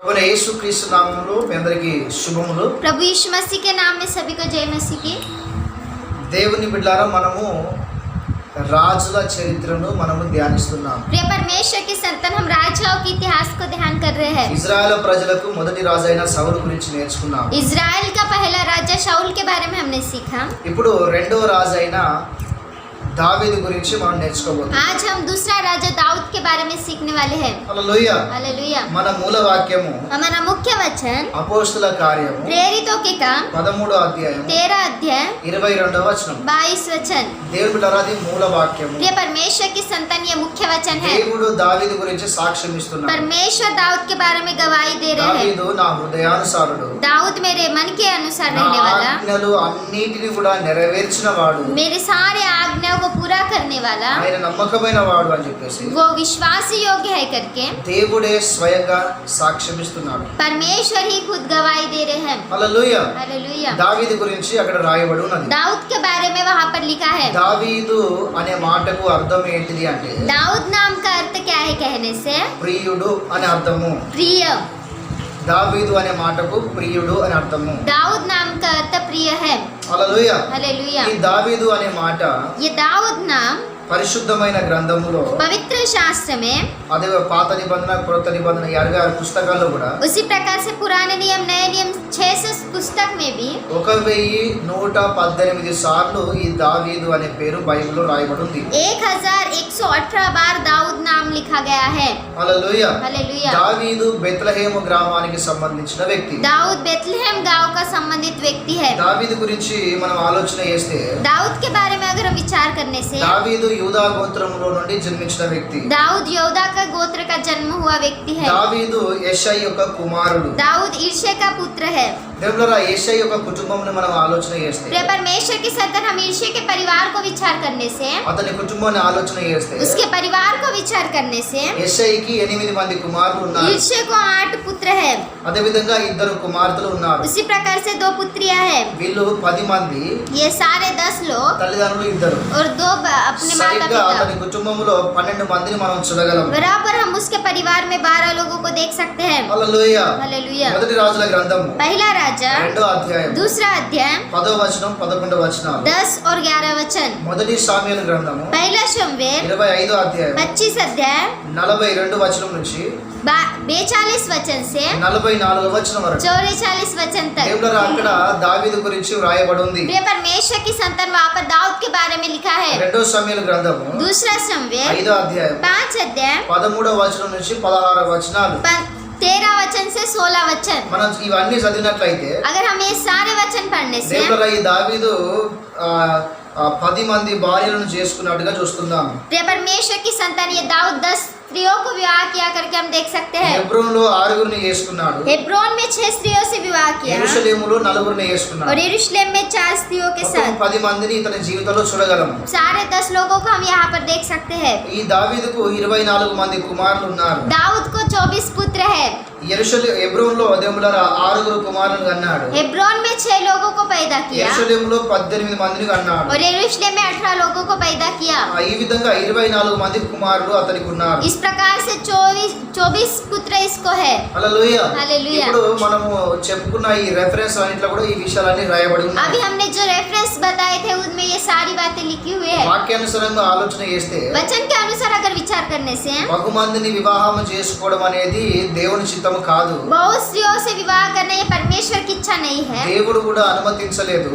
యేసుక్రీస్తు నామములో మీ అందరికీ శుభములు. प्रभु यीशु मसीह के नाम में सभी को जय मसीह की. దేవుని బిడ్డలారా, మనము రాజుల చరిత్రను మనము ధ్యానిస్తున్నాం. प्रिय परमेश्वर की संतान, हम राजाओं के इतिहास को ध्यान कर रहे हैं. ఇజ్రాయెల్ ప్రజలకు మొదటి రాజు అయిన సౌలు గురించి నేర్చుకున్నాం. इजराइल का पहला राजा शाऊल के बारे में हमने सीखा. ఇప్పుడు రెండవ రాజు అయిన దావీదు గురించి మనం నేర్చుకోబోతున్నాం. आज हम दूसरा राजा दाऊद के बारे में सीखने वाले हैं. హల్లెలూయా. हालेलुया. మన మూల వాక్యము हमारा मुख्य वचन అపోస్తల కార్యము प्रेरितों के काम 13వ అధ్యాయం 13 अध्याय 22వ వచనం. 22 वचन. దేవుని బిడ్డలారా, అది మూల వాక్యము. प्रिय परमेश्वर की संतान, ये मुख्य वचन है. దేవుడు దావీదు గురించి సాక్ష్యం ఇస్తున్నాడు. परमेश्वर दाऊद के बारे में गवाही दे रहे हैं. దావీదు నా హృదయానుసారుడు, दाऊद मेरे मन के अनुसार నా रहने वाला, ఆజ్ఞలు అన్నిటిని కూడా నెరవేర్చిన వాడు, मेरे सारे आज्ञाओं को पूरा करने वाला, ఆయన నమ్మకమైన వాడు అని చెప్పేసి वो विश्वास योग्य है करके దేవుడే స్వయంగా సాక్ష్యం ఇస్తున్నాడు. परमेश्वर ही खुद गवाही दे रहे हैं. హల్లెలూయా. हालेलुया. దావీదు గురించి అక్కడ రాయబడి ఉన్నది. दाऊद के बारे में वहाँ पर लिखा है. దావీదు అనే మాటకు అర్థం ఏంటిది అంటే, दाऊद नाम का अर्थ क्या है कहने से? ప్రియుడు అని అర్థము. प्रिय. దావీదు అనే మాటకు ప్రియుడు అని అర్థము. दाऊद नाम का अर्थ प्रिय है. హల్లెలూయా. हालेलुया. ఈ దావీదు అనే మాట ये दाऊद नाम పరిశుద్ధమైన గ్రంథములో, पवित्र शास्त्र में, అదే పాత నిబంధన క్రొత్త నిబంధన 66 పుస్తకాల్లో కూడా उसी प्रकार से पुराने नियम नए नियम 600 पुस्तक में भी 1118 సార్లు ఈ దావీదు అనే పేరు బైబిల్లో రాయబడి ఉంది. 1118 बार दाऊद नाम लिखा गया है. హల్లెలూయా. हालेलुया. దావీదు బెత్లెహేము గ్రామానికి సంబంధించిన వ్యక్తి. दाऊद बेथलेहम गांव का संबंधित व्यक्ति है. దావీదు గురించి మనం ఆలోచన చేస్తే, दाऊद के बारे में अगर हम विचार करने से, దావీదు యూదా గోత్రములో నుండి జన్మించిన వ్యక్తి. दाऊद यहूदा का गोत्र का जन्म हुआ व्यक्ति है. దావీదు యెషై యొక్క కుమారుడు. दाऊद ईर्ष्या का पुत्र है. దేవులారా, యెషై యొక్క కుటుంబంను మనం ఆలోచన చేస్తే, प्रिय परमेश्वर की संतान, हम ईर्ष्या के परिवार को विचार करने से, అతని కుటుంబాన్ని ఆలోచన చేస్తే, उसके परिवार को विचार करने से, యెషైకి 8 మంది కుమారులు ఉన్నారు. ईर्ष्या को 8 पुत्र है. అదే విధంగా 2 కుమార్తెలు ఉన్నారు. उसी प्रकार से 2 पुत्रियां है. వీళ్ళు 10 మంది, ये सारे 10 लोग తల్లిదండ్రులు 2. और 2 अपने माता సరిగ్గా पिता. అతని కుటుంబంలో 12 మందిని మనం చూడగలం. बराबर हम उसके परिवार में 12 लोगों को देख सकते हैं. హల్లెలూయా. हालेलुया. మొదటి రాజుల గ్రంథము पहला राजा 2వ అధ్యాయం दूसरा अध्याय 10వ వచనం 11వ వచనాలు. 10 और 11 वचन. మొదటి సామ్యుయేలు గ్రంథము पहला शमूएल 25వ అధ్యాయం 25 अध्याय 42 వచనం నుంచి 42 वचन से 44వ వచనం వరకు 44 वचन तक. దేవులారా, అక్కడ దావీదు గురించి వ్రాయబడి ఉంది. प्रिय परमेश्वर की संतान, वहाँ पर दाऊद के बारे में लिखा है. రెండో సామ్యుయేలు గ్రంథము दूसरा शमूएल 5వ అధ్యాయం 5 अध्याय 13వ వచనం నుంచి 16వ వచనాలు. 13 वचन से 16 वचन. మనం ఇవన్నీ చదివినట్లయితే, अगर हम ये सारे वचन पढ़ने से, దేవులారా, ఈ దావీదు 10 మంది భార్యలను చేసుకున్నట్టుగా చూస్తున్నాం. प्रिय परमेश्वर की संतान, ये दाऊद 10 स्त्रियों को विवाह किया करके हम देख सकते हैं. హెబ్రోన్లో 6 చేసుకున్నాడు. हेब्रोन में 6 स्त्रियों से विवाह किया యెరూషలేములో 4 और చేసుకున్నాడు. यरूशलेम में 4 स्त्रियों के మొత్తం साथ 10 మందిని ఇతని జీవితంలో చూడగలము. सारे 10 लोगों को हम यहाँ पर देख सकते हैं. ఈ దావీదుకు 24 మంది కుమారులు ఉన్నారు. दाऊद को 24 पुत्र है. హెబ్రోన్లో దేవులారా 6 కుమారులను కన్నాడు. हेब्रोन में 6 लोगों को पैदा किया యెరూషలేములో 18 మందిని కన్నాడు. और यरूशलेम में 18 लोगों को पैदा किया. ఈ విధంగా 24 మంది కుమారులు అతనికి ఉన్నారు. इस प्रकार से 24 पुत्र इसको है. హల్లెలూయా. హల్లెలూయా. ఇప్పుడు మనము చెప్పుకున్న ఈ రెఫరెన్స్ అన్నిట్లో కూడా ఈ విషయాలన్నీ రాయబడి ఉన్నాయి. अभी हमने जो रेफरेंस बताए थे उनमें ये सारी बातें लिखी हुई है. వాక్యానుసారంగా ఆలోచన చేస్తే, वचन के अनुसार अगर विचार करने से, బహుమందిని వివాహం చేసుకోవడం అనేది దేవుని చిత్తము కాదు. बहुत स्त्रियों से विवाह करना ये परमेश्वर की इच्छा नहीं है. దేవుడు కూడా అనుమతించలేదు.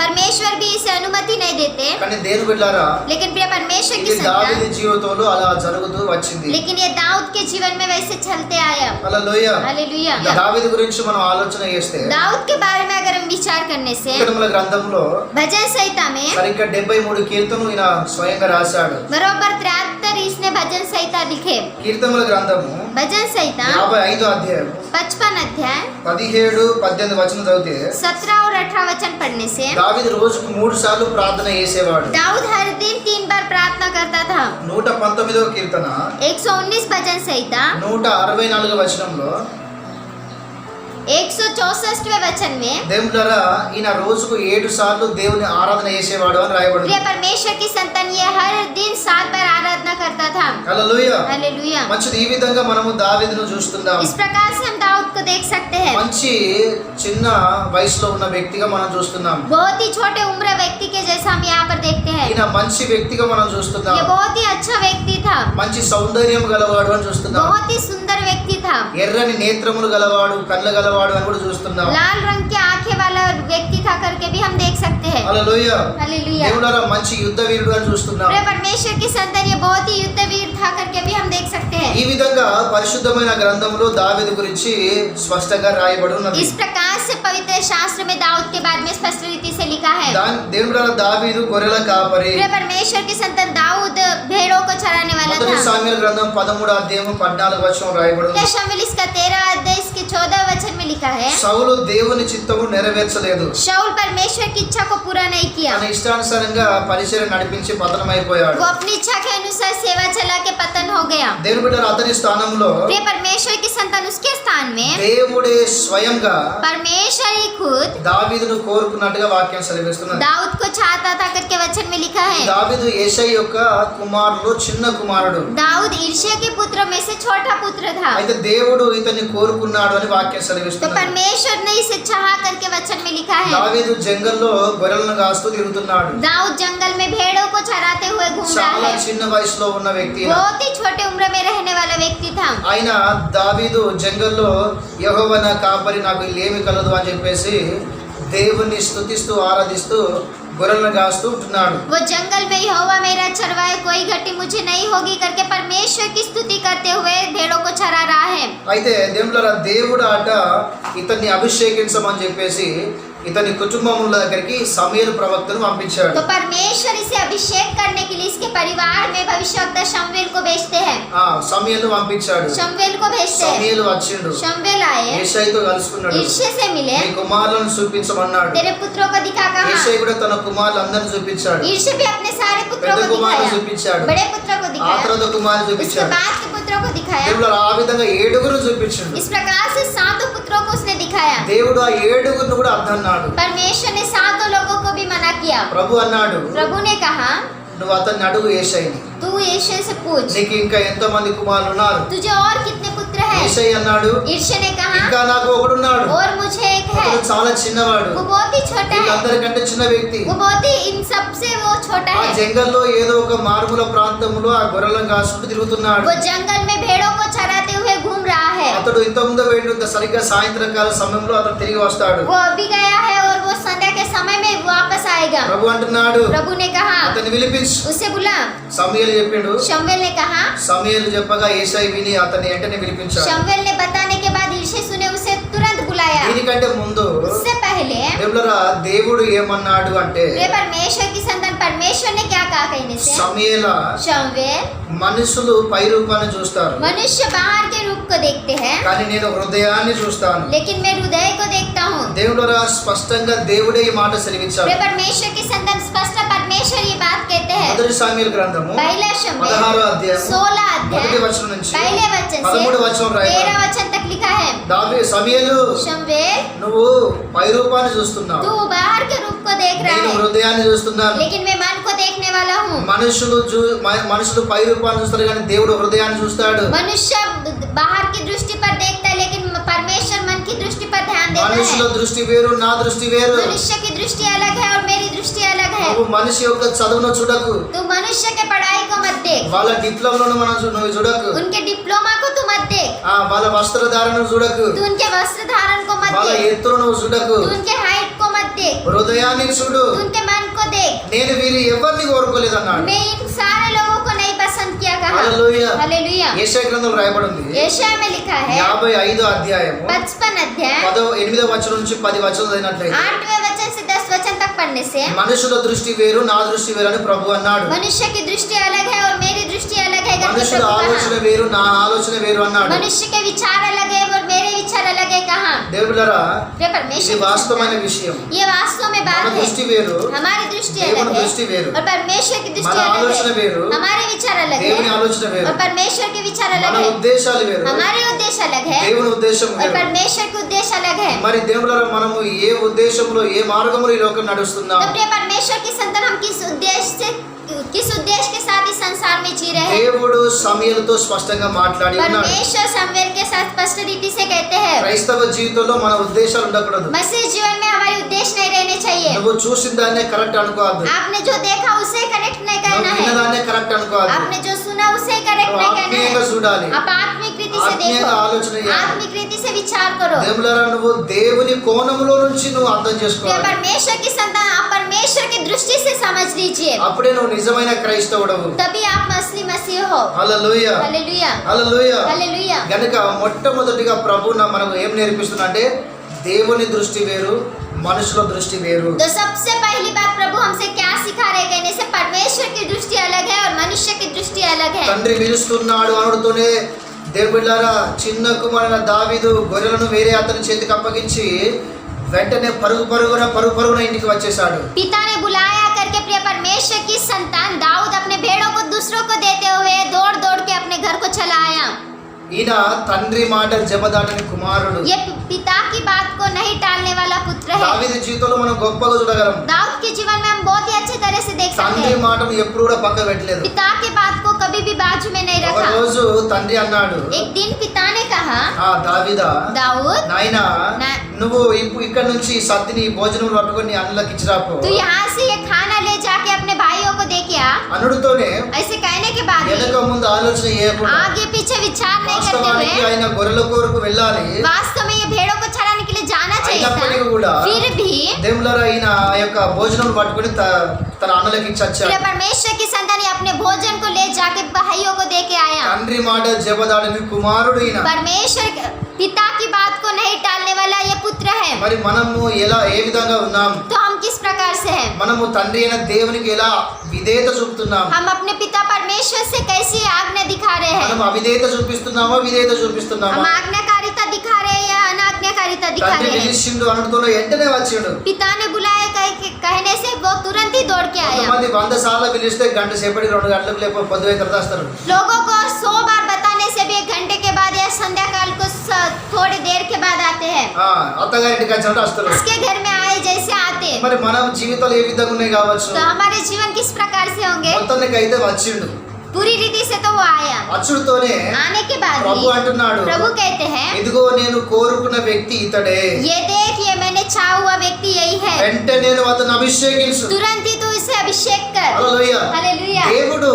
परमेश्वर भी इसे अनुमति नहीं देते. కానీ దేవుని బిడ్డలారా, लेकिन प्रिय परमेश्वर की ఇది దావీదు संतान, జీవితంలో అలా జరుగుతూ వచ్చింది. लेकिन ये दाऊद के जीवन में वैसे चलते आया. హల్లెలూయా. हालेलुया. దావీదు గురించి మనం ఆలోచన చేస్తే, दाऊद के बारे में अगर हम विचार करने से, కీర్తనల గ్రంథంలో भजन संहिता में సరిగ్గా 73 కీర్తనలు ఈయన స్వయంగా రాశాడు. बराबर 73 इसने भजन संहिता लिखे. కీర్తనల గ్రంథము भजन संहिता 55వ అధ్యాయం 55 अध्याय 17, 18 వచనం చదివితే, 17 और 18 वचन पढ़ने से, దావీదు రోజుకు 3 సార్లు ప్రార్థన చేసేవాడు. दाऊद हर दिन 3 बार प्रार्थना करता था. 119వ కీర్తన 119 भजन संहिता 164వ వచనంలో, 164वें वचन में దేవులారా ఈయన రోజుకు 7 సార్లు దేవుని ఆరాధన చేసేవాడు అని రాయబడింది. प्रिय परमेश्वर की संतान ये हर दिन 7 बार आराधना करता था. హల్లెలూయా. हालेलुया. మంచిది. ఈ విధంగా మనము దావీదును చూస్తున్నాం. इस प्रकार से हम दाऊद को देख सकते हैं. మంచి చిన్న వయసులో ఉన్న వ్యక్తిగా మనం చూస్తున్నాం. बहुत ही छोटे उम्र व्यक्ति के जैसा हम यहाँ पर देखते हैं. ఈయన మంచి వ్యక్తిగా మనం చూస్తున్నాం. ये बहुत ही अच्छा व्यक्ति था. మంచి సౌందర్యం గలవాడు అని చూస్తున్నాం. बहुत ही सुंदर व्यक्ति था. ఎర్రని నేత్రములు గలవాడు, కళ్ళు గలవాడు అని కూడా చూస్తున్నాం. लाल रंग के आंखें वाला व्यक्ति था करके भी हम देख सकते हैं. హల్లెలూయా. हालेलुया. దేవులారా మంచి యుద్ధ వీరుడు అని చూస్తున్నాం. प्रिय परमेश्वर की संतान ये बहुत ही युद्ध वीर था करके भी हम देख सकते हैं. ఈ విధంగా పరిశుద్ధమైన గ్రంథంలో దావీదు గురించి స్పష్టంగా రాయబడి ఉన్నది. इस प्रकार से पवित्र शास्त्र में दाऊद के बारे में स्पष्ट रीति से लिखा है. దేవులారా దావీదు గొర్రెల కాపరి. प्रिय परमेश्वर की संतान दाऊद भेड़ों को चराने वाला మొదటి था. సామ్యుయేలు గ్రంథం 13వ అధ్యాయం 14వ వచనం రాయబడి ఉంది. शमूएल इसका 13 अध्याय इसके 14 वचन में लिखा है. సౌలు దేవుని చిత్తము నెరవేర్చలేదు. शाऊल परमेश्वर की इच्छा को पूरा नहीं किया. తన ఇష్టానుసారంగా పరిచర్య నడిపించి పతనమైపోయాడు. वो अपनी इच्छा के अनुसार सेवा चला के पतन हो गया. దేవుని బిడ్డ అతని స్థానంలో प्रिय परमेश्वर की संतान उसके स्थान में దేవుడే స్వయంగా परमेश्वर ही खुद దావీదును కోరుకున్నట్టుగా వాక్యం సెలవిస్తున్నది. दाऊद को चाहता था करके वचन में लिखा है. దావీదు యేషై యొక్క కుమారుడు, చిన్న కుమారుడు. दाऊद ईर्ष्या के पुत्र में से छोटा पुत्र था. అయితే దేవుడు ఇతన్ని కోరుకున్నాడు అని వాక్యం तो సెలవిస్తున్నది. परमेश्वर ने इसे चाहा करके वचन में लिखा है. దావీదు జంగల్లో గొర్రెలను కాస్తూ తిరుగుతున్నాడు. दाऊद जंगल में भेड़ों को चराते हुए घूम रहा చాలా है. చిన్న వయసులో ఉన్న వ్యక్తి ఈయన. बहुत ही छोटे उम्र में रहने वाला व्यक्ति था. ఆయన దావీదు జంగల్లో యెహోవా నా కాపరి, నాకు ఇల్లేమి కలదు అని చెప్పేసి దేవుణ్ణి స్తుతిస్తూ ఆరాధిస్తూ గొర్రెలను కాస్తూ ఉంటున్నాడు. वो जंगल में यहोवा मेरा चरवाहा, कोई घटी मुझे नहीं होगी करके परमेश्वर की स्तुति करते हुए भेड़ों को चरा रहा है. అయితే దేవుళ్ళ దేవుడు ఆట ఇతన్ని అభిషేకించమని చెప్పేసి ఇతని కుటుంబముల దగ్గరికి సమూయేలు ప్రవక్తను పంపించాడు. तो परमेश्वर इसे अभिषेक करने के लिए इसके परिवार में भविष्यवक्ता शमूएल को भेजते हैं. సమూయేలు పంపించాడు. शमूएल को भेजते हैं. సమూయేలు వచ్చిండు. शमूएल आए, యేషైతో కలుసుకున్నాడు. ईर्ष्या से मिले, నీ కుమారులను చూపించమన్నాడు. तेरे पुत्रों को दिखा कहा. యేషై కూడా తన కుమారులందరిని చూపించాడు. ईर्ष्या भी अपने सारे पुत्रों పెద్ద को కుమారుని दिखाया, చూపించాడు. बड़े पुत्रों को ఆ दिखाया, తర్వాత కుమారుని उसके చూపించాడు. बाद के पुत्रों को दिखाया. దేవుడు ఆ విధంగా 7 చూపించాడు. इस प्रकार से 7 पुत्रों को उसने दिखाया. దేవుడు ఆ 7 కూడా అద్దన్నాడు. परमेश्वर ने 7 लोगों को भी मना किया. ప్రభు అన్నాడు, प्रभु ने कहा నువ్వు అతన్ని అడుగు యేషైని, तू ईर्ष्या से पूछ, నీకు ఇంకా ఎంతో మంది కుమారులు ఉన్నారు. तुझे और कितने पुत्र हैं? యేషై అన్నాడు, ईर्ष्या ने कहा ఇంకా నాకు ఒకడున్నాడు, और मुझे एक है, అతడు చాలా చిన్నవాడు, वो बहुत ही छोटा है, అందరికంటే చిన్న వ్యక్తి. वो बहुत ही इन सब से वो छोटा ఆ है. జంగల్లో ఏదో ఒక మారుమూల ప్రాంతంలో ఆ గొర్రెలను కాసుకుంటూ తిరుగుతున్నాడు. वो जंगल में भेड़ों को चराते हुए घूम रहा है. అతడు ఇంతకుముందు వెళ్ళినంత సరిగ్గా సాయంత్రకాల సమయంలో అతను తిరిగి వస్తాడు. वो अभी गया है और वो संध्या के समय में वापस आएगा. ప్రభు అంటున్నాడు, प्रभु ने कहा అతన్ని పిలిపించు. उसे बुला. సమూయేలు చెప్పిండు. शमूएल ने कहा. సమూయేలు చెప్పగా యేషై విని అతన్ని వెంటనే పిలిపించాడు. शमूएल ने बताने के बाद ईर्ष्या सुने उसे तुरंत बुलाया. దీనికంటే ముందు उससे पहले దేవులరా దేవుడు ఏమన్నాడు అంటే, वे परमेश्वर की संतान परमेश्वर ने क्या कहा कहने से, సమూయేల शमूएल మనుషులు పై రూపాన్ని చూస్తారు, मनुष्य बाहर के रूप को देखते हैं, కానీ నేను హృదయాన్ని చూస్తాను. लेकिन मैं हृदय को देखता हूँ. దేవులరా స్పష్టంగా దేవుడే ఈ మాట సెలవిచ్చాడు. वे परमेश्वर की संतान स्पष्ट परमेश्वर ये बात कहते हैं. మొదటి సామ్యుయేలు గ్రంథము पहला शमूएल 16వ అధ్యాయం 16 మొదటి अध्याय వచనం నుంచి पहले वचन से 13వ వచనం 13 రాయబడింది. वचन तक लिखा है. సమూయేలు, शमूएल నువ్వు పై రూపాన్ని చూస్తున్నావు, तू बाहर के रूप को देख रहा నేను है, హృదయాన్ని చూస్తున్నాను. लेकिन मैं मन को देखने वाला हूँ. మనుషులు పై రూపాన్ని చూస్తారు కానీ దేవుడు హృదయాన్ని చూస్తాడు. मनुष्य बाहर की दृष्टि पर देखता है, लेकिन परमेश्वर मन की दृष्टि पर ध्यान देता మనుషుల है. దృష్టి వేరు, నా దృష్టి వేరు. मनुष्य की दृष्टि अलग है और मेरी दृष्టి अलग है. నువ్వు మనిషి యొక్క చదువును చూడకు, तू मनुष्य के पढ़ाई को मत देख, వాళ్ళ డిప్లొమాలను నువ్వు చూడకు, उनके डिप्लोमा को तू मत देख, వాళ్ళ వస్త్రధారణను చూడకు, तू उनके वस्त्र धारण को मत వాళ్ళ देख, ఎత్తును నువ్వు చూడకు, तू उनके हाइट को मत देख, హృదయాన్ని చూడు. तू उनके मन को देख. నేను వీరి ఎవరిని కోరుకోలేదు అన్నాడు. मैं इन सारे लोगों को नहीं पसंद किया कहा. హల్లెలూయా. हालेलुया. యెషయా గ్రంథంలో రాయబడింది यशायाह में लिखा है 55వ అధ్యాయము 55 अध्याय 8వ వచనం నుంచి 10 వచనం అయినట్లయితే, 8वें वचन से 10 वचन तक पढ़ने से మనుషుల దృష్టి వేరు, నా దృష్టి వేరు అని ప్రభు అన్నాడు. मनुष्य की दृष्टि अलग है और मेरी दृष्टि अलग है करके మనుషుల प्रभु ఆలోచన कहा. వేరు, నా ఆలోచన వేరు అన్నాడు. मनुष्य के विचार अलग है और मेरे विचार अलग है कहा. దేవుని బిడ్డలారా, प्रिय ఇది परमेश्वर की వాస్తవమైన संतान, విషయం. ये वास्तव में మన बात है। దృష్టి వేరు, हमारी दृष्टि దేవుని अलग దృష్టి है వేరు. और परमेश्वर की दृष्टि మన अलग ఆలోచన है। వేరు, हमारे विचार अलग దేవుని है ఆలోచన వేరు. और परमेश्वर के विचार अलग మన है। ఉద్దేశాలు వేరు, हमारे उद्देश्य अलग है దేవుని उद्देश्యం और వేరు. परमेश्वर के उद्देश्य अलग है। మరి దేవులారా, మనము ఏ ఉద్దేశంలో ఏ మార్గంలో ఈ లోకం నడుస్తున్నాం? तो प्रिय परमेश्वर की संतान, हम किस उद्देश्य के साथ इस संसार में जी रहे हैं? దేవుడు సమయలతో స్పష్టంగా మాట్లాడి ఉన్నాడు. परमेश्वर सामुएल के साथ स्पष्ट रीति से कहते हैं, క్రైస్తవ జీవితంలో మన ఉద్దేశాలు ఉండకూడదు. मसीह जीवन में हमारे उद्देश्य नहीं रहने चाहिए। నువ్వు చూసిన దాన్నే కరెక్ట్ అనుకోవద్దు, आपने जो देखा उसे करेक्ट नहीं నువ్వు करना విన్న है। దాన్నే కరెక్ట్ అనుకోవద్దు. आपने जो सुना उसे करेक्ट నువ్వు नहीं करना ఆత్మీయంగా है। చూడాలి, आप आत्मिक रीति से ఆత్మీయంగా देखो, ఆలోచన చేయాలి. आत्मिक रीति से विचार करो। దేవులారా, నువ్వు దేవుని కోణంలో నుంచి నువ్వు అర్థం प्रिय చేసుకోవాలి. परमेश्वर की संतान, आप परमेश्वर की दृष्टि से समझ लीजिए, అప్పుడే నువ్వు నిజమైన క్రైస్తవుడవు. तभी आप असली मसीह हो। హల్లెలూయా, हालेलुया, హల్లెలూయా. हालेलुया। గనుక మొట్టమొదటిగా ప్రభు మనకు ఏం నేర్పిస్తున్నా అంటే, దేవుని దృష్టి వేరు, మనుషుల దృష్టి వేరు. तो सबसे पहली बात प्रभु हमसे क्या सिखा रहे हैं कहने से, परमेश्वर की दृष्टि अलग है और मनुष्य की दृष्टि अलग है। తండ్రి పిలుస్తున్నాడు అనుడుతూనే దేవుని బిడ్డలారా, చిన్న కుమారుడైన దావీదు గొర్రెలను వేరే అతని చేతికి అప్పగించి వెంటనే పరుగు ఇంటికి వచ్చేసాడు. पिता ने बुलाया करके प्रिय परमेश्वर की संतान दाऊद अपने भेड़ों को दूसरों को देते हुए दौड़ दौड़ के अपने घर को चला आया। ఈయన తండ్రి మాట జబదాటని కుమారుడు. ये पिता की बात को नहीं टालने वाला पुत्र है। దావీదు జీవితంలో మనం గొప్పగా చూడగలం. दाऊद के जीवन में हम बहुत ही अच्छे तरह से देख सकते తండ్రి हैं, మాటను ఎప్పుడు కూడా పక్క పెట్టలేదు. पिता की बात को कभी भी बाजू में नहीं ఒక रखा। రోజు తండ్రి అన్నాడు, एक दिन पिता ने कहा, ఆ దావీదా, दाऊद, నాయనా, నా- నువ్వు ఇక్కడ నుంచి సత్తిని భోజనం పట్టుకొని అన్నలకు ఇచ్చిరాపో तू यहाँ से ये खाना ले जाके अपने भाइयों को दे के आ। అనుడుతోనే ऐसे कहने के बाद వెనక ही ముందు ఆలోచన చేయకుండా आगे पीछे विचार नहीं करते వాస్తవానికి हुए ఆయన గొర్రెల కొరకు వెళ్ళాలి. वास्तव में ये भेड़ों को चराने के लिए जाना चाहिए అయినప్పటికీ था, కూడా फिर भी దేవులారా, ఆయన ఆ యొక్క భోజనం పట్టుకొని తన అన్నలకు ఇచ్చి వచ్చాడు. प्रिय परमेश्वर की संतान अपने भोजन को ले जाके भाइयों को दे के आया। తండ్రి మాట జబదాడని కుమారుడు ఈయన. परमेश्वर पिता की बात को नहीं टालने वाला ये पुत्र है। మరి మనము ఏ విధంగా ఉన్నాం? तो हम किस प्रकार से हैं? మనము తండ్రి అయిన దేవునికి ఎలా విధేయత చూపుతున్నాం? हम अपने पिता परमेश्वर से कैसी आज्ञा दिखा रहे మనం हैं? అవిధేయత చూపిస్తున్నామా, విధేయత చూపిస్తున్నామా? हम आज्ञाकारिता दिखा रहे हैं या अनाज्ञाकारिता दिखा తండ్రి रहे हैं? పిలిచిండు అనుడుతోనే వెంటనే వచ్చిండు. पिता ने बुलाया कहने से वो तुरंत ही दौड़ के आया। కొంతమంది 100 సార్లు పిలిస్తే గంట సేపటి 2 గంటలకు లేకపోతే పొద్దున తర్వాత వస్తారు. लोगों को 100 बार बताने से भी 1 घंटे के बाद या संध्या काल को थोड़ी देर के बाद आते हैं। అత్తగారింటికి వచ్చినట్టు వస్తారు. उसके घर में आए जैसे आते हैं। మరి మన జీవితాలు ఏ విధంగా ఉన్నాయి కావచ్చు? तो हमारे जीवन किस प्रकार से होंगे? మొత్తానికి అయితే వచ్చిండు. पूरी रीति से तो वो आया। వచ్చుడుతోనే आने के बाद ప్రభు ही అంటున్నాడు, प्रभु कहते हैं, ఇదిగో నేను కోరుకున్న వ్యక్తి ఇతడే, ये देख ये मैंने चाहा हुआ व्यक्ति यही है, వెంటనే నేను అతను అభిషేకించు. तुरंत ही तू इसे अभिषेक कर। హల్లెలూయా. हालेलुया। దేవుడు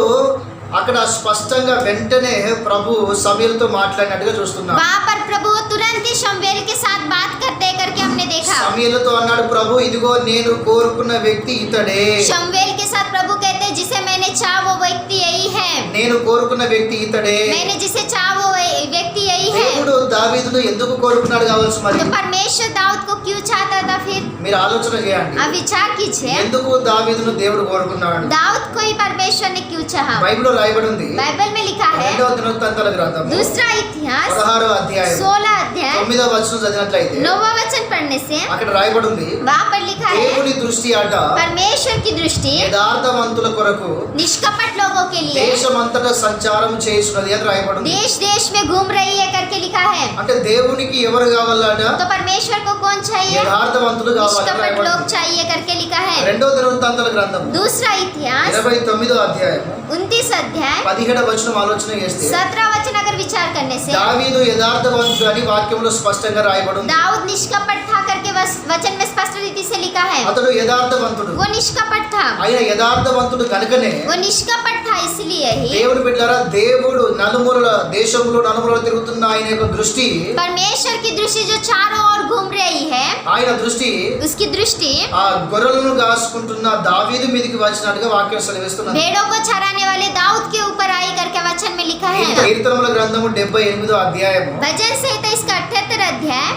అక్కడ స్పష్టంగా వెంటనే ప్రభు సమూయేలుతో మాట్లాడినట్టుగా చూస్తున్నాం. वहाँ पर प्रभु तुरंत ही शमूएल के साथ बात करते करके हमने देखा। సమూయేలుతో అన్నాడు, ప్రభు ఇదిగో నేను కోరుకున్న వ్యక్తి ఇతడే, शमूएल के साथ प्रभु कहते हैं, जिसे मैंने चाहा वो व्यक्ति यही है, నేను కోరుకున్న వ్యక్తి ఇతడే. मैंने जिसे चाहा वो व्यक्ति यही है। దేవుడు దావీదును ఎందుకు కోరుకున్నాడు కావచ్చు? మరి तो परमेश्वर दाऊद को क्यों चाहता था? फिर మీరు ఆలోచన చేయండి, आप विचार कीजिए, ఎందుకు దావీదును దేవుడు కోరుకున్నాడు? दाऊद को ही परमेश्वर ने क्यों चाहा? బైబిల్లో రాయబడి ఉంది. बाइबल में लिखा है, రెండవ దినవృత్తాంతాల గ్రంథము दूसरा इतिहास 16వ అధ్యాయం 16 अध्याय 9వ వచనం చదివినట్లయితే 9वां वचन पढ़ने से అక్కడ రాయబడి ఉంది, वहाँ पर लिखा है, దేవుని దృష్టి అట परमेश्वर की दृष्टि యథార్థవంతుల కొరకు निष्कपट लोगों के लिए దేశమంతటా సంచారం చేస్తున్నది అని రాయబడి ఉంది. देश देश में घूम रही है करके लिखा है। అంటే దేవునికి ఎవరు కావాలట? तो परमेश्वर को कौन चाहिए? యథార్థవంతులు కావాలని निष्कपट రాయబడి लोग ఉంది. चाहिए करके लिखा है। రెండవ దినవృత్తాంతాల గ్రంథము दूसरा इतिहास 29వ అధ్యాయం 29 अध्याय 17వ వచనం ఆలోచన చేస్తే 17 वचन अगर विचार करने से దావీదు యథార్థవంతుడు అని వాక్యంలో స్పష్టంగా రాయబడి ఉంది. दाऊद निष्कपट था करके वचन में स्पष्ट रीति से लिखा है। అతడు యథార్థవంతుడు. वो निष्कपट था, ఆయన యథార్థవంతుడు కనుకనే वो निष्कपट था, इसलिए ही దేవుని బిడ్డలారా, దేవుడు నలుమూలల దేశంలో నలుమూలల తిరుగుతున్న ఆయన యొక్క దృష్టి, परमेश्वर की दृष्टि जो चारों ओर घूम रही है, ఆయన దృష్టి उसकी दृष्टि ఆ గొర్రెలను కాసుకుంటున్న దావీదు మీదకి వచ్చినట్టుగా వాక్యం సెలవిస్తున్నది. भेड़ों को चराने वाले दाऊद के ऊपर आई करके वचन में लिखा ఈ है। కీర్తనల గ్రంథము 78వ అధ్యాయము भजन संहिता इसका 78 अध्याय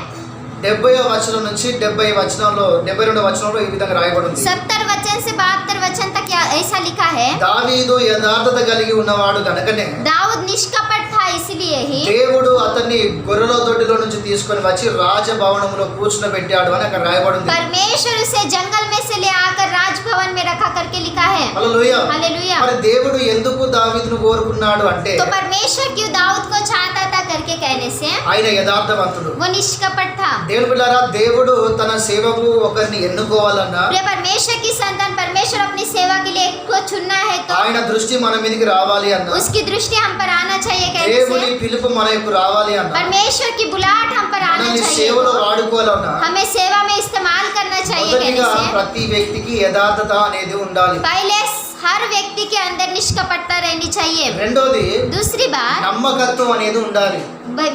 70వ వచనం నుంచి 70 వచనంలో 72వ వచనంలో ఈ విధంగా రాయబడి ఉంది. 70 वचन से 72 वचन तक क्या ऐसा लिखा है, దావీదు యథార్థత కలిగి ఉన్నవాడు కనుకనే दाऊद निष्कपट था इसलिए ही దేవుడు అతన్ని గొర్రెల దొడ్డిలో నుంచి తీసుకొని వచ్చి రాజభవనంలో కూర్చునబెట్టాడు అని అక్కడ రాయబడి ఉంది. परमेश्वर उसे जंगल में से ले आकर राजभवन में रखा करके लिखा है। హల్లెలూయా. हालेलुया। మరి దేవుడు ఎందుకు దావీదును కోరుకున్నాడు అంటే तो परमेश्वर क्यों दाऊद को चाहता था करके कहने से, ఆయన యథార్థవంతుడు. वो निष्कपट था। దేవుని బిడ్డలారా, దేవుడు తన సేవకు ఒకరిని ఎన్నుకోవాలన్నా प्रिय परमेश्वर की संतान, परमेश्वर अपनी सेवा के लिए एक को चुनना है तो ఆయన దృష్టి మన మీదకి రావాలి అన్నా, उसकी दृष्टि हम पर आना चाहिए कहने దేవుని से, పిలుపు మన యొక్క రావాలి అన్నా, परमेश्वर की बुलाहट हम पर आना మనల్ని चाहिए సేవలో तो వాడుకోవాలన్నా हमें सेवा में इस्तेमाल करना चाहिए మొదటిగా कहने से, ప్రతి వ్యక్తికి యథార్థత అనేది ఉండాలి. पहले हर व्यक्ति के अंदर निष्कपटता रहनी चाहिए। రెండోది दूसरी बात, నమ్మకత్వం అనేది ఉండాలి.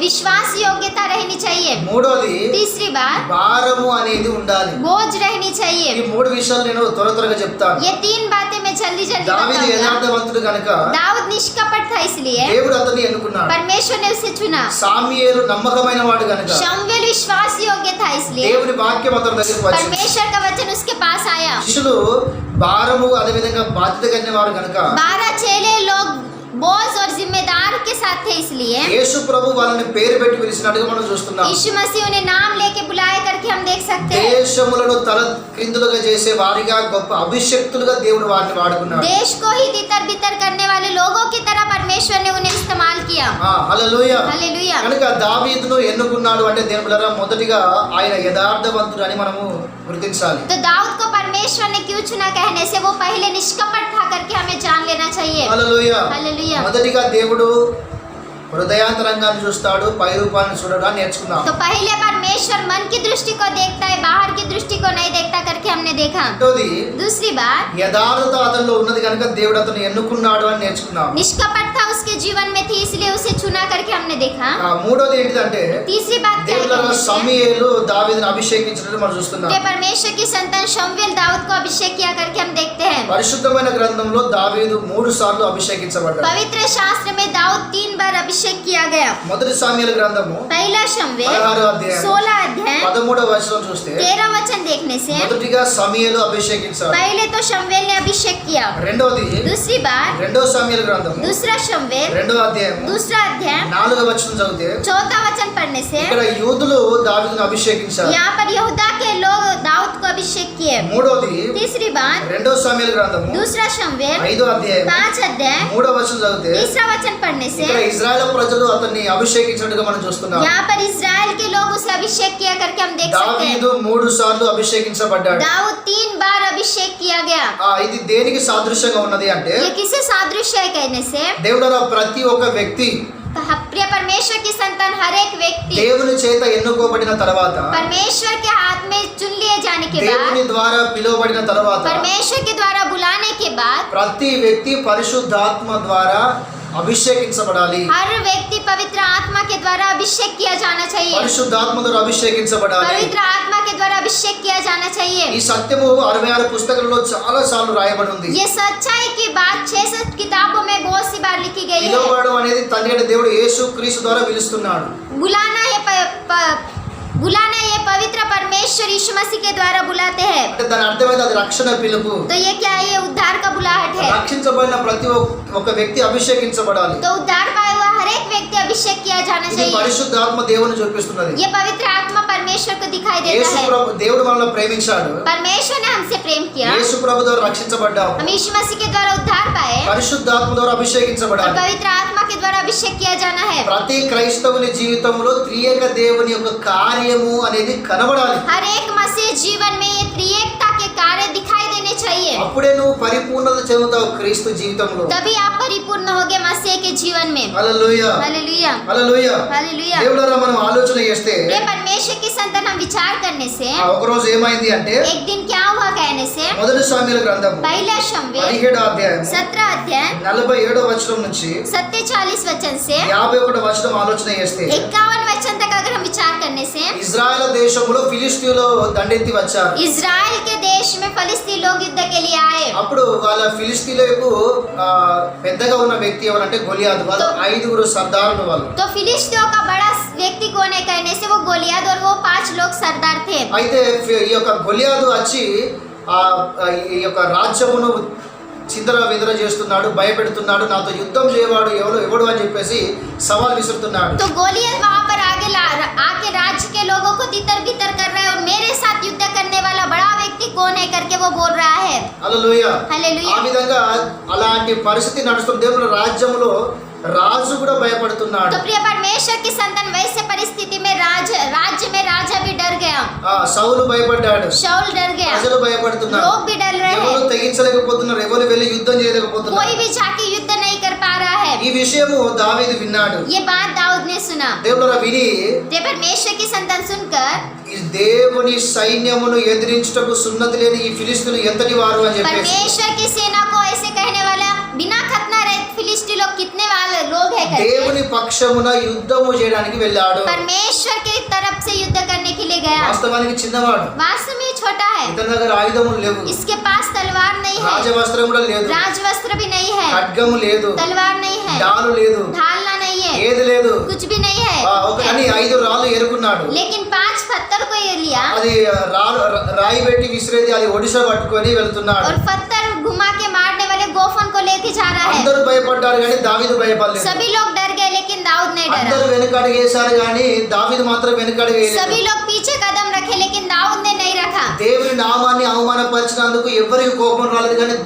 विश्वास योग्यता रहनी चाहिए। మూడోది तीसरी बात, భారము అనేది ఉండాలి. बोझ रहनी ఈ चाहिए। మూడు విషయాలు నేను త్వరగా చెప్తాను. ये तीन बातें मैं जल्दी जल्दी దావీదు बताऊंगा। యథార్థవంతుడు కనుక दाऊद निष्कपट था इसलिए దేవుడు అతన్ని ఎన్నుకున్నాడు. परमेश्वर ने उसे चुना। సామ్యూయేలు నమ్మకమైన వాడు కనుక शमूएल विश्वास योग्य था इसलिए దేవుని వాక్యం అతని దగ్గరికి వచ్చింది. परमेश्वर का वचन उसके पास आया। శిష్యులు భారము అదే విధంగా బాధ్యత కలిగిన వారు కనుక 12 चेले लोग बोझ और जिम्मेदार के साथ थे इसलिए యేసు ప్రభు వాళ్ళని పేరు పెట్టి పిలిచినట్టుగా మనం చూస్తున్నాం. यीशु मसीह उन्हें नाम लेके बुलाए करके हम देख सकते हैं। దేశములను తల క్రిందులుగా చేసే వారిగా గొప్ప అభిషక్తులుగా దేవుడు వారిని వాడుకున్నాడు. देश को ही तितर बितर करने वाले लोगों की तरह परमेश्वर ने उन्हें इस्तेमाल किया। హల్లెలూయా. हालेलुया। కనుక దావీదును ఎన్నుకున్నాడు అంటే దేవుని బిడ్డలారా, మొదటిగా ఆయన యథార్థవంతుడు అని మనము గుర్తించాలి. तो दाऊद को परमेश्वर ने क्यों चुना कहने से वो पहले निष्कपट था करके हमें जान लेना चाहिए। హల్లెలూయా. हालेलुया। మొదటిగా దేవుడు హృదయాంతరంగాన్ని చూస్తాడు, పై రూపాన్ని చూడడం నేర్చుకున్నాం. तो पहले परमेश्वर मन की दृष्टि को देखता है, बाहर की दृष्टि को नहीं देखता करके हमने देखा। రెండోది दूसरी बात, యథార్థత అతనిలో ఉన్నది కనుక దేవుడు అతను ఎన్నుకున్నాడు అని నేర్చుకున్నాం. निष्कपटता उसके जीवन में थी इसलिए उसे चुना करके हमने देखा। మూడోది ఏంటిదంటే तीसरी बात क्या है దేవుడు कहने से, సమూయేలు దావీదును అభిషేకించినట్టు మనం చూస్తున్నాం. कि परमेश्वर की संतान शमूएल दाऊद को अभिषेक किया करके हम देखते हैं। పరిశుద్ధమైన గ్రంథంలో దావీదు 3 సార్లు అభిషేకించబడ్డాడు. पवित्र शास्त्र में दाऊद 3 बार अभिषेक किया गया। మొదటి సామ్యూయేలు గ్రంథము पहला शमूएल 16వ అధ్యాయం 16 अध्याय 13వ వచనం చూస్తే 13 वचन देखने से మొదటిగా సమూయేలు అభిషేకించాడు. पहले तो शमूएल ने अभिषेक किया। రెండోది दूसरी बात, రెండో సామ్యూయేలు గ్రంథము दूसरा शमूएल 2వ అధ్యాయం दूसरा अध्याय 4వ వచనం చదివితే 4था वचन पढ़ने से ఇక్కడ యూదులు దావీదును అభిషేకించారు. यहाँ पर यहूदा के लोग दाऊद को अभिषेक किए। మూడోది तीसरी बात, రెండో సామ్యూయేలు గ్రంథము दूसरा शमूएल 5వ అధ్యాయం 5 अध्याय 3వ వచనం చదివితే तीसरा वचन पढ़ने से ఇక్కడ ఇజ్రాయెల్ ప్రజలు అతన్ని అభిషేకించినట్టుగా మనం చూస్తున్నాం. यहाँ पर इजराइल के लोग उसे अभिषेक किया करके हम देख सकते దావీదు हैं। 3 సార్లు అభిషేకించబడ్డాడు. दाऊद 3 बार अभिषेक किया गया। ఇది దేనికి సాదృశ్యంగా ఉన్నది అంటే ये किसे सादृश्य है कहने से, దేవుడు ప్రతి ఒక్క వ్యక్తి प्रिय परमेश्वर की संतान हर एक व्यक्ति దేవుని చేత ఎన్నుకోబడిన తర్వాత परमेश्वर के हाथ में चुन लिए जाने के దేవుని बाद, ద్వారా పిలువబడిన తర్వాత परमेश्वर के द्वारा बुलाने के बाद ప్రతి వ్యక్తి పరిశుద్ధాత్మ ద్వారా అభిషేకించబడాలి. हर व्यक्ति पवित्र आत्मा के द्वारा अभिषेक किया जाना चाहिए। పరిశుద్ధాత్మ ద్వారా అభిషేకించబడాలి. पवित्र आत्मा के द्वारा अभिषेक किया जाना ఈ चाहिए। సత్యము 66 పుస్తకాలలో చాలా సార్లు రాయబడి ఉంది. ये सच्चाई की बात 6 किताबों में बहुत सी बार लिखी गई है। పిలువబడడం అనేది తండ్రి అయిన దేవుడు యేసు క్రీస్తు ద్వారా పిలుస్తున్నాడు. बुलाना ये पवित्र परमेश्वर यीशु मसीह के द्वारा बुलाते हैं। అంటే దాని అర్థమైంది అది రక్షణ పిలుపు. तो ये क्या है? ये उद्धार का बुलाहट है। రక్షించబడిన ప్రతి ఒక్క వ్యక్తి అభిషేకించబడాలి. तो उद्धार पाया हुआ हर एक व्यक्ति अभिषेक किया जाना ఇది चाहिए। పరిశుద్ధాత్మ దేవుని చూపిస్తున్నది. ये पवित्र आत्मा परमेश्वर को दिखाई देता యేసు है। ప్రభు దేవుడు మనల్ని ప్రేమించాడు. परमेश्वर ने हमसे प्रेम किया। యేసు ప్రభు ద్వారా రక్షించబడ్డాము. हम यीशु मसीह के द्वारा उद्धार पाए పరిశుద్ధాత్మ ద్వారా और అభిషేకించబడాలి. पवित्र आत्मा के द्वारा अभिषेक किया जाना है। ప్రతి క్రైస్తవుని జీవితంలో త్రియేక దేవుని యొక్క కార్యము అనేది కనబడాలి. हर एक मसीह जीवन में ये त्रिएकता के कार्य दिखाई देने चाहिए। అప్పుడే నువ్వు పరిపూర్ణత చెందుతావు క్రీస్తు జీవితంలో. तभी आप परिपूर्ण होगे मसीह के जीवन में। హల్లెలూయా. हालेलुया। హల్లెలూయా. हालेलुया। దేవుడారా మనం ఆలోచన చేస్తే ये परमेश्वर की संतान हम विचार करने से ఒక రోజు ఏమైంది అంటే एक दिन क्या हुआ कहने से, మొదటి సామ్యూయేలు గ్రంథము पहला शमूएल 17వ అధ్యాయం 17 अध्याय 47వ వచనం నుంచి 47 वचन से 51వ వచనం ఆలోచన చేస్తే 51 वचन तक अगर हम विचार करने से ఇజ్రాయెల్ దేశంలో ఫిలిష్తీయులు దండెత్తి వచ్చారు. इजराइल के देश में फलिस्तीन लोग युद्ध के लिए आए। అప్పుడు వాళ్ళ ఫిలిష్తీయులకు పెద్దగా ఉన్న వ్యక్తి ఎవరంటే గొలియాదు. వాళ్ళు 5 సర్దారులు వాళ్ళు. तो फिलिस्तियों का बड़ा व्यक्ति कौन है कहने से वो गोलियाद और वो 5 लोग सरदार थे। అయితే ఈ యొక్క గొలియాదు వచ్చి ఈ యొక్క రాజ్యమును చిందర విదర చేస్తున్నాడు, భయపెడుతున్నాడు, నాతో యుద్ధం చేయవాడు ఎవడు అని చెప్పేసి సవాల్ విసురుతున్నాడు. तो गोलियत वहाँ पर आके राज्य के लोगों को तितर बितर कर रहा है और मेरे साथ युद्ध करने वाला बड़ा व्यक्ति कौन है करके वो बोल रहा है. హల్లెలూయా. हालेलुया. ఆ విధంగా అలాంటి పరిస్థితి నడుస్తున్న దేవుని రాజ్యంలో రాజు కూడా భయపడుతున్నాడు. तो प्रिय परमेश्वर की संतान वैसे परिस्थिति में राज्य में राजा भी डर गया. సౌలు భయపడ్డాడు, शाऊल डर गया, ప్రజలు భయపడుతున్నారు, लोग भी डर रहे ఎవరు हैं, తెగించలేకపోతున్నారు, ఎవరు వెళ్ళి యుద్ధం చేయలేకపోతున్నారు. कोई भी जाके युद्ध नहीं कर पा रहा है. ఈ విషయము దావీదు విన్నాడు. ये बात दाऊद ने सुना. దేవుడు విని ते परमेश्वर की संतान सुनकर ఈ దేవుని సైన్యమును ఎదిరించుటకు సున్నతి లేని ఈ ఫిలిష్తీయులు ఎంతటి వారు అని చెప్పేసి परमेश्वर की सेना को ऐसे कहने वाला बिना खतना रहे फिलिस्ती लोग कितने वाले लोग है करके దేవుని పక్షమున యుద్ధము చేయడానికి వెళ్ళాడు. परमेश्वर की तरफ से युद्ध करने के लिए गया. వాస్తవానికి చిన్నవాడు, वास्तव में छोटा है, ఇతని దగ్గర ఆయుధములు లేవు, इसके पास तलवार नहीं है, రాజవస్త్రం కూడా లేదు, राजवस्त्र भी नहीं है, ఖడ్గము లేదు, तलवार नहीं है, డాలు లేదు, ढालना नहीं है, ఏది లేదు. कुछ भी नहीं है. కానీ 5 రాళ్ళు ఎరుకున్నాడు. लेकिन 5 पत्थर को ये लिया అది రాయి పెట్టి విసిరేది, అది ఒడిశా పట్టుకొని వెళ్తున్నాడు. और पत्थर घुमा के मारने वाले गोफन को लेके जा रहा है. అందరూ భయపడ్డారు కానీ దావీదు భయపడలేదు. सभी लोग डर गए लेकिन दाऊद नहीं అందరూ डरा. వెనుకడుగు వేశారు కానీ దావీదు మాత్రం వెనుకడుగు వేయలేదు. सभी लोग पीछे कदम रखे लेकिन दाऊद ने नहीं रखा. దేవుని నామాన్ని అవమానపరిచినందుకు ఎవరికి కోపం రాలేదు కానీ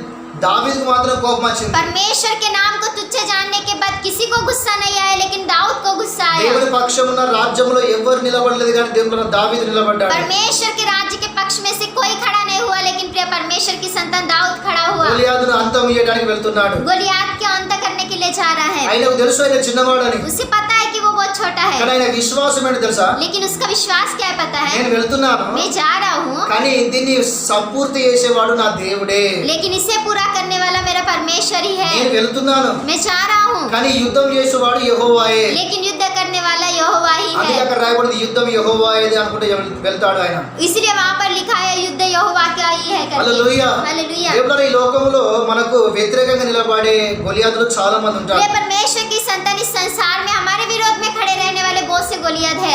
దావీదుకు మాత్రం కోపం వచ్చింది. परमेश्वर के नाम को तुच्छ जानने के बाद किसी को गुस्सा नहीं आया लेकिन दाऊद को गुस्सा आया. దేవుని పక్షమున రాజ్యంలో ఎవరు నిలబడలేదు కానీ దేవుని దావీదు నిలబడ్డాడు. परमेश्वर के राज्य के पक्ष में से कोई खड़ा नहीं हुआ लेकिन प्रिय परमेश्वर की संतान दाऊद खड़ा हुआ. గొలియాతును అంతం చేయడానికి వెళ్తున్నాడు. गोलियत के अंत करने के लिए जा रहा है. ఆయనకు తెలుసు ఆయన చిన్నవాడని, उसे पता है कि वो बहुत छोटा है కానీ ఆయన విశ్వాసం ఏంటో తెలుసా, लेकिन उसका विश्वास क्या है पता है. నేను వెళ్తున్నాను मैं जा रहा हूँ కానీ దీన్ని సంపూర్తి చేసేవాడు నా దేవుడే. लेकिन इसे पूरा करने वाला मेरा परमेश्वर ही నేను है. వెళ్తున్నాను मैं जा रहा हूँ కానీ యుద్ధం చేసేవాడు యెహోవాయే. लेकिन युद्ध करने वाला यहोवा ही అందుకే है. అక్కడ రాయబడింది యుద్ధం యెహోవాయేది అనుకుంటే వెళ్తాడు ఆయన. इसलिए वहाँ पर लिखा है युद्ध यहोवा का ही है करके. హల్లెలూయా. हालेलुया. దేవుడు ఈ లోకంలో మనకు వ్యతిరేకంగా నిలబడే గొలియాతులు చాలా మంది ఉంటారు. प्रिय परमेश्वर की संतान इस संसार में हमारे विरोध में खड़े रहने वाले बहुत से गोलियत है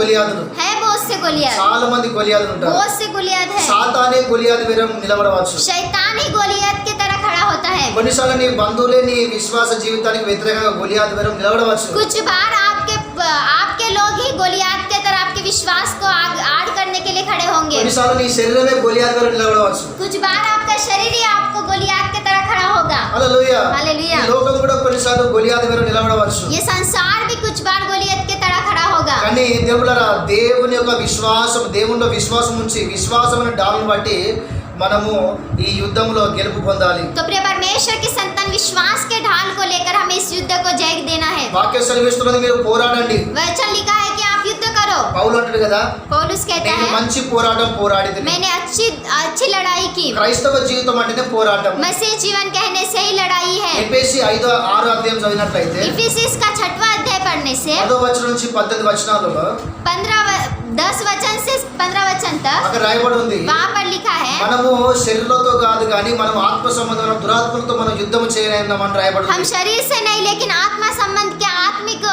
గొలియాతులు बहुत से गोलियत, చాలా మంది గొలియాతులు ఉంటారు. बहुत से गोलियत है. సాతానే గొలియాతు వీరం నిలబడవచ్చు. शैतान ही गोलियत की तरह खड़ा होता है. కొన్నిసార్లు నీ బంధువులే నీ విశ్వాస జీవితానికి వ్యతిరేకంగా గొలియాతు వీరం నిలబడవచ్చు. कुछ बार आपके लोग ही गोलियत के तरह आपके विश्वास को आड़ करने के लिए खड़े होंगे. కొన్నిసార్లు నీ శరీరమే గొలియాతు వీరం నిలబడవచ్చు. कुछ बार आपका शरीर ही आपको गोलियत के तरह खड़ा होगा. హల్లెలూయా. हालेलुया. ఈ లోకం కూడా కొన్నిసార్లు గొలియాతు వీరం నిలబడవచ్చు. ये संसार भी कुछ बार गोलियत के तरह खड़ा होगा. కానీ దేవుళ్ళరా దేవుని యొక్క విశ్వాసం, దేవునిలో విశ్వాసం ఉంచి విశ్వాసమైన డాలను బట్టి మనము ఈ యుద్ధంలో గెలుపు పొందాలి. तो प्रिय परमेश्वर की संतान विश्वास के ढाल को लेकर हमें इस युद्ध को जय देना है. వాక్య సెలవిస్తున్నది మీరు పోరాడండి. वचन लिखा है कि आप युद्ध करो. పౌలు అంటాడు కదా, पौलुस कहता నేను है మంచి పోరాటం పోరాడితిని. मैंने अच्छी लड़ाई की. క్రైస్తవ జీవితం అంటేనే పోరాటం. मसीह जीवन कहने से ही लड़ाई है. ఎఫెసీ 5:6 అధ్యాయం చదివినట్లయితే इफिसियस का 6वां अध्याय पढ़ने से 10వ వచనం నుంచి 18 వచనాలలో 10 वचन से 15 वचन तक అక్కడ రాయబడి ఉంది, वहाँ पर लिखा है మనము శరీరంతో కాదు కానీ మనం ఆత్మ సంబంధమైన దురాత్మలతో మనం యుద్ధం చేయలేమని రాయబడి हम ఉంది. शरीर से नहीं लेकिन आत्मा संबंध के आत्मिक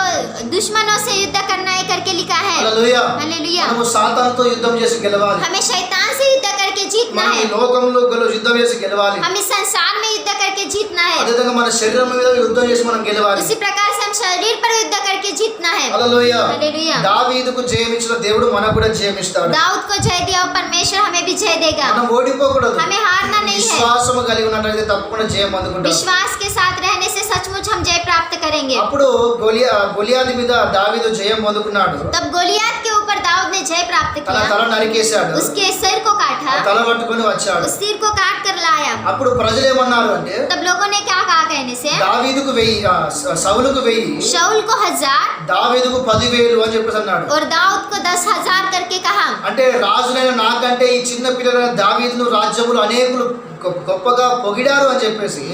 दुश्मनों से युद्ध करना है करके लिखा है. హల్లెలూయా. हालेलुया. మనము సాతానుతో యుద్ధం చేసి గెలవాలి. हमें शैतान से युद्ध करके जीतना మనం ఈ है. లోకంలో యుద్ధం చేసి గెలవాలి. हम इस संसार में युद्ध करके जीतना है. అదేవిధంగా మన శరీరం మీద యుద్ధం చేసి మనం గెలవాలి. उसी प्रकार से हम शरीर पर युद्ध करके जीतना है. హల్లెలూయా. हालेलुया. దావీదుకు జయం ఇచ్చిన దేవుడు మనకు కూడా జయం ఇస్తాడు. दाऊद को जय दिया और परमेश्वर हमें भी जय देगा. మనం ఓడిపోకూడదు. हमें हारना नहीं है. విశ్వాసము కలిగి ఉన్నట్లయితే తప్పకుండా జయం అందుకుంటాం. विश्वास के साथ रहने से सचमुच हम जय प्राप्त करेंगे. అప్పుడు గొలియాతు మీద దావీదు జయం పొందుకున్నాడు. तब गोलियत के ऊपर दाऊद ने जय प्राप्त తన किया. తల నరికేశాడు. उसके सिर को काटा, తల పట్టుకొని వచ్చాడు. उस सिर को काट कर लाया. అప్పుడు ప్రజలు ఏమన్నారు అంటే, तब लोगों ने क्या कहा कहने से దావీదుకు 1000, సౌలుకు 1000, शाऊल को 1000 దావీదుకు 10,000 అని చెప్పేసి అన్నాడు. और दाऊद को 10,000 करके कहा. అంటే రాజులైన నాకంటే ఈ చిన్న పిల్లలైన దావీదును రాజ్యములు అనేకులు గొప్పగా పొగిడారు అని చెప్పేసి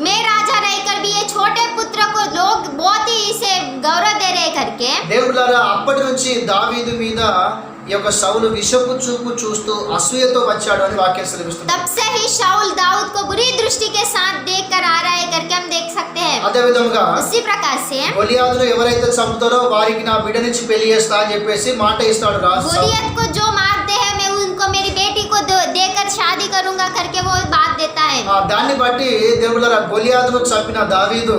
मैं राजा रहकर भी ये छोटे पुत्र को लोग बहुत ही इसे गौरव दे रहे करके దేవుడారా అప్పటి నుంచి దావీదు మీద ఈ యొక్క సౌలు విషపు చూపు చూస్తూ అసూయతో వచ్చాడు అని వాక్యం సెలవిస్తుంది. तब से ही शाऊल दाऊद को बुरी दृष्टि के साथ देखकर आ रहा है करके हम देख सकते हैं. అదే విధంగా उसी प्रकार से గొలియాతును ఎవరైతే చంపుతారో వారికి నా బిడ్డనిచ్చి పెళ్లి చేస్తా అని చెప్పేసి మాట ఇస్తాడు రాజు. गोलियत को जो मारते हैं मैं उनको मेरी बेटी को देकर शादी करूंगा करके वो बात देता है। దాన్ని బట్టి దేవుళ్ళ గొలియాతును చంపిన దావీదు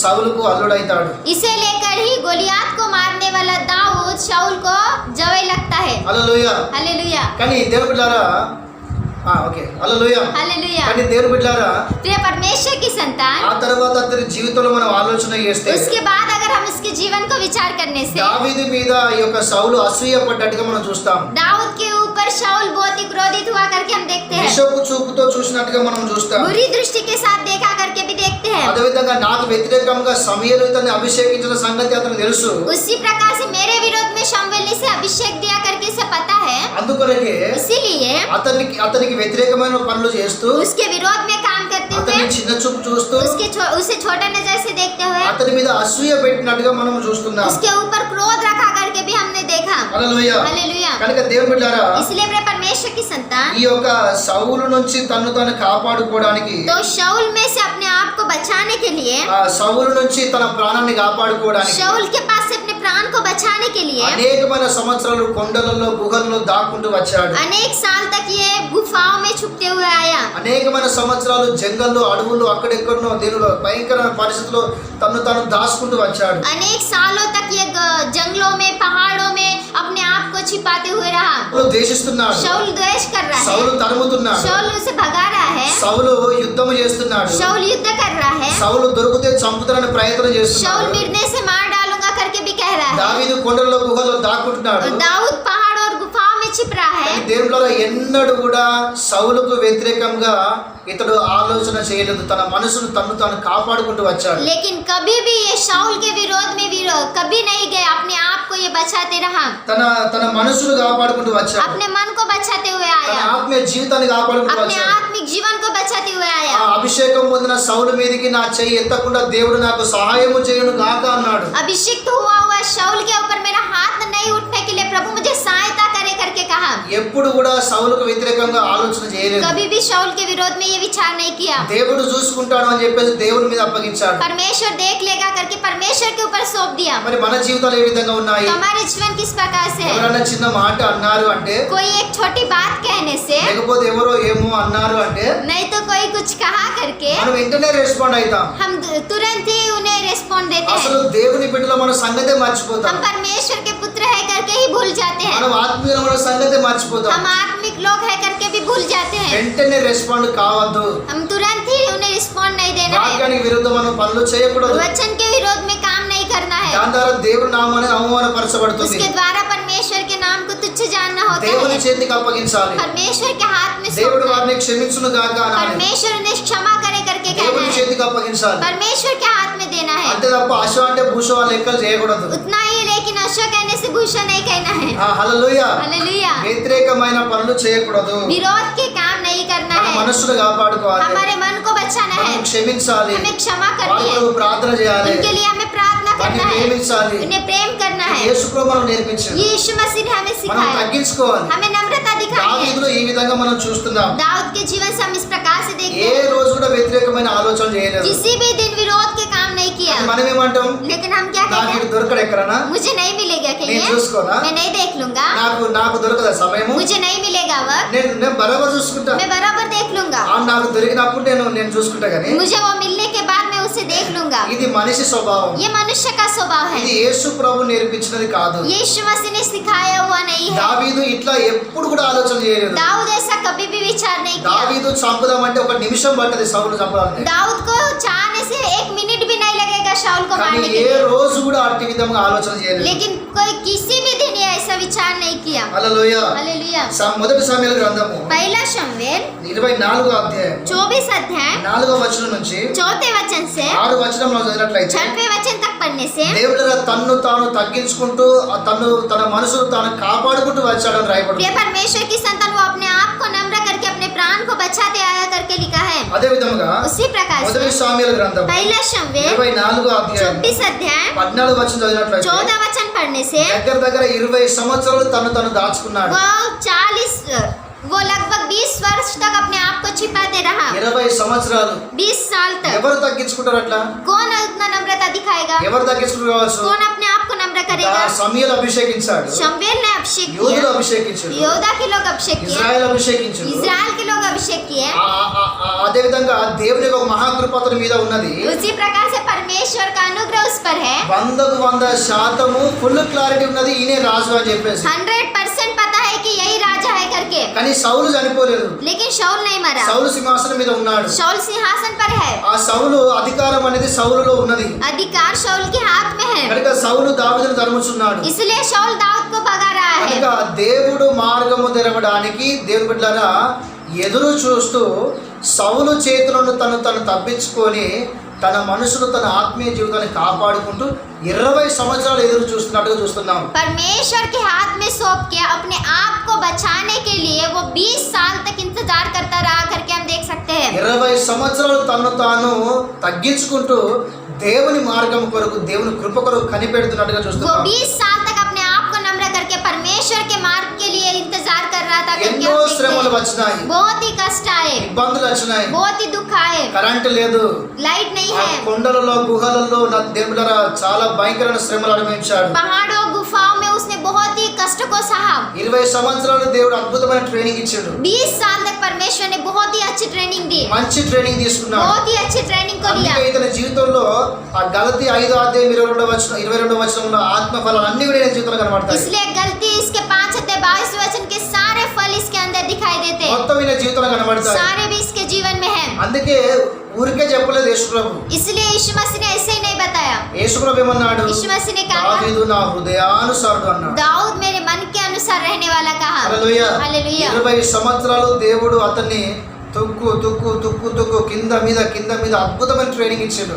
సౌలుకు అల్లుడైతాడు. इसे लेकर ही गोलियात को मारने वाला दाऊद शाऊल को जवे लगता है। హల్లెలూయా. हालेलुया కానీ దేవుళ్ళారా ఓకే హల్లెలూయా. हालेलुया। కానీ దేవుని బిడ్డలారా प्रिय परमेश्वर की संतान, ఆ తర్వాత అతని జీవితంలో మనం ఆలోచన చేస్తే उसके बाद अगर हम उसके जीवन को विचार करने से దావీదు మీద ఈ యొక్క సౌలు అసూయ పడ్డట్టుగా మనం చూస్తాం. दाऊद के ऊपर शाऊल बहुत ही क्रोधित हुआ करके हम देखते हैं। విషపు చూపుతో చూసినట్టుగా మనం చూస్తాం. बुरी दृष्टि के साथ देखा करके भी देखते हैं। అదేవిధంగా నాకు వ్యతిరేకంగా సమూయేలు ఇతన్ని అభిషేకించిన సంగతి అతనికి తెలుసు. उसी प्रकार से मेरे विरोध में शमूएल ने से अभिषेक दिया करके इसे पता है। అందుకొరకే इसीलिए అతనికి వ్యతిరేకమైన పనులు చేస్తూ उसके विरोध में काम करते అతని हुए, చిన్న చూపు చూస్తూ उसे छोटा नजर से देखते हुए, అతని మీద అసూయ పెట్టినట్టుగా మనం చూస్తున్నాం. उसके ऊपर क्रोध रखा करके भी हमने देखा। హల్లెలూయా. हालेलुया। కనుక దేవుని బిడ్డలారా इसलिए मेरे परमेश्वर की संतान, ఈ యొక్క సౌలు నుంచి తన్ను తాను కాపాడుకోవడానికి तो शाऊल में से अपने आप को बचाने के लिए, ఆ సౌలు నుంచి తన ప్రాణాన్ని కాపాడుకోవడానికి शाऊल के पास से अपने प्राण को बचाने के लिए అనేకమైన సంవత్సరాలు కొండలలో గుహల్లో దాక్కుంటూ వచ్చాడు. अनेक साल तक ये गुफाओं में छुपते हुए आया। అనేకమైన సంవత్సరాలు జంగల్లో అడవుల్లో అక్కడెక్కడనో దీనిలో భయంకరమైన పరిస్థితుల్లో తను తాను దాచుకుంటూ వచ్చాడు. अनेक सालों तक ये जंगलों में, पहाड़ों में अपने आप को छिपाते हुए रहा। సౌలు ద్వేషిస్తున్నాడు. शाऊल द्वेष कर रहा సౌలు है, తరుముతున్నాడు. शाऊल उसे भगा रहा है, సౌలు యుద్ధం చేస్తున్నాడు. शाऊल युद्ध कर रहा है, సౌలు దొరికితే చంపుతారని ప్రయత్నం शाऊल చేస్తున్నాడు. मिटने से मार डालूंगा करके भी कह रहा है। దావీదు కొండల్లో గుహల్లో దాక్కుంటున్నాడు. दाऊद पहाड़ और गुफाओं में छिप रहा है। దేవుళ్ళ ఎన్నడూ కూడా సౌలుకు వ్యతిరేకంగా ఇతడు ఆలోచన చేయలేదు. తన మనసును తన్ను తాను కాపాడుకుంటూ వచ్చాడు. लेकिन कभी भी ये शाऊल के विरोध में कभी नहीं गए, अपने आप को ये बचाते रहा, తన మనసును కాపాడుకుంటూ వచ్చాడు. अपने मन को बचाते हुए తన आया, ఆత్మీయ జీవితాన్ని కాపాడుకుంటూ अपने వచ్చాడు. आत्मिक जीवन को बचाते हुए ఆ आया। అభిషేకం పొందిన సౌలు మీదకి నా చెయ్యి ఎత్తకుండా దేవుడు నాకు సహాయము చేయను గాక అన్నాడు. अभिषिक्त हुआ हुआ शाऊल के ऊपर मेरा हाथ नहीं उठने के लिए प्रभु मुझे सहायता करे करके कहा। ఎప్పుడు కూడా సౌలుకు వ్యతిరేకంగా ఆలోచన చేయలేదు. कभी भी शाऊल के विरोध में ये विचार नहीं किया। దేవుడు చూసుకుంటాడు అని చెప్పేసి దేవుని మీద అప్పగించాడు. परमेश्वर देख लेगा करके परमेश्वर के ऊपर सौंप दिया। మరి మన జీవితాలు ఏ విధంగా ఉన్నాయి? तो हमारे जीवन किस प्रकार से है? ఎవరైనా చిన్న మాట అన్నారు అంటే, कोई एक छोटी बात कहने से, లేకపోతే ఎవరో ఏమో అన్నారు అంటే नहीं तो कोई कुछ कहा करके మనం వెంటనే రెస్పాండ్ అవుతాం. हम तुरंत ही उन्हें रिस्पॉन्ड देते అసలు हैं। దేవుని బిడ్డలో మన సంగతే మర్చిపోతాం. हम परमेश्वर के पुत्र है करके ही भूल जाते हैं, మనం ఆత్మీయుల మన సంగతే మర్చిపోతాం. हम आत्मिक लोग है करके भी भूल जाते हैं। వెంటనే రెస్పాండ్ కావద్దు. हम तुरंत ही उन्हें रिस्पॉन्ड नहीं देना है, వాక్యానికి విరుద్ధం మనం పనులు చేయకూడదు. वचन के विरोध में काम नहीं करना है, దాని ద్వారా దేవుడి నామాన్ని అవమానపరచబడుతుంది. उसके द्वारा परमेश्वर के नाम को तुच्छ जानना होता దేవుని है। చేతికి అప్పగించాలి. परमेश्वर के हाथ में దేవుడు सौंपना है। వారిని క్షమించును గాక అనాలి. परमेश्वर उन्हें क्षमा करे करके कहना దేవుని है, చేతికి అప్పగించాలి. परमेश्वर के हाथ में देना है। అంతే తప్ప అశో అంటే భూషో ఆ లెక్కలు చేయకూడదు. उतना ही, लेकिन अश्व कहने से भूषण नहीं कहना है। హల్లెలూయా. हालेलुया। వ్యతిరేకమైన పనులు చేయకూడదు. विरोध के काम नहीं करना మన है, మనసును కాపాడుకోవాలి. हमारे मन को बचाना है, మనం క్షమించాలి. हमें क्षमा వారి करनी है, కొరకు ప్రార్థన చేయాలి. उनके लिए हमें प्रार्थना వారిని करना है, ప్రేమించాలి. उन्हें प्रेम करना है। యేసుప్రభు మనం నేర్పించాడు. ये यीशु मसीह ने हमें మనం सिखाया, తగ్గించుకోవాలి. हमें नम्रता दिखाई है। దావీదులో ఈ విధంగా మనం చూస్తున్నాం. दाऊद के जीवन से हम इस प्रकार से देखते ఏ हैं, రోజు కూడా వ్యతిరేకమైన ఆలోచన చేయలేదు. किसी भी दिन विरोध के काम नहीं किया। మనం ఏమంటాం? लेकिन हम क्या నాకు कहते ఇటు हैं? దొరకడు ఎక్కడనా, मुझे नहीं मिलेगा నేను कहीं, చూసుకోనా, मैं नहीं देख लूंगा, నాకు దొరకదా సమయము, मुझे नहीं मिलेगा वक्त, నేను బరాబర్ చూసుకుంటా. मैं बराबर देख लूंगा, నాకు దొరికినప్పుడు నేను చూసుకుంటా. కానీ मुझे वो मिलने के बाद मैं उसे देख लूंगा। ఇది మనిషి స్వభావం. ये मनुष्य का स्वभाव ఇది है, యేసు ప్రభు నేర్పించినది కాదు. यीशु मसीह ने सिखाया हुआ नहीं है। దావీదు ఇట్లా ఎప్పుడు కూడా ఆలోచన చేయలేదు. दाऊद ऐसा कभी भी विचार नहीं किया। దావీదు చంపుదామంటే ఒక నిమిషం పట్టది సౌలు చంపాలంటే. दाऊद को चाहने से एक मिनट भी नहीं लगेगा शाऊल को కానీ मारने के ఏ लिए, రోజు కూడా అట్టి విధంగా ఆలోచన చేయలేదు. लेकिन कोई किसी भी दिन ये ऐसा विचार नहीं किया। హల్లెలూయా. हालेलुया। మొదటి సమూయేలు గ్రంథము पहला शमूएल 24వ అధ్యాయం 24 अध्याय 4వ వచనం నుంచి 4 वचन से 6 వచనంలో చదివినట్లయితే 6वें वचन तक पढ़ने से దేవుడు తన్ను తాను తగ్గించుకుంటూ తన మనసును తాను కాపాడుకుంటూ వచ్చాడని రాయబడింది. प्रिय परमेश्वर की संतान, वो अपने आप को नम्र करके अपने प्राण को बचाते आया करके लिखा है। అదే విధముగా उसी प्रकार మొదటి से సమూయేలు గ్రంథం पहला शमूएल 24వ అధ్యాయం 24 अध्याय 14వ వచనం చదివినట్లయితే 14 वचन पढ़ने से దగ్గర 20 సంవత్సరాలు తను దాచుకున్నాడు. वो 40 वो लगभग 20 वर्ष तक अपने आप को छिपाते रहा। 20 సంవత్సరాలు 20 साल तक। ఎవరు తగ్గించుకుంటారు అట్లా? कौन उतना नम्रता दिखाएगा? ఎవరు తగ్గించుకుంటారు కావచ్చు? कौन अपने आप को नम्र करेगा? సమూయేలు అభిషేకించాడు, शमूएल ने अभिषेक యోధులు किया, అభిషేకించాడు, योदा के लोग अभिषेक किए, ఇజ్రాయెల్ అభిషేకించాడు. इजराइल के लोग अभिषेक किए। అదే విధంగా దేవుని యొక్క మహాకృప అతని మీద ఉన్నది. उसी प्रकार से परमेश्वर का अनुग्रह उस पर है। 100% ఫుల్ క్లారిటీ ఉన్నది, ఈయనే రాజు అని చెప్పేసి. 100% पता है कि यही राजा है करके। కానీ సౌలు చనిపోలేదు, लेकिन शाऊल नहीं मरा। సౌలు సింహాసనం మీద ఉన్నాడు. शाऊल सिंहासन पर है। ఆ సౌలు అధికారం అనేది సౌలులో ఉన్నది अधिकार शाऊल के हाथ में है, కనుక సౌలు దావీదును తరుముచున్నాడు. इसलिए शाऊल दाऊद को भगा रहा है। కనుక దేవుడు మార్గము తెరవడానికి దేవుని బిడ్డలారా ఎదురు చూస్తూ సౌలు చేతులను తను తప్పించుకొని తన మనసును తన ఆత్మీయ జీవితాన్ని కాపాడుకుంటూ 20 సంవత్సరాలు ఎదురు చూస్తున్నట్టుగా చూస్తున్నాం. परमेश्वर के हाथ में सौंप के अपने आप को बचाने के लिए वो 20 साल तक इंतजार करता रहा करके हम देख सकते हैं। 20 సంవత్సరాలు తను తాను తగ్గించుకుంటూ దేవుని మార్గం కొరకు దేవుని కృప కొరకు కనిపెడుతున్నట్టుగా वो చూస్తున్నాం. 20 साल तक अपने आप को नम्र करके परमेश्वर के मार्ग के लिए इंतजार कर रहा था करके ఎన్నో हम देखते శ్రమలు हैं। వచ్చినాయి, बहुत ही कष्ट आए, ఇబ్బందులు వచ్చినాయి, बहुत ही दुख आए, కరెంటు లేదు, लाइट नहीं ఆ है, కొండలలో గుహలలో నా దేవుడారా చాలా భయంకరమైన శ్రమలు అనుభవించాడు. पहाड़ों गुफाओं में उसने बहुत ही कष्ट को सहा। 20 సంవత్సరాలు దేవుడు అద్భుతమైన ట్రైనింగ్ ఇచ్చాడు, 20 साल तक परमेश्वर ने बहुत ही अच्छी ट्रेनिंग दी, మంచి ట్రైనింగ్ తీసుకున్నాడు. बहुत ही अच्छी ट्रेनिंग को लिया। అందుకే ఇతని జీవితంలో ఆ గలతీ 5:22 వచనంలో ఆత్మ ఫలాలు అన్ని కూడా ఈయన జీవితంలో కనబడతాయి. इसलिए गलती इसके 5:22 वचन के सारे फल इसके अंदर दिखाई देते हैं, మొత్తం ఈయన జీవితంలో కనబడతాయి. सारे भी इसके जीवन में है। అందుకే ఊరికే చెప్పలేదు యేసు ప్రభు. इसलिए यीशु मसीह ने ऐसे ही नहीं बताया। యేసు ప్రభు ఏమన్నాడు? यीशु मसीह ने कहा దావీదు నా హృదయానుసారుడు అన్నాడు. दाऊद मेरे मन के अनुसार रहने वाला कहा। హల్లెలూయా. హల్లెలూయా. 20 సంవత్సరాలు దేవుడు అతన్ని తుక్కు కింద మీద అద్భుతమైన ట్రైనింగ్ ఇచ్చాడు.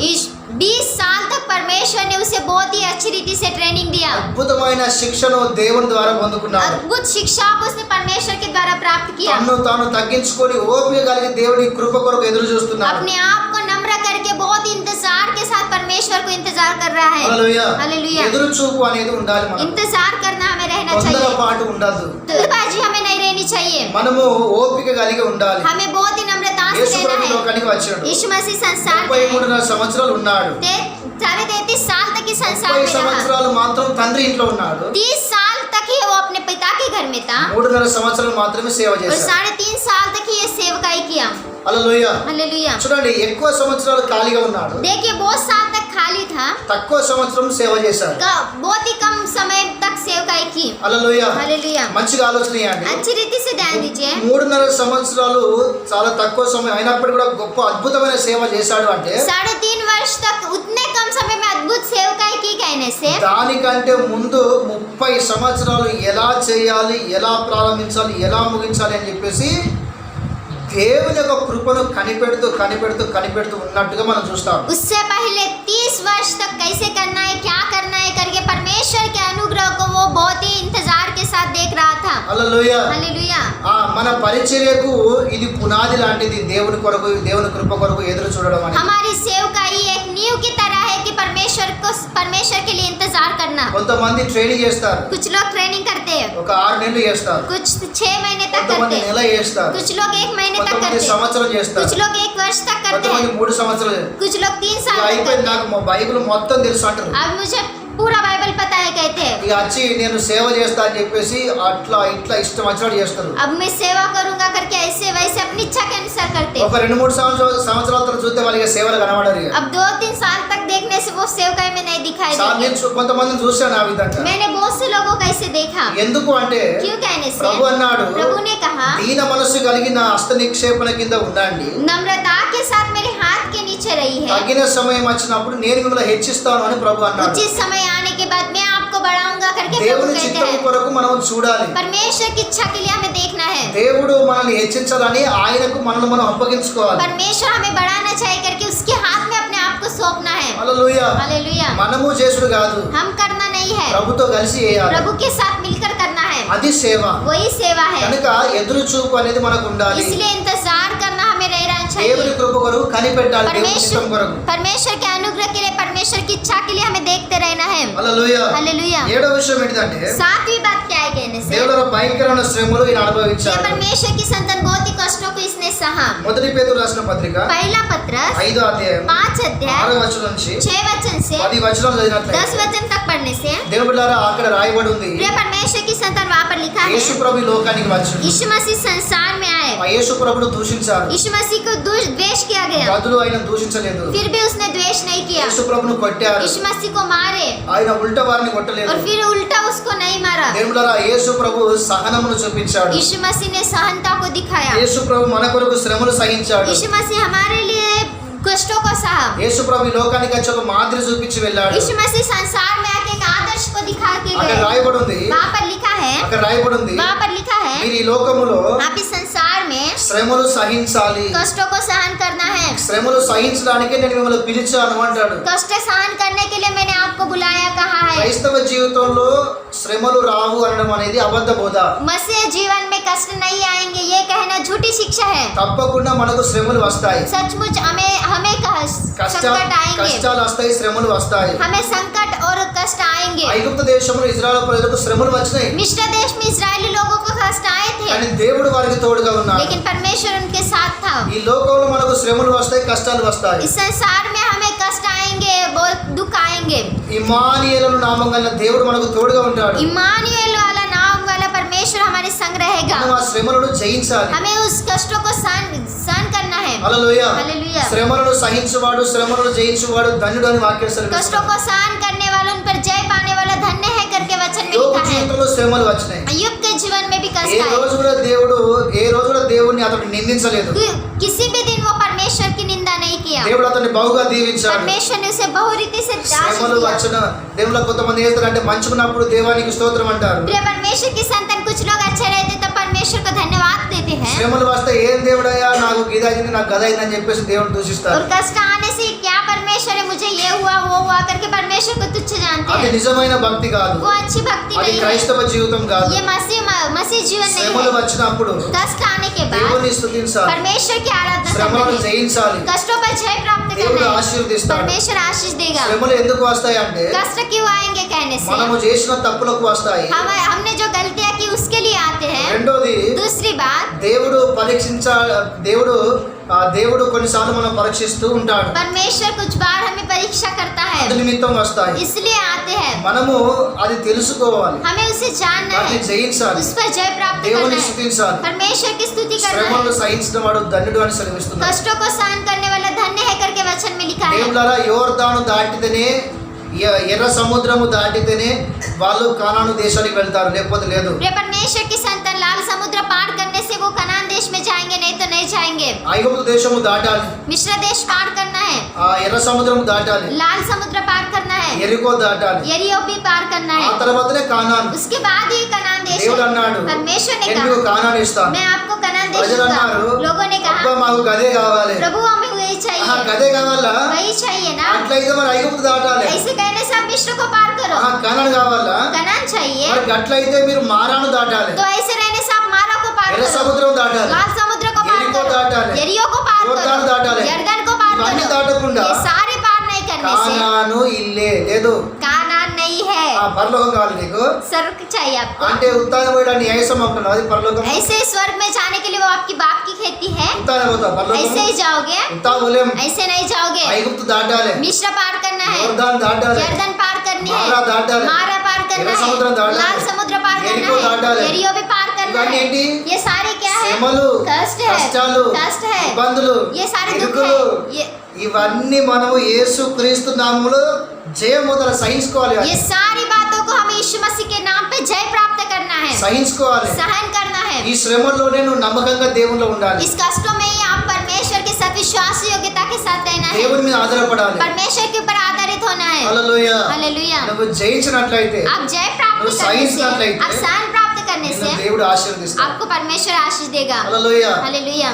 20 साल तक परमेश्वर ने उसे बहुत ही अच्छी रीति से ट्रेनिंग दिया। అద్భుతమైన శిక్షను దేవుని ద్వారా పొందుకున్నాడు. अद्भुत शिक्षा को उसने परमेश्वर के द्वारा प्राप्त किया। తన్ను తాను తగ్గించుకొని ఓపిక కలిగి దేవుని కృప కొరకు ఎదురు చూస్తున్నాడు. अपने आप को नम्र करके बहुत ही इंतजार के साथ परमेश्वर को इंतजार कर रहा है। హల్లెలూయా. हालेलुया। ఎదురు చూపు అనేది ఉండాలి మనకు. इंतजार करना हमें रहना తొందర चाहिए, పాటు ఉండదు. जल्दबाजी हमें नहीं रहनी चाहिए, మనము ఓపిక కలిగి ఉండాలి. हमें बहुत ही नम्रता से యేసు रहना ప్రభు है। లోకానికి వచ్చాడు, यीशु मसीह संसार में 33 సంవత్సరాలు ఉన్నాడు. 33 साल तक ही संसार 30 में रहा। సంవత్సరాలు మాత్రం తండ్రి ఇంట్లో ఉన్నాడు. 30 साल तक ही वो अपने पिता के घर में था 3.5 సంవత్సరాలు మాత్రమే సేవ और చేశాడు. 3.5 साल तक ही ये सेवकाई किया। హల్లెలూయా. हालेलुया। చూడండి, ఎక్కువ సంవత్సరాలు ఖాళీగా ఉన్నాడు, देखिए बहुत साल तक खाली था, తక్కువ సంవత్సరం సేవ చేశాడు. बहुत ही कम समय तक सेवकाई की। హల్లెలూయా. हालेलुया। మంచిగా ఆలోచన చేయండి. अच्छी रीति से ध्यान दीजिए। 3.5 సంవత్సరాలు చాలా తక్కువ సమయం అయినప్పుడు కూడా గొప్ప అద్భుతమైన సేవ చేశాడు అంటే 3.5 वर्ष तक उतने कम समय में अद्भुत सेवकाई की कहने से దానికంటే ముందు 30 సంవత్సరాలు ఎలా చేయాలి, ఎలా ప్రారంభించాలి, ఎలా ముగించాలి అని చెప్పేసి దేవుని యొక్క కృపను కనిపెడుతూ ఉన్నట్టుగా మనం చూస్తాం. उससे पहले 30 वर्ष तक कैसे करना है, क्या करना है करके परमेश्वर के अनुग्रह को वो बहुत ही इंतजार के साथ देख रहा था। హల్లెలూయా. हालेलुया। మన పరిచర్యకు ఇది పునాది లాంటిది. దేవుని కొరకు, దేవుని కృప కొరకు ఎదురు చూడడం అనేది. हमारी सेवकाई एक नींव की तरह है कि परमेश्वर के लिए इंतजार करना। కొంతమంది ట్రైనింగ్ చేస్తారు, कुछ लोग ट्रेनिंग करते हैं, ఒక 6 నెలలు చేస్తారు, कुछ 6 महीने तक కొంతమంది करते हैं, నెల చేస్తారు, कुछ लोग 1 महीने तक కొంతమంది करते हैं, సంవత్సరం చేస్తారు, कुछ लोग 1 वर्ष तक करते కొంతమంది हैं, 3 సంవత్సరాలు. कुछ लोग 3 ఇక साल तक అయిపోయింది, करते हैं। నాకు మా బైబిల్ మొత్తం తెలుసు అంటారు. अब मुझे पूरा बाइबल पता है कहते हैं। ఇక వచ్చి నేను సేవ చేస్తా అని చెప్పేసి అట్లా ఇట్లా ఇష్టం వచ్చినట్టు చేస్తారు. अब मैं सेवा करूंगा करके ऐसे वैसे अपनी इच्छा के अनुसार करते हैं। ఒక 2-3 సంవత్సరాల తర్వాత చూస్తే వాళ్ళకి సేవలు కనబడరు. ఇక अब 2-3 साल तक देखने से वो सेवकाई में नहीं दिखाई देते। నేను కొంతమందిని చూశాను ఆ విధంగా. मैंने बहुत से लोगों को ऐसे देखा। ఎందుకు అంటే क्यों कहने से ప్రభు అన్నాడు, प्रभु ने कहा దీన మనసు కలిగి నా హస్త నిక్షేపణ కింద ఉండండి, नम्रता के साथ मेरे हाथ के नीचे रही है, తగిన సమయం వచ్చినప్పుడు నేను మిమ్మల్ని హెచ్చిస్తాను అని ప్రభు అన్నాడు. उचित समय आने के बाद मैं आपको बढ़ाऊंगा करके प्रभु దేవుని कहते చిత్తం हैं। కొరకు మనం చూడాలి. परमेश्वर की इच्छा के लिए हमें देखना है। దేవుడు మనల్ని హెచ్చించాలని ఆయనకు మనల్ని మనం అప్పగించుకోవాలి. परमेश्वर हमें बढ़ाना चाहिए करके उसके हाथ में अपने आप को सौंपना है। హల్లెలూయా. हालेलुया। మనము చేసుడు కాదు, हम करना नहीं है, ప్రభుతో కలిసి చేయాలి. प्रभु के साथ मिलकर करना है, అది సేవ. वही सेवा है। కనుక ఎదురు చూపు అనేది మనకు ఉండాలి. इसलिए इंतजार करना हमें रहना దేవుని चाहिए। కృప కొరకు కనిపెట్టాలి, దేవుని చిత్తం కొరకు. परमेश्वर के अनुग्रह के लिए, परमेश्वर की इच्छा के लिए हमें देखते रहना है। హల్లెలూయా. हालेलुया। 7వ విషయం ఏంటంటే 7वीं बात क्या है है कहने से దేవుల భయంకరమైన శ్రమలు ఈయన ये అనుభవించాడు. परमेश्वर की संतान बहुत ही कष्टों को इसने सहा। మొదటి పేతురు రాసిన పత్రిక पहला पत्रस 5వ అధ్యాయం 5 अध्याय 6వ వచనం నుంచి 6 वचन से 10 వచనం 10 చదివినట్లయితే वचन तक पढ़ने से దేవుని బిడ్డలారా అక్కడ రాయబడి ఉంది, प्रिय परमेश्वर की संतान वहाँ पर लिखा है యేసు ప్రభు ఈ లోకానికి వచ్చాడు. यीशु मसीह संसार में आए। ఆ యేసు ప్రభును దూషించారు, यीशु मसीह को द्वेष किया गया, బదులు ఆయన దూషించలేదు. फिर भी उसने द्वेष नहीं किया। యేసు ప్రభును కొట్టారు, यीशु मसीह को मारे ఆయన ఉల్టా వారిని కొట్టలేదు. और फिर उल्टा उसको नहीं मारा। దేవుని బిడ్డలారా యేసు ప్రభు సహనమును చూపించాడు. यीशु मसीह ने सहनता को दिखाया। యేసు ప్రభు మన కొరకు శ్రమలు సహించాడు. यीशु मसीह हमारे लिए कष्टों को सहा। యేసు ప్రభు ఈ లోకానికి వచ్చి ఒక మాదిరి చూపించి వెళ్ళాడు. यीशु मसीह संसार में आके एक आदर्श को दिखा के అక్కడ गए। రాయబడి ఉంది, वहाँ पर लिखा है, అక్కడ రాయబడి ఉంది, वहाँ पर लिखा है మీరు ఈ లోకములో आप इस संसार में శ్రమలు సహించాలి. कष्टों को सहन करना है। శ్రమలు సహించడానికే నేను మిమ్మల్ని పిలిచాను అంటాడు. कष्ट सहन करने के लिए मैंने आपको बुलाया कहा है। క్రైస్తవ జీవితంలో శ్రమలు రావు అనడం అనేది అబద్ధ బోధ. मसीह जीवन में कष्ट नहीं आएंगे ये कहना झूठी शिक्षा है। తప్పకుండా మనకు శ్రమలు వస్తాయి, सचमुच हमें हमें संकट आएंगे, కష్టాలు వస్తాయి, శ్రమలు వస్తాయి. हमें संकट और कष्ट आएंगे। ఐగుప్తు దేశంలో ఇజ్రాయెల్ ప్రజలకు శ్రమలు వచ్చినాయి, मिस्र देश में इजरायली लोगों को कष्ट आए కానీ थे, దేవుడు వారికి తోడుగా ఉన్నాడు. लेकिन परमेश्वर उनके साथ था। ఈ లోకంలో మనకు శ్రమలు వస్తాయి, కష్టాలు వస్తాయి. इस संसार में हमें कष्ट आएंगे, बहुत दुख आएंगे। ఇమ్మానుయేలు నామం గల దేవుడు మనకు తోడుగా ఉంటాడు. इम्मानुएल वाला नाम वाला परमेश्वर हमारे संग रहेगा। మనం ఆ శ్రమలను జయించాలి. हमें उस कष्टों को सहन करना है। హల్లెలూయా. हालेलुया। శ్రమలను సహించువాడు, శ్రమలను జయించువాడు ధన్యుడు అని వాక్యం कष्टों సెలవిస్తుంది. को सहन करने वाला उन पर जय पाने वाला धन्य है करके वचन में యోబు लिखा है। జీవితంలో శ్రమలు వచ్చినాయి. अय्यूब के जीवन में भी ఏ कष्ट आए। రోజు కూడా దేవుడిని అతడు నిందించలేదు. किसी भी दिन वो परमेश्वर की निंदा नहीं किया। దేవుడు అతన్ని బహుగా దీవించాడు. परमेश्वर ने उसे बहुरीति से आशीष శ్రమలు दिया। వచ్చిన దేవుళ్ళ కొంతమంది చేస్తారంటే మంచుకున్నప్పుడు దేవానికి స్తోత్రం అంటారు. प्रिय परमेश्वर की संतान कुछ लोग अच्छे रहते तो परमेश्वर को धन्यवाद देते हैं, శ్రమలు వస్తే ఏం దేవుడయ్యా నాకు గిదైంది నాకు గదైంది అని చెప్పేసి దేవుడు దూషిస్తారు. और कष्ट आने से क्या परमेश्वर है मुझे ये हुआ वो हुआ करके परमेश्वर को तुच्छ जानते అది हैं। నిజమైన భక్తి కాదు, वो अच्छी भक्ति అది नहीं है। క్రైస్తవ జీవితం కాదు. ये मसीह जीवन नहीं శ్రమలు है। వచ్చినప్పుడు कष्ट आने के बाद దేవుని స్తుతించాలి, परमेश्वर की आराधना శ్రమలను करना है, జయించాలి, कष्टों पर जय प्राप्त దేవుడు करना है। ఆశీర్వదిస్తాడు. परमेश्वर आशीष देगा। శ్రమలు ఎందుకు వస్తాయి అంటే कष्ट क्यों आएंगे कहने से మనము చేసిన తప్పులకు వస్తాయి. हमने जो गलतियां की उसके लिए आते हैं। రెండోది दूसरी बात, దేవుడు కొన్నిసార్లు మనం పరీక్షిస్తూ ఉంటాడు, परमेश्वर कुछ बार हमें परीक्षा करता है, అది నిమిత్తం వస్తాయి. इसलिए आते हैं। మనము అది తెలుసుకోవాలి, हमें उसे जानना వాటిని है, జయించాలి, उस पर जय प्राप्त करना దేవుని है, స్తుతించాలి. परमेश्वर की स्तुति करना శ్రమలను है। సహించిన వాడు ధన్యుడు అని సెలవిస్తున్నాడు. कष्टों को सहन करने वाला धन्य है करके वचन में लिखा है। దేవులారా యోర్దాను దాటితేనే ఎర్ర సముద్రము దాటితేనే వాళ్ళు కానాను దేశానికి వెళ్తారు, లేకపోతే లేదు. प्रिय परमेश्वर की संतान लाल समुद्र पार करने से वो कनान देश में जाएंगे, नहीं तो नहीं जाएंगे। ఐగుప్తు దేశము దాటాలి, मिस्र देश पार करना है, ఆ ఎర్ర సముద్రము దాటాలి, लाल समुद्र पार करना है, ఎరికో దాటాలి, यरीहो भी पार करना ఆ है, తర్వాతనే కానాను. उसके बाद ही कनान देश దేవుడు है। అన్నాడు परमेश्वर ने నేను कहा మీకు కానాను ఇస్తాను. मैं आपको कनान देश ప్రజలు दूंगा। అన్నారు लोगों ने అబ్బా कहा మాకు గదే కావాలి. प्रभु हमें वही ఆహా, चाहिए, గదే కావాలా? वही चाहिए ना। అట్లయితే మరి ఐగుప్తు దాటాలి. ऐसे कहने से आप मिस्र को पार करो, ఆహా, కానాను కావాలా? कनान चाहिए మరి గట్లయితే మీరు మారాను దాటాలి, तो ऐसे रहने से आप मारा को पार ఎర్ర करो, సముద్రం దాటాలి, लाल समुद्र को पार यरीहो करो, दाटाले, यरीहो को पार योर्दान करो, दाटाले, यरदन को पार इवన్నీ करो। దాటకుండా ये सारे पार नहीं करने से కానాను ఇల్లే లేదు. कानान नहीं है। ఆ పరలోకం కావాలి నీకు स्वर्ग चाहिए आपको। అంటే ఉత్తానం పోయడానికి న్యాయసం అంటున్నావు, అది పరలోకం. ऐसे ही स्वर्ग में जाने के लिए वो आपकी बाप की खेती है, ఉత్తానం పోతావు ऐसे పరలోకం. ही जाओगे, ఉత్తా పోలేం. ऐसे नहीं जाओगे। ఐగుప్తు దాటాలి, मिस्र पार करना है, యోర్దాన్ దాటాలి, यरदन पार करनी है, मारा दाटाले, मारा पार करना एरा है, समुद्र दाटाले, लाल समुद्र पार यरीहो करना दाटाले, है, यरीहो भी पार करना इवన్నీ है। ఏంటి? ये सारे क्या है? శ్రమలు, कष्ट है, కష్టాలు, कष्ट है, ఇబ్బందులు, ये सारे दुख ఇరుకులు, है। ఇవన్నీ మనము యేసు క్రీస్తు నామములో జయముదల సహించుకోవాలి, ये सारी बातों को हमें यीशु मसीह के नाम पे जय प्राप्त करना है, సహించుకోవాలి. सहन करना है। ఈ శ్రమల్లోనే నువ్వు నమ్మకంగా దేవునిలో ఉండాలి, इस कष्टों में ही आप परमेश्वर के साथ विश्वास योग्यता के साथ रहना है, దేవుని మీద ఆధారపడాలి. परमेश्वर के ऊपर आधारित होना है। హల్లెలూయా. हालेलूया। నువ్వు జయించినట్లయితే आप जय प्राप्त నువ్వు करने से, సహించినట్లయితే आप सहन प्राप्त करने నిన్ను से దేవుడు ఆశీర్వదిస్తాడు. आपको परमेश्वर आशीष देगा। హల్లెలూయా. हालेलूया।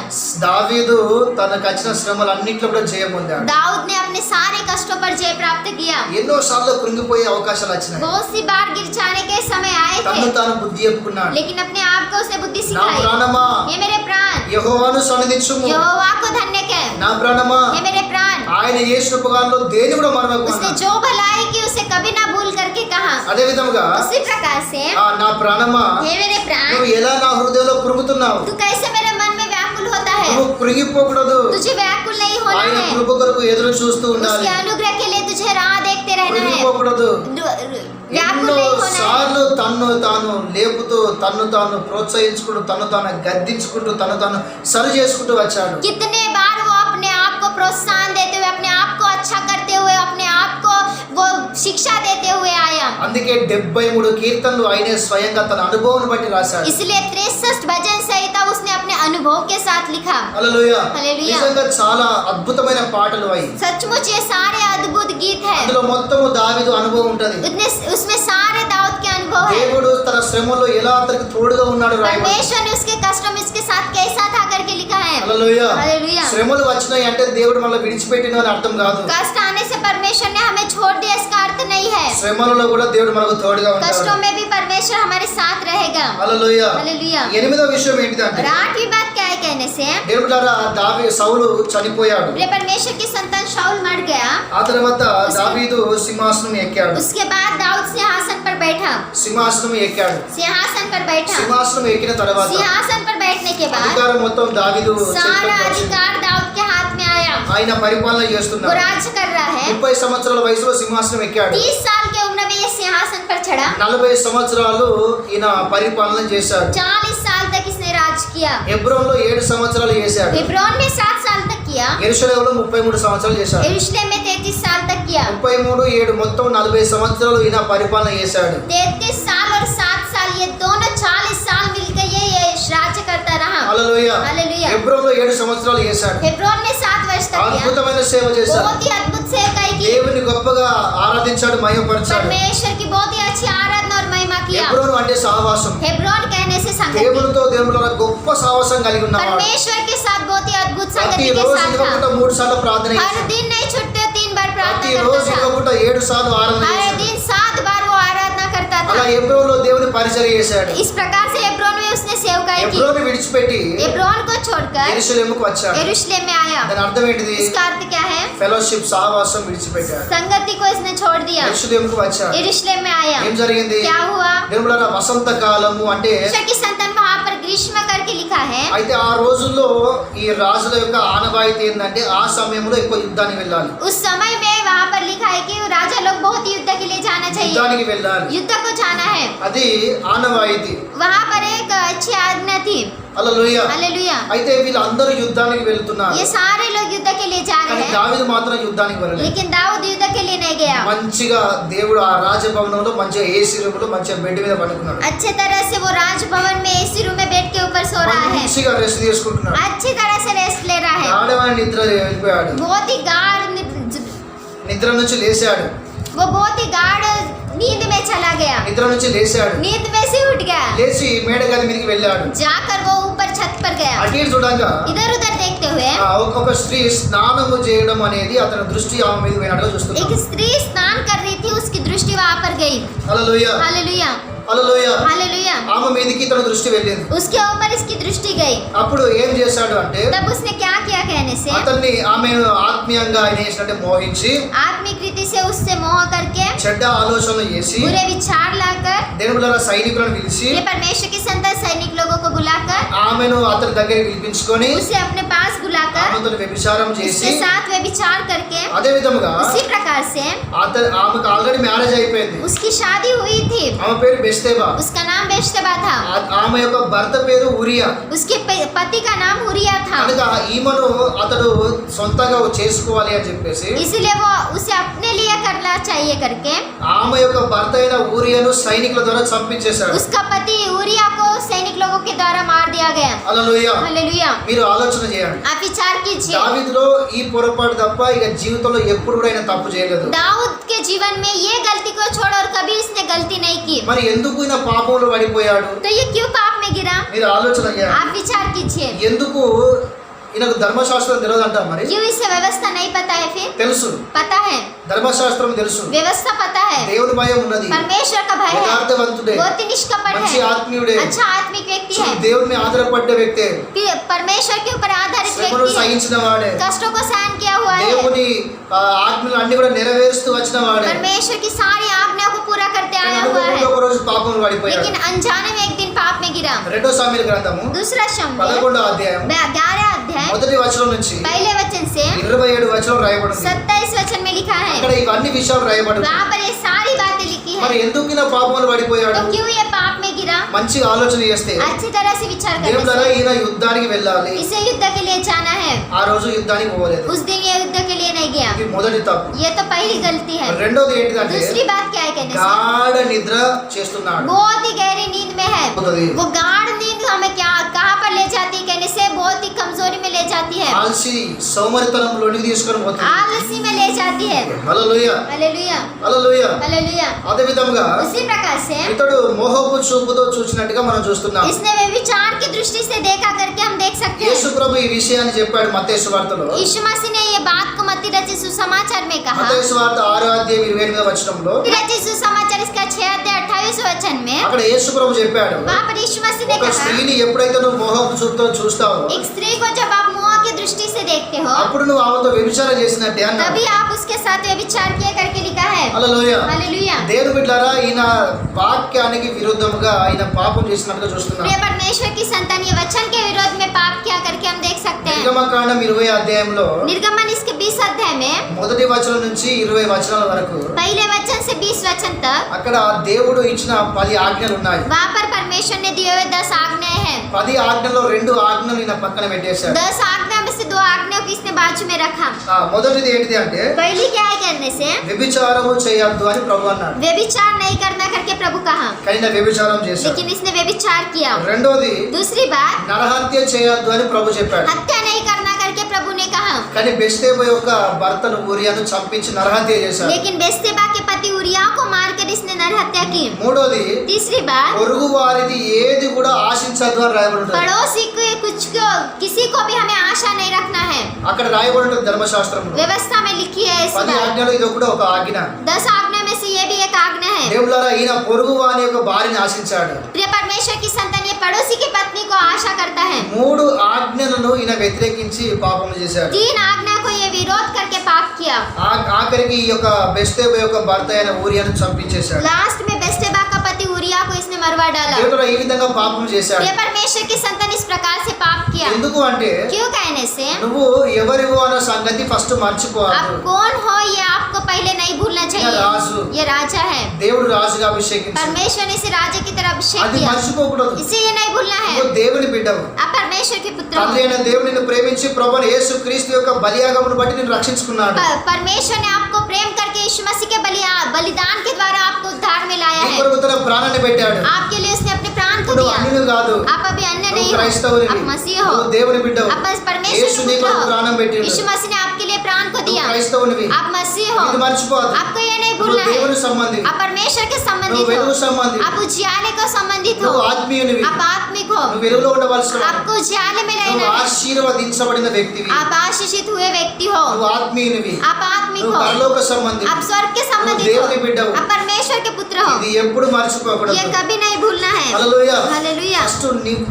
దావీదు తనకు వచ్చిన శ్రమలన్నింటిలో కూడా జయం పొందాడు. दाऊद ने अपने सारे कष्टों पर जय प्राप्त किया। ఎన్నో సార్లు కృంగిపోయే అవకాశాలు వచ్చినాయి, बहुत सी बार गिर जाने के समय आए తను थे, తాను బుద్ధి చెప్పుకున్నాడు. लेकिन अपने आप को उसने बुद्धि నా सिखाई। ప్రాణమా ये मेरे प्राण యెహోవాను సన్నిధించుము, यहोवा को धन्य कह, నా ప్రాణమా ये मेरे प्राण ఆయన చేసిన ఉపకారంలో దేని కూడా మరవకు उसने అన్నాడు. जो भलाई की उसे कभी ना भूल करके कहा। అదే విధముగా उसी प्रकार से నా ప్రాణమా हे मेरे प्राण, నువ్వు ఎలా నా హృదయంలో కృంగుతున్నావు, तू कैसे मेरे मन में व्याकुल होता है। నువ్వు కృంగిపోకూడదు. तुझे व्याकुल नहीं होना ఆయన है, కృప కొరకు ఎదురు చూస్తూ ఉండాలి. उसके अनुग्रह के लिए तुझे राह देखते रहना है। కృంగిపోకూడదు. व्याकुल ఎన్నో नहीं होना है। సార్లు తన్ను తాను లేపుతూ తన్ను తాను ప్రోత్సహించుకుంటూ తన్ను తాను గద్దించుకుంటూ తన్ను తాను సరి చేసుకుంటూ వచ్చాడు. कितने बार वो अपने आप को प्रोत्साहन देते हुए, अपने आप को अच्छा करते हुए, अपने आप को वो शिक्षा देते हुए आया। అందుకే 73 కీర్తనలు ఆయనే స్వయంగా తన అనుభవం బట్టి రాశాడు. इसलिए 63 भजन संहिता उसने अपने अनुभव के साथ लिखा। హల్లెలూయా. హల్లెలూయా. నిజంగా చాలా అద్భుతమైన పాటలు అవి. सचमुच ये सारे अद्भुत गीत है। అందులో మొత్తము దావీదు అనుభవం ఉంటది. उसमें सारे दाऊद के अनुभव है। దేవుడు తన శ్రమలో ఎలా అతనికి తోడుగా ఉన్నాడు రాయబడింది. परमेश्वर ने उसके कष्ट में उसके साथ कैसा था करके लिखा है। హల్లెలూయా. हालेलुया। శ్రమలు వచ్చినాయి అంటే దేవుడు మనల్ని విడిచిపెట్టిన అని అర్థం కాదు. कष्ट आने से परमेश्वर ने हमें छोड़ दिया इसका अर्थ नहीं है। శ్రమలలో కూడా దేవుడు మనకు తోడుగా ఉంటాడు. कष्टों में भी परमेश्वर हमारे साथ रहेगा। హల్లెలూయా. हालेलुया। ఎనిమిదో విషయం ఏంటిదంటే और आठवीं बात क्या है कहने से, దేవుడారా సౌలు చనిపోయాడు. प्रिय परमेश्वर की संतान शाऊल मर गया। ఆ తర్వాత దావీదు సింహాసనం ఎక్కాడు. उसके बाद दाऊद सिंहासन पर बैठा। సింహాసనం ఎక్కాడు. सिंहासन पर बैठा। సింహాసనం ఎక్కిన తర్వాత सिंहासन पर बैठने के बाद అధికారం మొత్తం దావీదు सारा చేతిలోకి వచ్చింది. अधिकार दाऊद के हाथ में आया। ఆయన పరిపాలన वो చేస్తున్నాడు. राज्य कर रहा है। 30 సంవత్సరాల వయసులో సింహాసనం ఎక్కాడు. 30 साल के उम्र में ये सिंहासन पर चढ़ा। 40 సంవత్సరాలు ఈయన పరిపాలన చేశాడు. 40 साल तक इसने राज किया। హెబ్రోన్లో 7 సంవత్సరాలు చేశాడు. हेब्रोन में 7 साल तक किया। యెరూషలేములో 33 సంవత్సరాలు చేశాడు. यरूशलेम में 33 साल तक किया। 33 7 మొత్తం 40 సంవత్సరాలు ఈయన పరిపాలన చేశాడు. 33 साल और 7 साल ये दोनों 40 साल मिलकर ये राज्य करता रहा। హల్లెలూయా. हालेलुया। హెబ్రోన్లో 7 సంవత్సరాలు చేశాడు. हेब्रोन में 7 वर्ष तक किया। అద్భుతమైన సేవ చేశాడు. बहुत ही अद्भुत सेवकाई की। దేవుని గొప్పగా ఆరాధించాడు, మహిమపరిచాడు. परमेश्वर की बहुत ही अच्छी आराधना और महिमा किया। హెబ్రోను అంటే సహవాసం. हेब्रोन कहने से संगति, దేవునితో దేవునిలో గొప్ప సహవాసం కలిగి ఉన్నవాడు. परमेश्वर के साथ बहुत ही अद्भुत संगति के ప్రతిరోజు साथ ఇవ్వకుండా था। 3 సార్లు ప్రార్థన हर చేశాడు. दिन नहीं छूटते 3 बार प्रार्थना ప్రతిరోజు करता था। ఇవ్వకుండా 7 సార్లు ఆరాధన हर చేశాడు. दिन 7 बार वो आराधना करता అలా था। హెబ్రోనులో దేవుని పరిచర్య చేశాడు. इस प्रकार से हेब्रोन में उसने सेवकाई की। హెబ్రోను విడిచిపెట్టి हेब्रोन को छोड़कर యెరూషలేముకు వచ్చాడు. यरूशलेम में आया। దాని అర్థం ఏంటిది? इसका अर्थ क्या है? ఫెలోషిప్ సహవాసం విడిచిపెట్టాడు. संगति को इसने छोड़ दिया। యెరూషలేముకు వచ్చాడు. यरूशलेम में आया। ఏం జరిగింది? क्या हुआ? దేవుడారా వసంత కాలము అంటే परमेश्वर की संतान वहाँ पर ग्रीष्म करके लिखा है। అయితే ఆ రోజుల్లో ఈ రాజుల యొక్క ఆనవాయితీ ఏంటంటే ఆ సమయంలో ఎక్కువ యుద్ధానికి వెళ్ళాలి. उस समय में वहाँ पर लिखा है कि राजा लोग बहुत युद्ध के लिए जाना चाहिए। యుద్ధానికి వెళ్ళాలి. युद्ध को जाना है। అది ఆనవాయితీ. वहाँ पर एक अच्छी आज्ञा थी। హల్లెలూయా. हालेलुया। అయితే వీళ్ళందరూ యుద్ధానికి వెళ్తున్నారు. ये सारे लोग युद्ध के लिए जा కానీ रहे हैं, దావీదు మాత్రం యుద్ధానికి వెళ్ళలేదు. लेकिन दाऊद युद्ध के लिए नहीं गया। మంచిగా దేవుడు ఆ రాజభవనంలో మంచిగా ఏసీ రూములో మంచిగా బెడ్ మీద పడుకున్నాడు. अच्छे तरह से वो राजभवन में एसी रूम में बेड के ऊपर सो रहा है। మంచిగా రెస్ట్ తీసుకుంటున్నాడు. अच्छी तरह से रेस्ट ले रहा है। గాఢమైన నిద్ర వెళ్ళిపోయాడు. बहुत ही गाढ़ నిద్ర నుంచి లేచాడు. वो बहुत ही गाढ़ नींद में चला गया। నిద్ర నుంచి లేచాడు. नींद में से उठ गया। లేచి మేడ గది మీదకి వెళ్ళాడు. जाकर वो ऊपर छत पर गया। అటు ఇటు చూడంగా इधर उधर देखते हुए ఒక స్త్రీ స్నానము చేయడం అనేది అతని దృష్టి ఆమె మీద పోయినట్టుగా एक చూస్తున్నాడు. स्त्री स्नान कर रही थी, उसकी दृष्टि वहाँ पर गई। హల్లెలూయా. हालेलुया। హల్లెలూయా. हालेलुया। ఆమె మీదకి తన దృష్టి వెళ్ళింది. उसके ऊपर इसकी दृष्टि गई। అప్పుడు ఏం చేశాడు అంటే तब उसने क्या किया कहने से, అతన్ని ఆమె ఆత్మీయంగా ఆయన చేసినట్టే మోహించి आत्मिक रीति से उससे मोह करके చెడ్డ ఆలోచనలు చేసి बुरे विचार लाकर దేవుళ్ళ సైనికులను పిలిచి ये परमेश्वर की संतान सैनिक लोगों को बुलाकर ఆమెను అతని దగ్గరికి పిలిపించుకొని उसे अपने पास बुलाकर ఆమెతో వ్యభిచారం చేసి उसके साथ वे विचार करके అదే విధముగా उसी प्रकार से ఆమెకు ఆల్రెడీ మ్యారేజ్ అయిపోయింది. उसकी शादी हुई थी। ఆమె పేరు బెస్తేబా. उसका नाम बेशतबा था। ఆమె యొక్క భర్త పేరు ఉరియా. उसके पति का नाम उरिया था। కనుక ఈమెను అతడు సొంతంగా చేసుకోవాలి అని చెప్పేసి इसलिए वो उसे अपने लिए करना चाहिए करके ఆమె యొక్క భర్త అయిన ఊరియాను సైనికుల ద్వారా చంపించేశాడు. उसका पति उरिया को सैनिक लोगों के द्वारा मार दिया गया। హల్లెలూయా. हालेलुया। మీరు ఆలోచన చేయండి. आप विचार कीजिए, దావీదులో ఈ పొరపాటు తప్ప ఇక జీవితంలో ఎప్పుడు కూడా ఆయన తప్పు చేయలేదు. दाऊद के जीवन में ये गलती को छोड़ और कभी इसने गलती नहीं की। మరి ఎందుకు ఈయన పాపంలో పడిపోయాడు? तो ये क्यों पाप में गिरा? మీరు ఆలోచన చేయండి. आप विचार कीजिए, ఎందుకు ఈయనకు ధర్మశాస్త్రం తెలియదంట? మరి क्यों इसे व्यवस्था नहीं पता है? फिर తెలుసు. पता है। ధర్మశాస్త్రం తెలుసు, व्यवस्था पता है, దేవుని భయం ఉన్నది, परमेश्वर का भय है, యథార్థవంతుడే, बहुत ही निष्कपट మంచి है, ఆత్మీయుడే, अच्छा आत्मिक व्यक्ति है, దేవుని ఆధారపడ్డ వ్యక్తే, परमेश्वर के ऊपर आधारित శ్రమను व्यक्ति है, సహించిన వాడే, कष्टों को सहन किया हुआ है, దేవుని ఆజ్ఞలు అన్ని కూడా నెరవేరుస్తూ వచ్చిన వాడే. परमेश्वर की सारी आज्ञाओं को पूरा करते आया हुआ है, ఒక రోజు పాపంలో పడిపోయాడు. लेकिन अनजाने में एक दिन पाप में गिरा। రెండో సామెతల గ్రంథము दूसरा शम्वेल 11వ అధ్యాయం 11 अध्याय మొదటి వచనం నుంచి पहले वचन से 27 వచనం రాయబడింది. 27 वचन में लिखा है, అక్కడ ఇవన్నీ విషయాలు రాయబడింది. वहाँ पर ये सारी बातें लिखी है। మరి ఎందుకు ఈయన పాపంలో పడిపోయాడు? तो क्यों ये पाप में गिरा? మంచి ఆలోచన చేస్తే अच्छी तरह से विचार దేవుడా करने ఈయన యుద్ధానికి వెళ్ళాలి, से इसे युद्ध के लिए जाना है, ఆ రోజు యుద్ధానికి పోలేదు. उस दिन ये युद्ध के लिए नहीं गया। ఇది మొదటి తప్పు. ये तो पहली गलती है। రెండోది ఏంటిదంటే दूसरी बात क्या है कहने से, గాఢ నిద్ర చేస్తున్నాడు. बहुत ही गहरी नींद में है। పోతుంది. वो गाढ़ नींद हमें क्या कहाँ पर ले जाती है कहने से, बहुत ही कमजोरी में ले जाती है, ఆల్సి సోమరితనంలోనికి తీసుకొని పోతుంది. आलसी में ले जाती है। Hallelujah, hallelujah, hallelujah. हालेलुया। అదే విధంగా उसी प्रकार से ఇతడు మోహపు చూపుతో చూసినట్టుగా మనం చూస్తున్నాం. इसने व्यभिचार की दृष्टि से देखा करके हम देख सकते యేసు हैं। ప్రభు ఈ విషయాన్ని చెప్పాడు మత్తయి సువార్తలో. यीशु मसीह ने ये बात को मत्ती रचित सुसमाचार में कहा। మత్తయి సువార్త 6వ అధ్యాయం 28వ వచనంలో मत्ती रचित सुसमाचार इसका 6 अध्याय 28 वचन में అక్కడ యేసు ప్రభు చెప్పాడు, वहाँ पर यीशु मसीह ने ఒక कहा, స్త్రీని ఎప్పుడైతే నువ్వు మోహపు చూపుతో చూస్తావో एक स्त्री को जब आप मोह की दृष्टि से देखते हो, అప్పుడు నువ్వు ఆమెతో వ్యభిచారం చేసినట్టే అన్నాడు. तभी आप उसके साथ व्यभिचार किया करके लिखा है। హల్లెలూయా. हालेलुया। దేవుని బిడ్డలారా, ఈయన వాక్యానికి విరుద్ధముగా ఆయన పాపం చేసినట్టుగా చూస్తున్నాం. प्रिय परमेश्वर की संतान ये वचन के विरोध में पाप किया करके हम देख सकते हैं। నిర్గమకాండం 20 అధ్యాయంలో निर्गमन इसके 20 अध्याय में మొదటి వచనం నుంచి 20 వచనాల వరకు पहले वचन से 20 वचन तक అక్కడ దేవుడు ఇచ్చిన 10 ఆజ్ఞలు ఉన్నాయి. वहाँ पर परमेश्वर ने दिए हुए 10 आज्ञाएं हैं। 10 ఆజ్ఞల్లో 2 ఆజ్ఞలు ఈయన పక్కన పెట్టేశాడు. 10 आज्ञा में से 2 आज्ञाओं को इसने बाजू में रखा। మొదటిది ఏంటిది అంటే पहली क्या है कहने से, వ్యభిచారము చేయొద్దు అని ప్రభు అన్నాడు. व्यभिचार नहीं करना करके प्रभु कहा, కానీ ఈయన వ్యభిచారం చేశాడు. लेकिन इसने व्यभिचार किया। రెండోది दूसरी बात, నరహత్య చేయొద్దు అని ప్రభు చెప్పాడు. हत्या नहीं करना करके प्रभु ने कहा, కానీ బెస్తేబా యొక్క భర్తను ఊరియాను చంపించి నరహత్య చేశాడు. लेकिन बेस्तेबा के पति उरिया को मारकर इसने नरहत्या की। మూడోది तीसरी बात, పొరుగు వారిది ఏది కూడా ఆశించద్దు అని రాయబడి ఉంటుంది. पड़ोसी को कुछ को किसी को भी हमें आशा नहीं रखना है, అక్కడ రాయబడి ఉంటుంది ధర్మశాస్త్రంలో. व्यवस्था में लिखी है इस 10 बात। ఆజ్ఞలు ఇది కూడా ఒక ఆజ్ఞ. 10 आज्ञा में से ये भी एक आज्ञा है। దేవులారా, ఈయన పొరుగు వాని యొక్క భార్యని ఆశించాడు. प्रिय परमेश्वर की संतान ये पड़ोसी की पत्नी को आशा करता है। 3 ఆజ్ఞలను ఈయన వ్యతిరేకించి పాపం చేశాడు. 3 आज्ञा को ये विरोध करके पाप किया। ఆఖరికి ఈ యొక్క బెస్తేబా యొక్క భర్త అయిన ఊరియాను చంపించేశాడు. लास्ट में बेस्तेबा का पति उरिया को इसने मरवा डाला। దేవులారా, ఈ విధంగా పాపం చేశాడు. प्रिय परमेश्वर की संतान इस प्रकार से पाप किया। ఎందుకు అంటే क्यों कहने से, నువ్వు ఎవరివో అన్న సంగతి ఫస్ట్ మర్చిపోవద్దు. आप कौन हो ये आपको पहले नहीं भूलना రాజు. चाहिए। ये राजा है, దేవుడు రాజుగా అభిషేకించాడు. परमेश्वर ने इसे राजा की तरह अभिषेक అది किया, మర్చిపోకూడదు. इसे ये नहीं भूलना है। నువ్వు దేవుని బిడ్డవు. आप परमेश्वर के पुत्र తండ్రి हो। అయిన దేవుడు నిన్ను ప్రేమించి ప్రభువైన యేసు క్రీస్తు యొక్క బలియాగమును బట్టి నిన్ను రక్షించుకున్నాడు. परमेश्वर ने आपको प्रेम करके यीशु मसीह के बलिदान के द्वारा आपको उद्धार में लाया నీ है। కొరకు తన ప్రాణాన్ని పెట్టాడు. आपके लिए उसने अपने प्राण को నువ్వు दिया। అన్యుడు కాదు. आप अभी अन्य నువ్వు नहीं हो, క్రైస్తవునివి. आप मसीह हो, నువ్వు దేవుని బిడ్డవు. आप बस परमेश्वर యేసు నీ के కొరకు पुत्र ప్రాణం हो। పెట్టిండు. यीशु मसीह ने आपके लिए प्राण को నువ్వు दिया। క్రైస్తవునివి. आप मसीह ఇది हो, మర్చిపోవద్దు. आपको ये नहीं నువ్వు भूलना है। దేవుని సంబంధి. आप परमेश्वर के నువ్వు संबंधित వెలుగు हो, సంబంధి. आप उजियाले को संबंधित నువ్వు हो, ఆత్మీయునివి. आप आत्मिक हो, నువ్వు వెలుగులో ఉండవలసిన వాడివి. आपको उजियाले में నువ్వు रहना है, ఆశీర్వదించబడిన వ్యక్తివి. आप आशीषित हुए व्यक्ति हो, నువ్వు ఆత్మీయునివి. आप आत्मिक నువ్వు हो, పరలోక సంబంధి. आप स्वर्ग के నువ్వు संबंधित దేవుని हो, బిడ్డవు. आप परमेश्वर के पुत्र हो। ఇది ఎప్పుడు మర్చిపోకూడదు. ये कभी नहीं भूलना है। హల్లెలూయా. हालेलुया। ఫస్ట్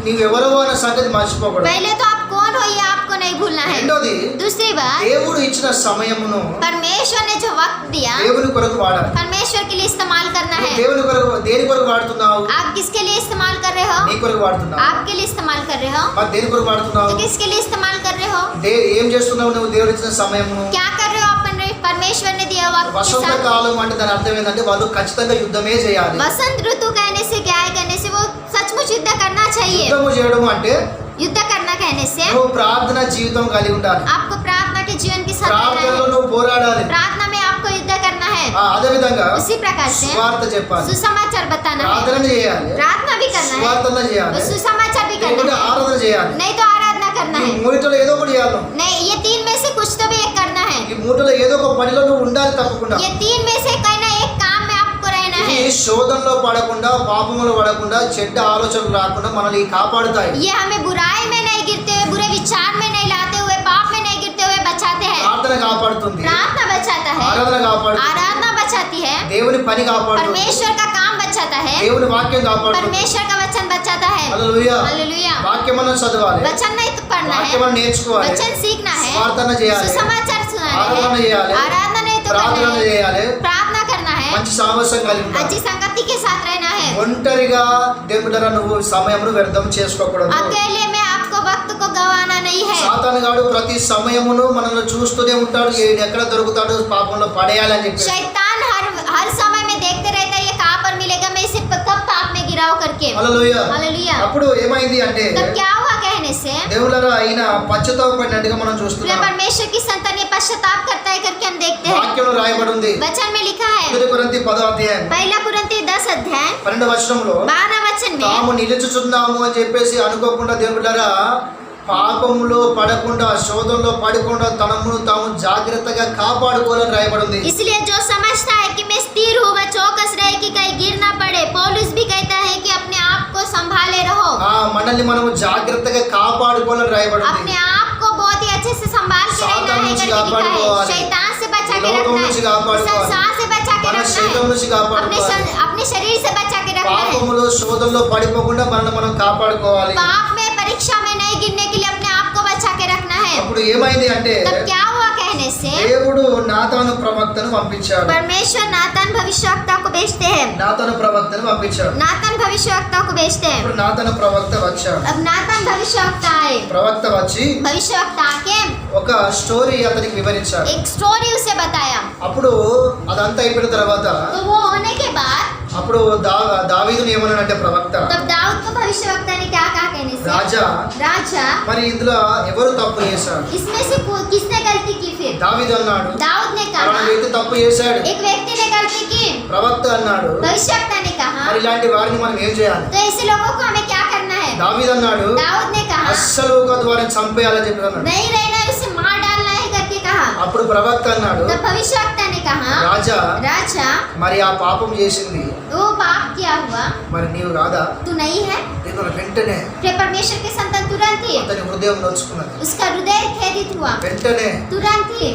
నీవెవరో అన్న సంగతి మర్చిపోకూడదు. पहले तो आप कौन हो ये आपको नहीं भूलना है। రెండోది, दूसरी बात, దేవుడు ఇచ్చిన సమయమును परमेश्वर ने जो वक्त दिया దేవుని కొరకు వాడాలి. परमेश्वर के लिए इस्तेमाल करना నువ్వు है। దేవుని కొరకు దేని కొరకు వాడుతున్నావు? आप किसके लिए इस्तेमाल कर रहे हो? నీ కొరకు వాడుతున్నావు. आपके लिए इस्तेमाल कर रहे हो, మరి దేని కొరకు వాడుతున్నావు? तो किसके लिए इस्तेमाल कर रहे हो? ఏం చేస్తున్నావు నువ్వు దేవుడు ఇచ్చిన సమయమును? क्या कर रहे हो आप परमेश्वर ने दिया वक्त के వసంత साथ? కాలం అంటే దాని అర్థం ఏంటంటే వాళ్ళు ఖచ్చితంగా యుద్ధమే చేయాలి. वसंत ऋतु कहने से क्या है कहने से वो सचमुच युद्ध करना चाहिए। యుద్ధము చేయడం అంటే युद्ध करना कहने से నువ్వు ప్రార్థన జీవితం కలిగి ఉండాలి. आपको प्रार्थना के जीवन के साथ रहना ప్రార్థనలో है। నువ్వు పోరాడాలి. प्रार्थना में आपको युद्ध करना है। అదే విధంగా उसी प्रकार से సువార్త చెప్పాలి. सुसमाचार बताना है, ప్రార్థన చేయాలి. प्रार्थना भी करना है, సువార్తన చేయాలి. और सुसमाचार भी లేకుంటే करना है, ఆరాధన చేయాలి. नहीं तो आराधना करना ఈ है। మూడిట్లో ఏదో ఒకటి చేయాలి. नहीं, ये 3 में से कुछ तो भी एक करना है। ఈ మూడిలో ఏదో ఒక పనిలో నువ్వు ఉండాలి తప్పకుండా. ये 3 में से कहीं ना एक काम में आपको रहना ఇది है। శోధనలో పడకుండా, పాపములో పడకుండా, చెడ్డ ఆలోచనలు రాకుండా మనల్ని కాపాడుతాయి. ये हमें बुराई में नहीं गिरते हुए, बुरे विचार में नहीं लाते हुए, पाप में नहीं गिरते हुए बचाते हैं। ప్రార్థన కాపాడుతుంది. प्रार्थना बचाता है, ఆరాధన కాపాడుతుంది, आराधना बचाती है, దేవుని పని కాపాడుతుంది, परमेश्वर का काम बचाता है, దేవుని వాక్యం కాపాడుతుంది. परमेश्वर का वचन बचाता है। హల్లెలూయా. हालेलुया। వాక్యం మనం చదవాలి, वचन नहीं तो पढ़ना है, వాక్యం మనం నేర్చుకోవాలి, वचन सीखना है, ప్రార్థన చేయాలి, सुसमाचार सुनाना ఆరాధన है, చేయాలి, आराधना नहीं तो ప్రార్థన करना है, చేయాలి, प्रार्थना करना है, మంచి సామరస్యం కలిగి ఉండాలి. अच्छी संगति के साथ रहना है। ఒంటరిగా దేవుడరా నువ్వు సమయమును వ్యర్థం చేసుకోకూడదు. अकेले में आपको वक्त को गंवाना नहीं है। సాతాను గాడు ప్రతి సమయమును మనల్ని చూస్తూనే ఉంటాడు, ఏడు ఎక్కడ దొరుకుతాడు పాపంలో పడేయాలని చెప్పి. शैतान हर समय में देखते रहता है, ये कहाँ पर मिलेगा, मैं इसे कब पाप में गिराव करके। హల్లెలూయా. हालेलुया। అప్పుడు ఏమైంది అంటే तब क्या हुआ कहने से దేవులరా ఆయన పశ్చాత్తాపడినట్టుగా మనం प्रिय చూస్తున్నాం. परमेश्वर की संतान ये पश्चाताप करता है करके हम देखते हैं। వాక్యంలో రాయబడి ఉంది. वचन में लिखा है, 1 కొరింథీ 10వ అధ్యాయం पहला कुरिन्थी 10 अध्याय 12వ వచనంలో 12 वचन में తాము నిలుచుచున్నాము అని చెప్పేసి అనుకోకుండా దేవులరా పాపములో పడకుండా శోధనలో పడకుండా తనమును తాము జాగ్రత్తగా కాపాడుకోవాలని రాయబడి ఉంది. इसलिए जो समझता है कि मैं स्थिर हूँ वह चौकस रहे कि कहीं गिर ना पड़े। पौलुस भी कहता है कि अपने आप को संभाले रहो, మనల్ని మనము జాగ్రత్తగా కాపాడుకోవాలని రాయబడి ఉంది. अपने आप को बहुत ही अच्छे से संभाल के रहना सावधान है నుంచి करके लिखा है। కాపాడుకోవాలి, शैतान से बचा के లోకం रखना నుంచి है, కాపాడుకోవాలి, संसार से बचा के మన रखना శరీరం है, నుంచి కాపాడుకోవాలి, अपने शरीर से बचा के रखना है, పాపములో శోధనలో పడిపోకుండా మనల్ని మనం కాపాడుకోవాలి. पाप में परीक्षा में नहीं गिरने के लिए अपने आप को बचा के रखना है। అప్పుడు ఏమైంది అంటే तब क्या हुआ कहने से దేవుడు నాతాను ప్రవక్తను పంపించాడు. परमेश्वर नातान भविष्यवक्ता को भेजते हैं, నాతాను ప్రవక్తను పంపించాడు. नातान भविष्यवक्ता को भेजते हैं। ఇప్పుడు నాతాను ప్రవక్త వచ్చాడు. अब नातान भविष्यवक्ता आए, ప్రవక్త వచ్చి भविष्यवक्ता आके ఒక స్టోరీ అతనికి వివరించాడు. एक स्टोरी उसे बताया। అప్పుడు అదంతా అయిపోయిన తర్వాత तो वो होने के बाद అప్పుడు దావీదుని ఏమన్నాడంటే ప్రవక్త, तब दाऊद को भविष्यवक्ता ने क्या कहा कहने से రాజా राजा మరి ఇందులో ఎవరు తప్పు చేశాడు? इसमें से किसने गलती की? फिर దావీదు అన్నాడు, दाऊद ने పలానా कहा వ్యక్తి తప్పు చేశాడు. एक व्यक्ति ने गलती की। ప్రవక్త అన్నాడు, भविष्यवक्ता ने कहा మరి ఇలాంటి వారిని మనం ఏం చేయాలి? तो ऐसे लोगों को हमें क्या करना है? దావీదు అన్నాడు, दाऊद ने कहा అస్సలు ఒక వారిని చంపేయాలని చెప్పి అన్నాడు. नहीं रहना है, उसे मार डालना है करके कहा। అప్పుడు ప్రవక్త అన్నాడు, तब भविष्यवक्ता ने कहा రాజా राजा మరి ఆ పాపం చేసింది वो पाप किया हुआ మరి నీవు కాదా? तू नहीं है? నేను వెంటనే फिर परमेश्वर के संतान तुरंत ही అతని హృదయం నొచ్చుకున్నది. उसका हृदय खेदित हुआ, వెంటనే तुरंत ही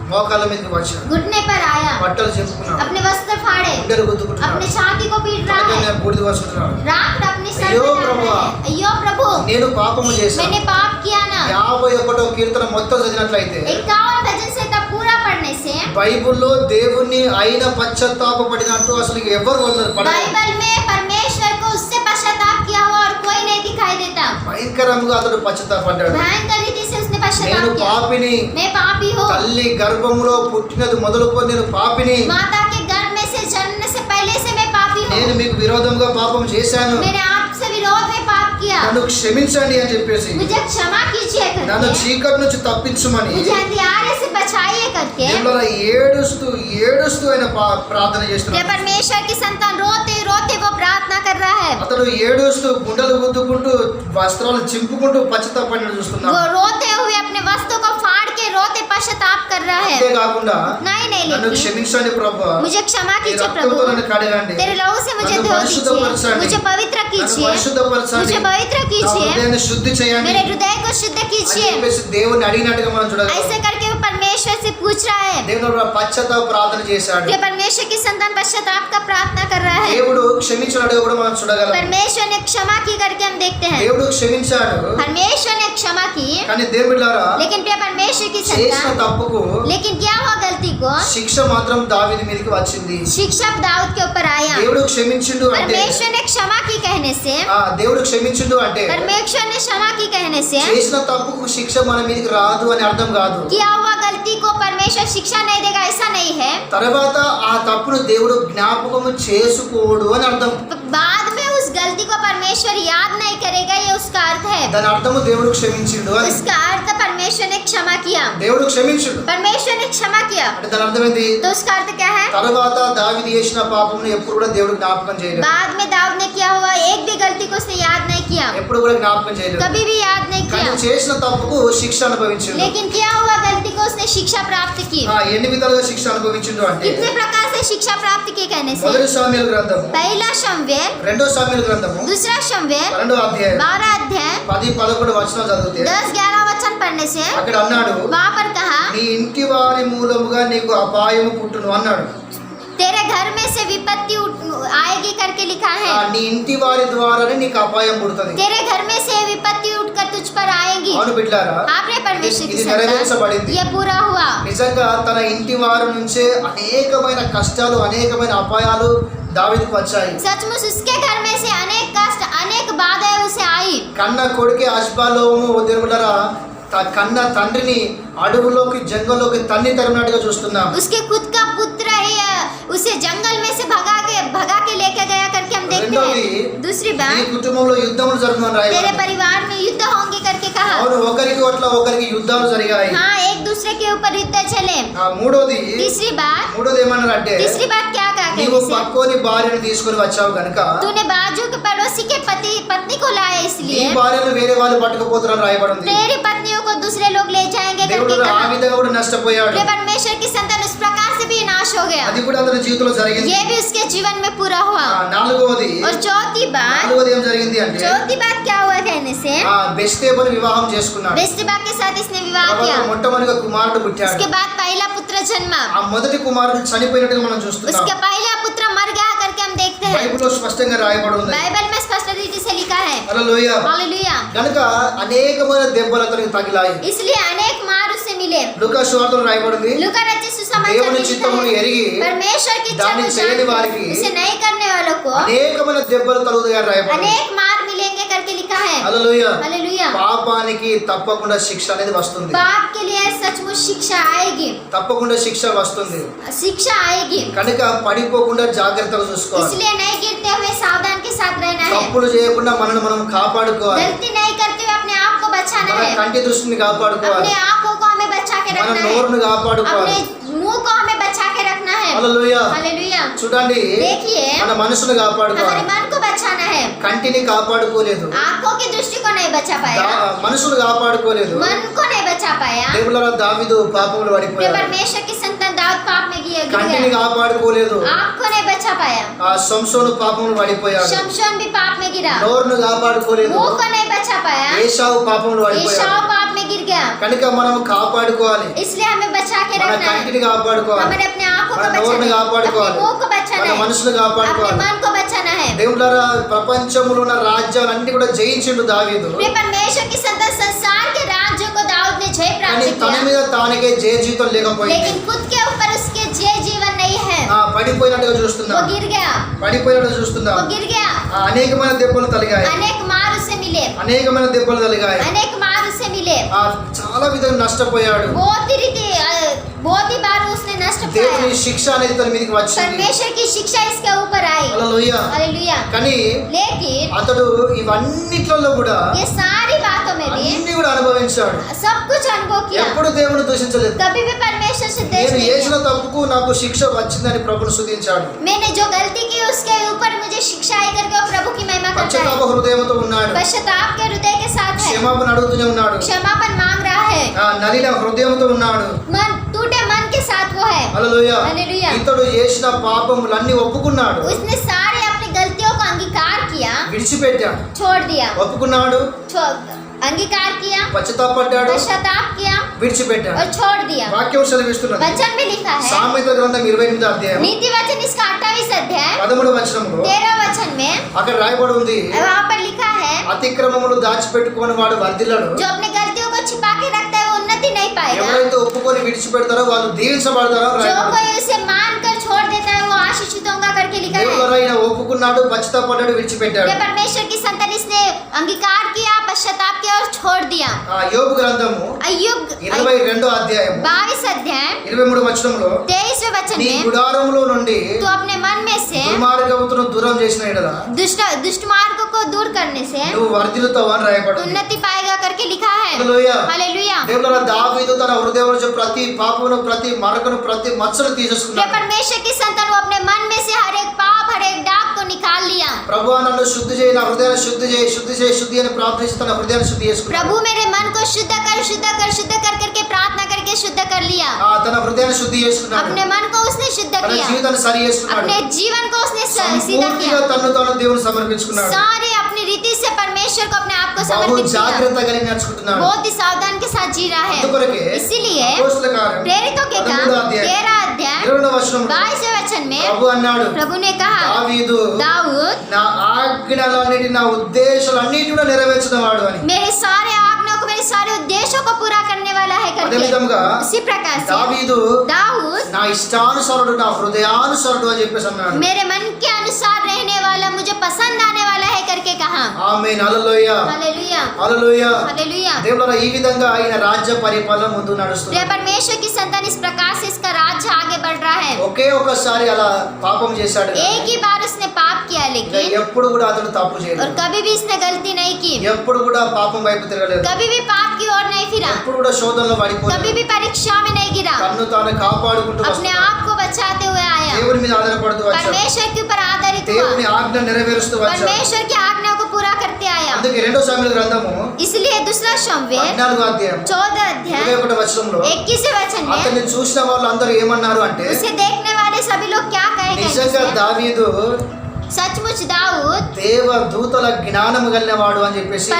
మోకాళ్ళ మీదకి వచ్చాడు, घुटने पर आया, బట్టలు చెప్పుకున్నాడు, अपने वस्त्र फाड़े, గుండెలు గుద్దుకుంటున్నాడు, अपने छाती को पीट रहा है, బూడిద వస్తున్నాడు. राख अपने सर अयो पे डाल प्रभु, रहा है। अयो प्रभु, నేను పాపము చేశాను. मैंने पाप किया ना। 51వ కీర్తన మొత్తం చదివినట్లయితే 51 भजन से तब पूरा पढ़ने से బైబిల్లో దేవుణ్ణి అయిన పశ్చాత్తాపడినట్టు అసలు ఎవరు పడలేదు. बाइबल में परमेश्वर को उससे पश्चाताप किया हुआ और कोई नहीं दिखाई देता। భయంకరంగా అతడు పశ్చాత్తాపడ్డాడు. भयंकर रीति से उसने నేను पश्चाताप किया, పాపిని, मैं पापी हूँ, తల్లి గర్భములో పుట్టినది మొదలుకొని నేను పాపిని, माता के गर्भ में से जन्म से पहले से मैं पापी నేను हूँ, మీకు విరోధంగా పాపం చేశాను, मैंने आपसे विरोध में पाप किया, నన్ను క్షమించండి అని చెప్పేసి मुझे क्षमा कीजिए నన్ను करके, చీకటి నుంచి తప్పించమని मुझे अंधियारे से बचाइए करके దేవుళ్ళ ఏడుస్తూ ఏడుస్తూ ఆయన ప్రార్థన ये చేస్తున్నాడు. परमेश्वर की संतान रोते रोते वो प्रार्थना कर रहा है। అతడు ఏడుస్తూ గుండెలు గుద్దుకుంటూ వస్త్రాలు చింపుకుంటూ పశ్చాత్తాపడినట్టు वो చూస్తున్నాడు. रोते हुए अपने वस्त्रों को फाड़ के रोते पश्चाताप कर रहा है। అంతేకాకుండా नहीं नहीं నన్ను लेकिन క్షమించండి ప్రభు, मुझे क्षमा నీ कीजिए రక్తంతో प्रभु, నన్ను కడగండి, तेरे लहू से मुझे నన్ను धो పరిశుద్ధపరచండి, दीजिए, मुझे पवित्र నన్ను कीजिए, పరిశుద్ధపరచండి, मुझे पवित्र నా कीजिए, హృదయాన్ని శుద్ధి చేయండి मेरे हृदय को शुद्ध అని कीजिए। చెప్పేసి దేవుని అడిగినట్టుగా మనం చూడగలం. ऐसे करके वो परमेश्वर से पूछ रहा है। దేవుడు పశ్చాత్తాప ప్రార్థన చేశాడు. ये परमेश्वर की संतान पश्चाताप का प्रार्थना कर रहा है। దేవుడు క్షమించినట్టుగా కూడా మనం చూడగలం. परमेश्वर ने क्षमा की करके हम देखते हैं, దేవుడు క్షమించాడు, परमेश्वर ने क्षमा की, కానీ దేవుడారా लेकिन प्रिय परमेश्वर की చేసిన संतान తప్పుకు लेकिन क्या हुआ गलती को శిక్ష మాత్రం దావీదు మీదకి వచ్చింది. शिक्षा दाऊद के ऊपर आया। దేవుడు క్షమించిండు అంటే परमेश्वर ने क्षमा की कहने से దేవుడు క్షమించిండు అంటే परमेश्वर ने क्षमा की कहने से చేసిన తప్పుకు శిక్ష మన మీదకి రాదు అని అర్థం కాదు. किया हुआ गलती को परमेश्वर शिक्षा नहीं देगा, ऐसा नहीं है। తర్వాత ఆ తప్పును దేవుడు జ్ఞాపకము చేసుకోడు అని అర్థం. बाद में उस गलती को परमेश्वर याद नहीं करेगा, ये उसका अर्थ है। దాని అర్థము దేవుడు క్షమించిండు అని. उसका अर्थ परमेश्वर ने क्षमा किया, దేవుడు క్షమించిండు परमेश्वर ने क्षमा किया, అంటే దాని అర్థం ఏంటి? तो उसका अर्थ क्या है? తర్వాత దావీదు చేసిన పాపమును ఎప్పుడు కూడా దేవుడు జ్ఞాపకం చేయలేదు. बाद में दाऊद ने किया हुआ एक भी गलती को उसने याद नहीं किया, ఎప్పుడు కూడా జ్ఞాపకం చేయలేదు. कभी भी याद नहीं కానీ किया, చేసిన తప్పుకు శిక్ష అనుభవించిండు. लेकिन किया हुआ गलती को उसने शिक्षा प्राप्त की। ఎన్ని విధాలుగా శిక్ష అనుభవించిండు అంటే कितने प्रकार से शिक्षा प्राप्त की कहने से మొదటి సామ్యుల గ్రంథము, पहला शमूएल, రెండో సామ్యుల గ్రంథము दूसरा शमूएल 12వ అధ్యాయం 12 अध्याय 10-11 వచనాలు చదివితే 10-11 वचन पढ़ने से అక్కడ అన్నాడు, वहाँ पर कहा నీ ఇంటి వారి మూలముగా నీకు అపాయము పుట్టును అన్నాడు. तेरे घर में से विपत्ति आएगी करके लिखा है। నీ ఇంటి వారి ద్వారానే నీకు అపాయం పుడుతుంది. तेरे घर में से विपत्ति उठकर तुझ पर आएगी। అవును బిడ్డలారా, आपने परमेश्वर की ఇది संतान, నెరవేర్చబడింది. ये पूरा हुआ। నిజంగా తన ఇంటి వారి నుంచే అనేకమైన కష్టాలు, అనేకమైన అపాయాలు దావీదుకు వచ్చాయి. सचमुच उसके घर में से अनेक कष्ट, अनेक बाधाएं उसे आई। కన్న కొడుకే అష్బాలోము దేవుడరా, కన్న తండ్రిని అడవులోకి జంగల్లోకి తన్ని తరిమినట్టుగా చూస్తున్నాం. उसके खुद का पुत्र ही उसे जंगल में से भगा के लेके गया करके हम देखते हैं। दूसरी ఈ बात, కుటుంబంలో యుద్ధములు జరుగుతున్న तेरे రాయబడింది. परिवार में युद्ध होंगे करके कहा। అవును, ఒకరికి అట్లా ఒకరికి యుద్ధాలు జరిగాయి. हाँ, एक दूसरे के ऊपर युद्ध चले। మూడోది ఏమన్నారంటే, तीसरी बात क्या कहा నీవు कहने से, పక్కోని భార్యను తీసుకొని వచ్చావు గనుక तूने बाजू के पड़ोसी के पत्नी को लाया, ఈ इसलिए భార్యను వేరే వాళ్ళు పట్టుకుపోతారని రాయబడింది. तेरी पत्नियों को दूसरे लोग ले जाएंगे దేవుడు करके ఆ कहा। విధంగా కూడా నష్టపోయాడు. ये परमेश्वर की संतान उस प्रकार से भी नाश हो गया। అది కూడా అతని జీవితంలో జరిగింది. ये भी उसके जीवन में पूरा हुआ। నాలుగవది और चौथी ఏం జరిగింది అంటే, बात क्या हुआ कहने से, బెస్తేబను వివాహం చేసుకున్నాడు. बेस्तिबा के साथ इसने विवाह किया। మొట్టమొదటిగా కుమారుడు పుట్టాడు. उसके बाद पहला पुत्र जन्मा। ఆ మొదటి కుమారుడు చనిపోయినట్టుగా మనం చూస్తున్నాం. उसका पहला पुत्र मर गया करके हम देखते हैं। బైబిల్లో స్పష్టంగా రాయబడి ఉంది. बाइबल में स्पष्ट रीति से लिखा है। హల్లెలూయా. हालेलुया। కనుక అనేకమైన దెబ్బలు అతనికి తగిలాయి. इसलिए अनेक मार उसे मिले। లూకా సువార్తలో రాయబడింది, लूका रचित सुसमाचार దేవుని में लिखा చిత్తమును है, ఎరిగి परमेश्वर की इच्छा దాన్ని को చేయని जानकर వారికి उसे नहीं करने वालों को అనేకమైన దెబ్బలు తగులుతాయని రాయబడింది. अनेक मार मिलेंगे करके लिखा है। హల్లెలూయా. हालेलुया। పాపానికి తప్పకుండా శిక్ష అనేది వస్తుంది. पाप के लिए सचमुच शिक्षा आएगी, తప్పకుండా శిక్ష వస్తుంది. शिक्षा आएगी। కనుక పడిపోకుండా జాగ్రత్తగా చూసుకోవాలి. इसलिए नहीं गिरते हुए सावधान के साथ रहना है। తప్పులు చేయకుండా మనల్ని మనం కాపాడుకోవాలి. गलती नहीं करते हुए अपने आप को बचाना మన है। కంటి దృష్టిని కాపాడుకోవాలి. अपने आंखों को हमें बचा के మన रखना है। నోరును अपने కాపాడుకోవాలి. मुंह को हमें बचा के रखना है। హల్లెలూయా. हालेलुया। చూడండి, देखिए, మన మనసును కాపాడుకోవాలి. हमारे मन को बचाना है। కంటిని కాపాడుకోలేదు, आंखों की दृष्टि को नहीं बचा पाया, మనసును కాపాడుకోలేదు. मन को नहीं बचा पाया। దేవుళ్ళ దావీదు పాపంలో ये పడిపోయాడు. परमेश्वर की संतान दाऊद पाप में गिर కంటిని गया, కాపాడుకోలేదు. आंख को नहीं बचा पाया। సంసోను పాపంలో పడిపోయాడు. शमशोन भी पाप में गिरा, నోరును కాపాడుకోలేదు. मुंह को नहीं बचा पाया। ఏశావు పాపంలో एसाव పడిపోయాడు. पाप में गिर गया। కనుక మనం కాపాడుకోవాలి. इसलिए हमें बचा के మన रखना है। కంటిని కాపాడుకోవాలి. हमें अपने आंखों को మన बचाना నోరుని है, अपने కాపాడుకోవాలి. मुंह को बचाना మన है, మనసును अपने కాపాడుకోవాలి. मन को बचाना है। దేవుళ్ళారా, ప్రపంచంలో ఉన్న రాజ్యాలన్నీ కూడా జయించిండు దావీదు. प्रिय परमेश्वर की संतान, संसार के राज्यों को दाऊद ने जय కానీ प्राप्त తన किया, మీద తానికే జయ జీవితం లేకపోయింది. लेकिन खुद के ऊपर उसके जय जीवन नहीं है। పడిపోయినట్టుగా वो చూస్తున్నాం. गिर गया, పడిపోయినట్టుగా చూస్తున్నాం. वो गिर गया। అనేకమైన దెబ్బలు తలిగాయి. अनेक मार उसे मिले, అనేకమైన దెబ్బలు తలిగాయి. अनेक मार उसे मिले। చాలా విధంగా నష్టపోయాడు. बहुत ही बार उसने नष्ट దేవుని पाया। శిక్ష అనేది తన మీదకి వచ్చింది. परमेश्वर की शिक्षा इसके ऊपर आई। హల్లెలూయా. हालेलुया। కానీ लेकिन అతడు ఇవన్నిట్లలో కూడా ये सारी बातों में भी అన్ని కూడా అనుభవించాడు. सब कुछ अनुभव किया, ఎప్పుడు దేవుని దూషించలేదు. कभी भी परमेश्वर से द्वेष నేను नहीं చేసిన किया। తప్పుకు నాకు శిక్ష వచ్చిందని ప్రభుని స్తుతించాడు. मैंने जो गलती की उसके ऊपर मुझे शिक्षा आई करके वो प्रभु की महिमा करता పశ్చాత్తాప है। హృదయంతో ఉన్నాడు. पश्चाताप के हृदय के साथ है, క్షమాపణ అడుగుతూనే ఉన్నాడు. क्षमापन मांग रहा है, నలిన హృదయంతో ఉన్నాడు. मन टूटे मन के साथ वो है। హల్లెలూయా. హల్లెలూయా. ఇతడు చేసిన పాపములన్నీ ఒప్పుకున్నాడు, उसने सारे अपनी गलतियों को अंगीकार किया, విడిచిపెట్టాడు. छोड़ दिया, ఒప్పుకున్నాడు, अंगीकार किया, పశ్చాత్తాపడ్డాడు, पश्चाताप किया విడిచిపెట్టాడు. और छोड़ दिया। వాక్యం సెలవిస్తున్నది. वचन में लिखा है, సామెత గ్రంథం 28వ అధ్యాయం नीति वचन इसका 28 अध्याय 13వ వచనంలో 13 वचन में అక్కడ రాయబడి ఉంది, वहाँ पर लिखा है, అతిక్రమములు దాచిపెట్టుకొని వాడు వర్ధిల్లడు. जो अपनी गलतियों को छिपा के रखता है वो उन्नति नहीं पाएगा। ఎవరైతే ఒప్పుకొని విడిచిపెడతారో వాళ్ళు దీవించబడతారో जो రాయబడి ఉంది. कोई उसे मान कर छोड़ देता है वो आशीषित होगा करके लिखा है। దేవుడు ఆయన ఒప్పుకున్నాడు, పశ్చాత్తాపడ్డాడు, విడిచిపెట్టాడు. ये परमेश्वर की संतान इसने अंगीकार किया, पश्चाताप किया और छोड़ दिया। యోబు గ్రంథము अय्यूब 22వ అధ్యాయం 22 अध्याय 23వ వచనంలో 23वें वचन నీ में, గుడారములో నుండి तो अपने मन में से దుర్మార్గమును దూరం చేసిన ఎడల दुष्ट मार्ग को दूर करने से నువ్వు వర్ధిల్లుతావు అని రాయబడింది. उन्नति पाएगा करके लिखा है। హల్లెలూయా. हालेलुया। దేవుడా, దావీదు తన హృదయం నుంచి ప్రతి పాపమును, ప్రతి మరకను, ప్రతి మచ్చను ये తీసేసుకున్నాడు. परमेश्वर की संतान वो अपने मन में से हर एक पाप, हर एक दाग को निकाल लिया। ప్రభువా, నన్ను శుద్ధి చేయి, నా హృదయాన్ని శుద్ధి చేయి, శుద్ధి చేయి, శుద్ధి అని ప్రార్థించి తన హృదయాన్ని శుద్ధి చేసుకున్నాడు. प्रभु मेरे मन को शुद्ध कर, शुद्ध कर, शुद्ध कर करके प्रार्थना करके शुद्ध कर लिया। తన హృదయాన్ని శుద్ధి చేసుకున్నాడు. अपने मन को उसने शुद्ध తన किया, జీవితాన్ని సరి చేసుకున్నాడు. अपने जीवन को उसने सीधा పూర్తిగా किया, తను తాను దేవుని సమర్పించుకున్నాడు. सारे अपनी रीति से परमेश्वर परमेश्वर को अपने आप को బహు समर्पित किया, జాగ్రత్త కలిగి నడుచుకుంటున్నాడు. बहुत ही सावधान के साथ जी रहा है। అందుకొరకే इसीलिए అపోస్తలుల కార్యం प्रेरितों के काम 13వ అధ్యాయం 13 अध्याय 20వ వచనంలో 22वें वचन में ప్రభు అన్నాడు, प्रभु ने कहा, దావీదు दाऊद నా ఆజ్ఞలన్నిటి నా ఉద్దేశాలన్నిటి కూడా నెరవేర్చిన వాడు అని. मेरे सारे आज्ञाओं को, मेरे सारे उद्देश्यों को पूरा करने वाला है అదే करके। విధంగా उसी प्रकार से దావీదు दाऊद నా ఇష్టానుసారుడు నా హృదయానుసారుడు అని చెప్పేసి అన్నాడు. मेरे मन के अनुसार रहने वाला, मुझे पसंद आने वाला है करके कहा। ఆమేన్. హల్లెలూయా हालेलुया హల్లెలూయా. हालेलुया। దేవులారా, ఈ విధంగా ఆయన రాజ్య పరిపాలన ముందు నడుస్తుంది. प्रिय परमेश्वर की संतान, इस प्रकार से इसका राज्य आगे बढ़ रहा है। ఒకే ఒకసారి అలా పాపం చేశాడు, एक ही बार उसने पाप किया, ఇంకా लेकिन ఎప్పుడు కూడా అతను తప్పు और చేయలేదు. कभी भी इसने गलती नहीं की, ఎప్పుడు కూడా పాపం వైపు తిరగలేదు. कभी भी पाप की ओर नहीं फिरा, ఎప్పుడు కూడా శోధనలో పడిపోలేదు. कभी भी परीक्षा में नहीं गिरा, తన్ను తాను కాపాడుకుంటూ अपने వస్తున్నాడు. आप को बचाते हुए आया, దేవుని మీద ఆధారపడుతూ వచ్చాడు. परमेश्वर के ऊपर आधारित हुआ, దేవుని ఆజ్ఞ నెరవేరుస్తూ వచ్చాడు. परमेश्वर की आज्ञा को पूरा करते आया। అందుకే 2 సాముయేలు గ్రంథము इसलिए दूसरा शमूएल 14వ అధ్యాయం 14 अध्याय 21వ వచనంలో 21वें वचन में అతన్ని చూసిన వాళ్ళందరూ ఏమన్నారు అంటే, उसे देखने वाले सभी लोग क्या कहेंगे, నిజంగా దావీదు सचमुच दाऊद దేవదూతల జ్ఞానము కలిగినవాడు అని చెప్పేసి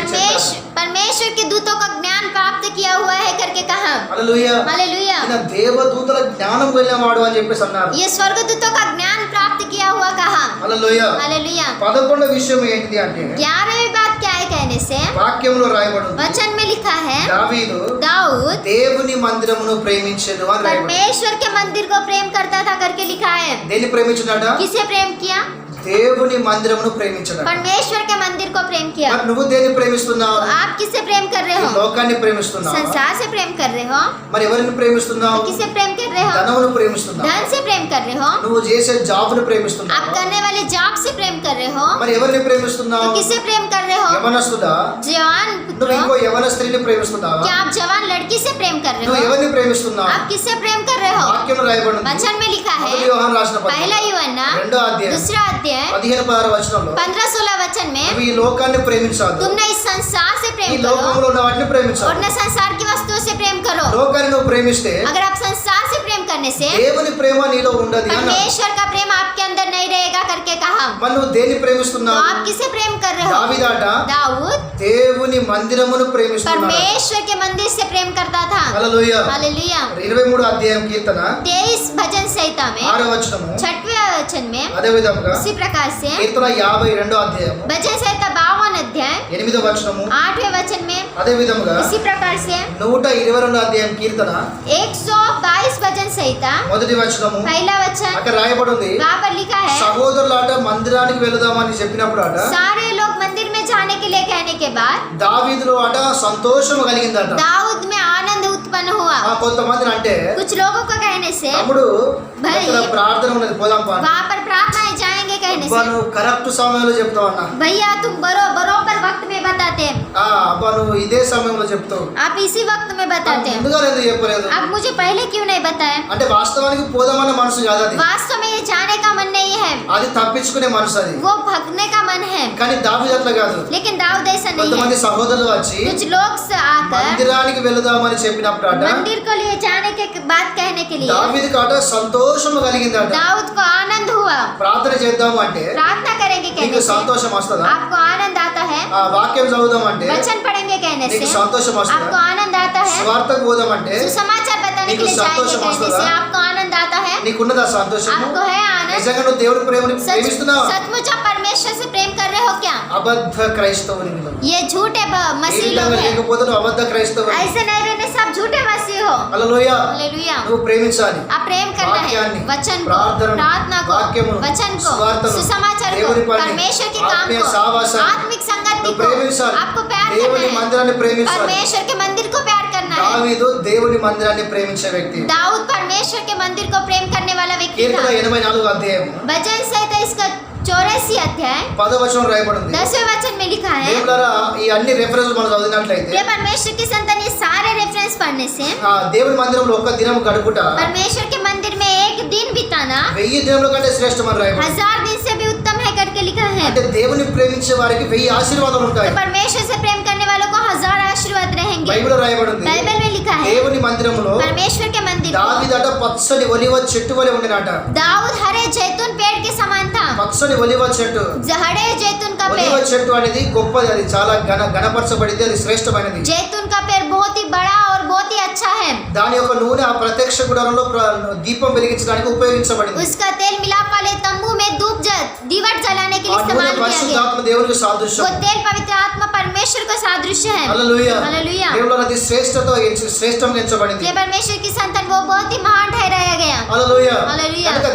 परमेश्वर के दूतों का ज्ञान प्राप्त किया हुआ है करके कहा। హల్లెలూయా. हालेलुया। ఈయన దేవదూతల జ్ఞానం కలిగినవాడు అని చెప్పేసి అన్నారు. ये स्वर्गदूतों का ज्ञान प्राप्त किया हुआ कहा। హల్లెలూయా. हालेलुया। 11వ విషయం ఏంటిది అంటే, 11वीं बात क्या है कहने से, వాక్యంలో రాయబడి ఉంది, वचन में लिखा है దావీదు दाऊद దేవుని మందిరమును ప్రేమించెను అని రాయబడి ఉంది. परमेश्वर के मंदिर को प्रेम करता था करके लिखा है। దేన్ని ప్రేమించున్నాడా? किसे प्रेम किया? దేవుని మందిరమును ప్రేమించున్నాడు. परमेश्वर के मंदिर को प्रेम किया। మరి నువ్వు దేన్ని ప్రేమిస్తున్నావు? तो आप किसे प्रेम कर रहे ఈ हो? లోకాన్ని ప్రేమిస్తున్నావు? संसार से प्रेम कर रहे हो? మరి ఎవరిని ప్రేమిస్తున్నావు? तो किसे प्रेम कर रहे हो? ధనమును ప్రేమిస్తున్నావు? धन से प्रेम कर रहे हो? నువ్వు చేసే జాబ్ను आप ప్రేమిస్తున్నావు? करने वाले जॉब से प्रेम कर रहे हो? మరి ఎవరిని तो ప్రేమిస్తున్నావు? किसे प्रेम कर रहे हो? యవనస్తుడా? जवान నువ్వు पुत्रों, ఇంకో యవన స్త్రీని ప్రేమిస్తున్నావా? क्या आप जवान लड़की से प्रेम कर रहे నువ్వు हो? ఎవరిని ప్రేమిస్తున్నావు? आप किससे प्रेम कर रहे हो? వాక్యంలో రాయబడి ఉంది. वचन में लिखा है, మొదటి యోహాను రాసిన పత్రిక पहला यूहन्ना 2వ అధ్యాయం दूसरा अध्याय 15-16 వచనంలో, 15-16 वचन में, నువ్వు ఈ లోకాన్ని ప్రేమించాదు, तुमने इस संसार से ఈ प्रेम करो లోకంలో ఉన్న వాటిని और ప్రేమించాదు. न संसार की वस्तुओं से प्रेम करो। లోకాన్ని నువ్వు ప్రేమిస్తే अगर आप संसार से प्रेम करने से దేవుని ప్రేమ నీలో ఉండదు అన్నాడు. परमेश्वर का प्रेम आपके अंदर नहीं रहेगा करके कहा। మరి నువ్వు దేన్ని तो ప్రేమిస్తున్నావు? आप किसे प्रेम कर रहे हो? దావీదాట दाऊद దేవుని మందిరమును ప్రేమిస్తున్నాడు. परमेश्वर के मंदिर से प्रेम करता था। హల్లెలూయా. हालेलुया। 23వ అధ్యాయం కీర్తన 23 भजन संहिता में 6వ వచనము, 6वें वचन में అదే విధంగా उसी प्रकार से కీర్తన 52వ అధ్యాయం भजन संहिता 52 अध्याय 8వ వచనము, 8वें वचन में అదే విధంగా इसी प्रकार से 122వ అధ్యాయం కీర్తన 122 भजन संहिता మొదటి వచనము पहला वचन అక్కడ రాయబడి ఉంది, वहाँ पर लिखा है, సహోదరులాట మందిరానికి వెళదామని చెప్పినప్పుడు అట सारे लोग मंदिर में जाने के लिए कहने के बाद దావీదులో అట సంతోషం కలిగిందట. दाऊद में आनंद उत्पन्न हुआ। కొంతమంది అంటే, कुछ लोगों को कहने से, తమ్ముడు भाई, ఇక్కడ ప్రార్థన ఉన్నది పోదాం పా, वहाँ पर प्रार्थनाएं जाएंगे कहने అబ్బా से, నువ్వు కరెక్ట్ సమయంలో చెప్తావు అన్న, भैया तुम बरोबर वक्त में बताते हैं, అబ్బా నువ్వు ఇదే సమయంలో చెప్తావు, आप इसी वक्त में बताते हैं, ముందుగా ఎందుకు చెప్పలేదు आप मुझे पहले क्यों नहीं बताए? అంటే వాస్తవానికి పోదామన్న మనసు కాదు అది, वास्तव में ये जाने का मन नहीं है, అది తప్పించుకునే మనసు అది. वो भगने का मन है। కానీ దావీదు అట్లా కాదు. लेकिन दाऊद ऐसा नहीं కొంతమంది है। సహోదరులు వచ్చి कुछ लोग से आकर మందిరానికి వెళదామని చెప్పినప్పుడు అట मंदिर को लिए जाने के बात कहने के लिए దావీదుకి అట సంతోషం కలిగిందట. दाऊद को आनंद हुआ। ప్రార్థన చేద్దాము అంటే प्रार्थना करेंगे నీకు कहने से సంతోషం వస్తుందా? आपको आनंद आता है। ఆ వాక్యం చదువుదాం అంటే वचन पढ़ेंगे कहने నీకు से సంతోషం आपको వస్తుందా? आनंद आता है। స్వార్థకు పోదాం అంటే सुसमाचार बताने के నీకు लिए जाएंगे సంతోషం कहने వస్తుందా? से आपको आनंद आता है। నీకున్నదా సంతోషము? आपको है आनंद? నిజంగా నువ్వు దేవుడి ప్రేమని ప్రేమిస్తున్నావా? सचमुच आप परमेश्वर से प्रेम कर रहे हो क्या? అబద్ధ క్రైస్తవుని నువ్వు. ये झूठे ఈ मसीह लोग విధంగా हैं। లేకపోతే నువ్వు అబద్ధ క్రైస్తవుని. ऐसे नहीं रहने से आप झूठे मसीह हो। హల్లెలూయా. हालेलुया। నువ్వు ప్రేమించాలి. आप प्रेम करना है వాక్యాన్ని, वचन को, ప్రార్థనను, प्रार्थना को, వాక్యమును, वचन को, సువార్తను, सुसमाचार को, దేవుని పనిని, परमेश्वर के काम ఆత్మీయ को, సహవాసాన్ని आत्मिक संगति నువ్వు को, ప్రేమించాలి. आपको प्यार దేవుని करना है। మందిరాన్ని ప్రేమించాలి. परमेश्वर के मंदिर को प्यार करना है। దావీదు దేవుని మందిరాన్ని ప్రేమించే వ్యక్తి. दाऊद परमेश्वर के मंदिर को प्रेम करने वाला व्यक्ति కీర్తన था। 84వ అధ్యాయం भजन संहिता इसका 84 अध्याय 10వ వచనం రాయబడి ఉంది. 10वें वचन में लिखा है, దేవులారా ఈ అన్ని రెఫరెన్స్ మనం చదివినట్లయితే प्रिय परमेश्वर की संतान ये सारे रेफरेंस पढ़ने से ఆ దేవుని మందిరంలో ఒక్క దినం గడుపుట परमेश्वर के मंदिर में एक दिन बिताना 1000 దినముల కంటే శ్రేష్టమని రాయబడి. 1000 दिन से भी उत्तम है करके लिखा है। అంటే దేవుని ప్రేమించే వారికి 1000 ఆశీర్వాదాలు ఉంటాయి. तो परमेश्वर से प्रेम करने वालों को 1000 आशीर्वाद रहेंगे। బైబిల్లో రాయబడి ఉంది. बाइबल में लिखा है, దేవుని మందిరములో परमेश्वर के मंदिर को దావీదట పచ్చని ఒలివ చెట్టు వలె ఉండినట. दाऊद हरे जैतून पेड़ के समान था। పచ్చని ఒలివ చెట్టు. हरे जैतून का ఒలివ पेड़, చెట్టు అనేది గొప్పది, అది చాలా ఘనపరచబడింది, అది శ్రేష్టమైనది. जैतून का पेड़ बहुत ही बड़ा और बहुत ही अच्छा है. దాని యొక్క నూనె ఆ ప్రత్యక్ష గుడారంలో దీపం వెలిగించడానికి ఉపయోగించబడింది. उसका तेल मिलाप वाले तंबू में दीवट जलाने के लिए ఆ నూనె इस्तेमाल किया गया. పరిశుద్ధాత్మ దేవునికి वो సాదృశ్యం. तेल पवित्र आत्मा परमेश्वर का सादृश्य है. హల్లెలూయా. हालेलुया. దేవుడు అది శ్రేష్టంగా ఎంచబడింది. ये परमेश्वर की संतान वो बहुत ही महान ठहराया गया. హల్లెలూయా. హల్లెలూయా. కనుక